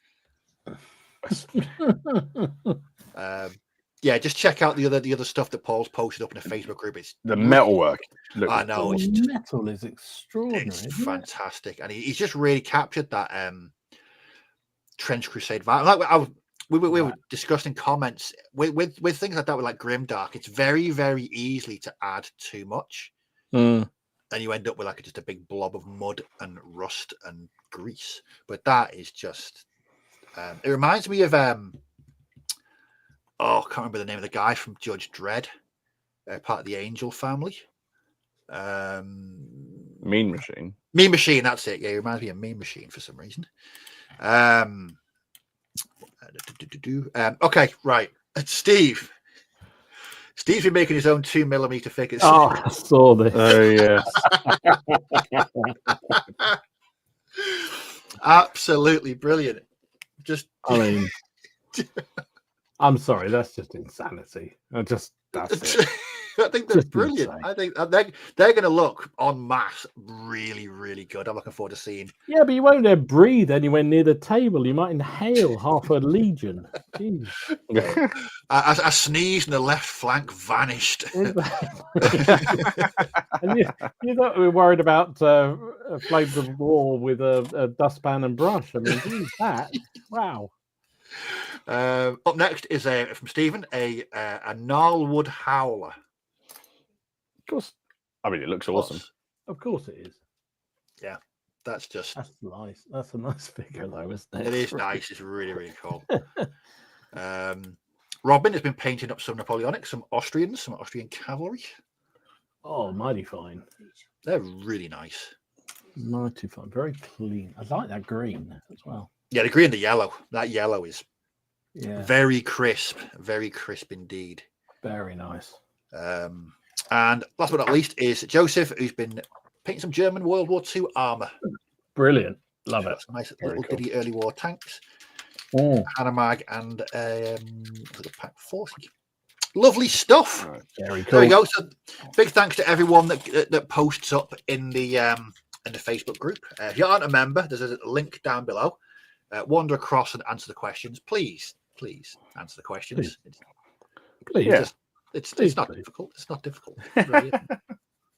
Just check out the other stuff that Paul's posted up in the Facebook group. It's the metalwork. I know. The metal is extraordinary. It's fantastic. And he's just really captured that Trench Crusade vibe. Like we were discussing comments with things like that, with like Grimdark. It's very, very easily to add too much. And you end up with like just a big blob of mud and rust and grease. But that is just it reminds me of I can't remember the name of the guy from Judge Dredd, part of the Angel family. Mean Machine. Mean Machine, that's it. Yeah, it reminds me of Mean Machine for some reason. Okay, right. Steve's been making his own 2mm figures. Oh, I saw this. Oh, yeah. Absolutely brilliant. I'm sorry, that's just insanity. That's it. I think they're just brilliant. Insane. I think they're going to look en masse really, really good. I'm looking forward to seeing. Yeah, but you won't dare breathe anywhere near the table. You might inhale half a legion. I sneezed and the left flank vanished. And you thought we were worried about flames of war with a dustpan and brush. I mean, geez, that. Wow. Up next is from Stephen, a gnarlwood howler. Of course. I mean, it looks awesome. Of course it is. Yeah, that's nice. That's a nice figure, though, isn't it? It is nice. It's really, really cool. Robin has been painting up some Napoleonic, some Austrian cavalry. Oh, mighty fine. They're really nice. Mighty fine. Very clean. I like that green as well. Yeah, the green and the yellow. That yellow is very crisp indeed. Very nice. And last but not least is Joseph, who's been painting some German World War II armor. Brilliant. Love it. Some nice little bitty early war tanks. Hanomag and the Pack 40. Lovely stuff. Very cool. There we go. So big thanks to everyone that posts up in the Facebook group. If you aren't a member, there's a link down below. Wander across and answer the questions. Please answer the questions. Please. Yeah. It's not difficult. It's not difficult. Really.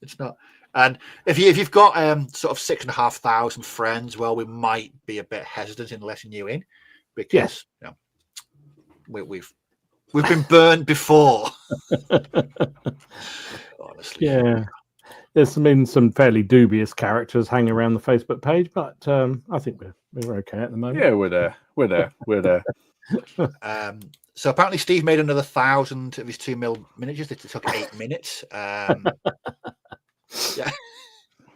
It's not. And if you've got sort of 6,500 friends, well, we might be a bit hesitant in letting you in because we've been burned before. Honestly, yeah. There's been some fairly dubious characters hanging around the Facebook page, but I think we're okay at the moment. Yeah, we're there. So apparently Steve made another 1,000 of his 2mm miniatures. It took 8 minutes. Yeah.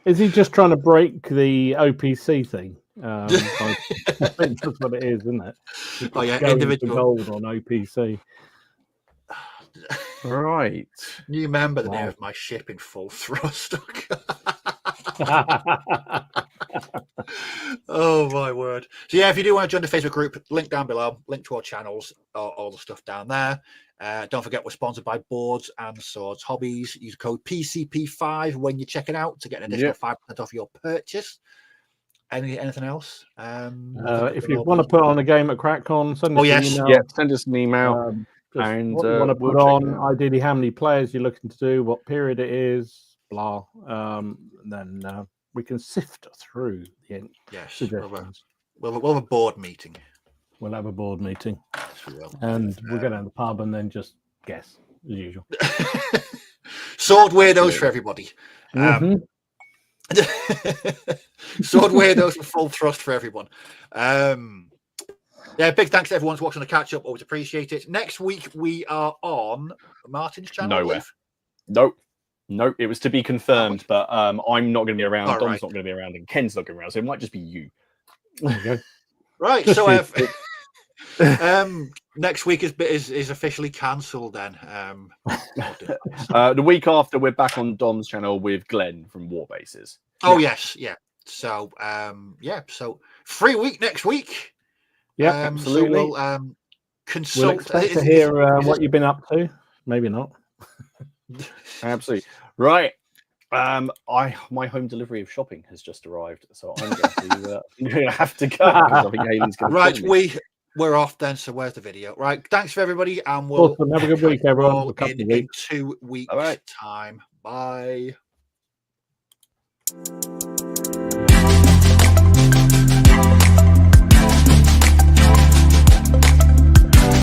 Is he just trying to break the OPC thing? I think that's what it is, isn't it? Oh yeah, individual gold on OPC. Right. You remember the name of my ship in full thrust? Oh my word. So yeah, if you do want to join the Facebook group, link down below, link to our channels, all the stuff down there. Don't forget we're sponsored by Boards and Swords Hobbies. Use code PCP5 when you're checking out to get an additional 5% off your purchase. Anything else? If you want to put on a game at CrackCon, send us an email. Yeah, send us an email. And what you want to put on, ideally how many players you're looking to do, what period it is, blah. Then we can sift through the suggestions. We'll have a board meeting. We'll have a board meeting. Yes, we will. And we'll go down to the pub and then just guess, as usual. Sword weirdos for everybody. Sword weirdos with full thrust for everyone. Big thanks to everyone who's watching the catch up. Always appreciate it. Next week we are on Martin's channel. Nowhere. Nope. It was to be confirmed, but I'm not going to be around. Dom's not going to be around, and Ken's not going to be around. So it might just be you. Okay. Right. So next week is officially cancelled. Then the week after we're back on Dom's channel with Glenn from Warbases. Oh yes, yeah. So so free week next week. Yeah, absolutely. So we'll consult. We'll expect to hear what you've been up to. Maybe not. Absolutely right. My home delivery of shopping has just arrived, so I'm going to have to go because I think Haley's going to. Right, we're off then. So where's the video? Right, thanks for everybody, and we'll have a good week, everyone. In 2 weeks' time. Bye.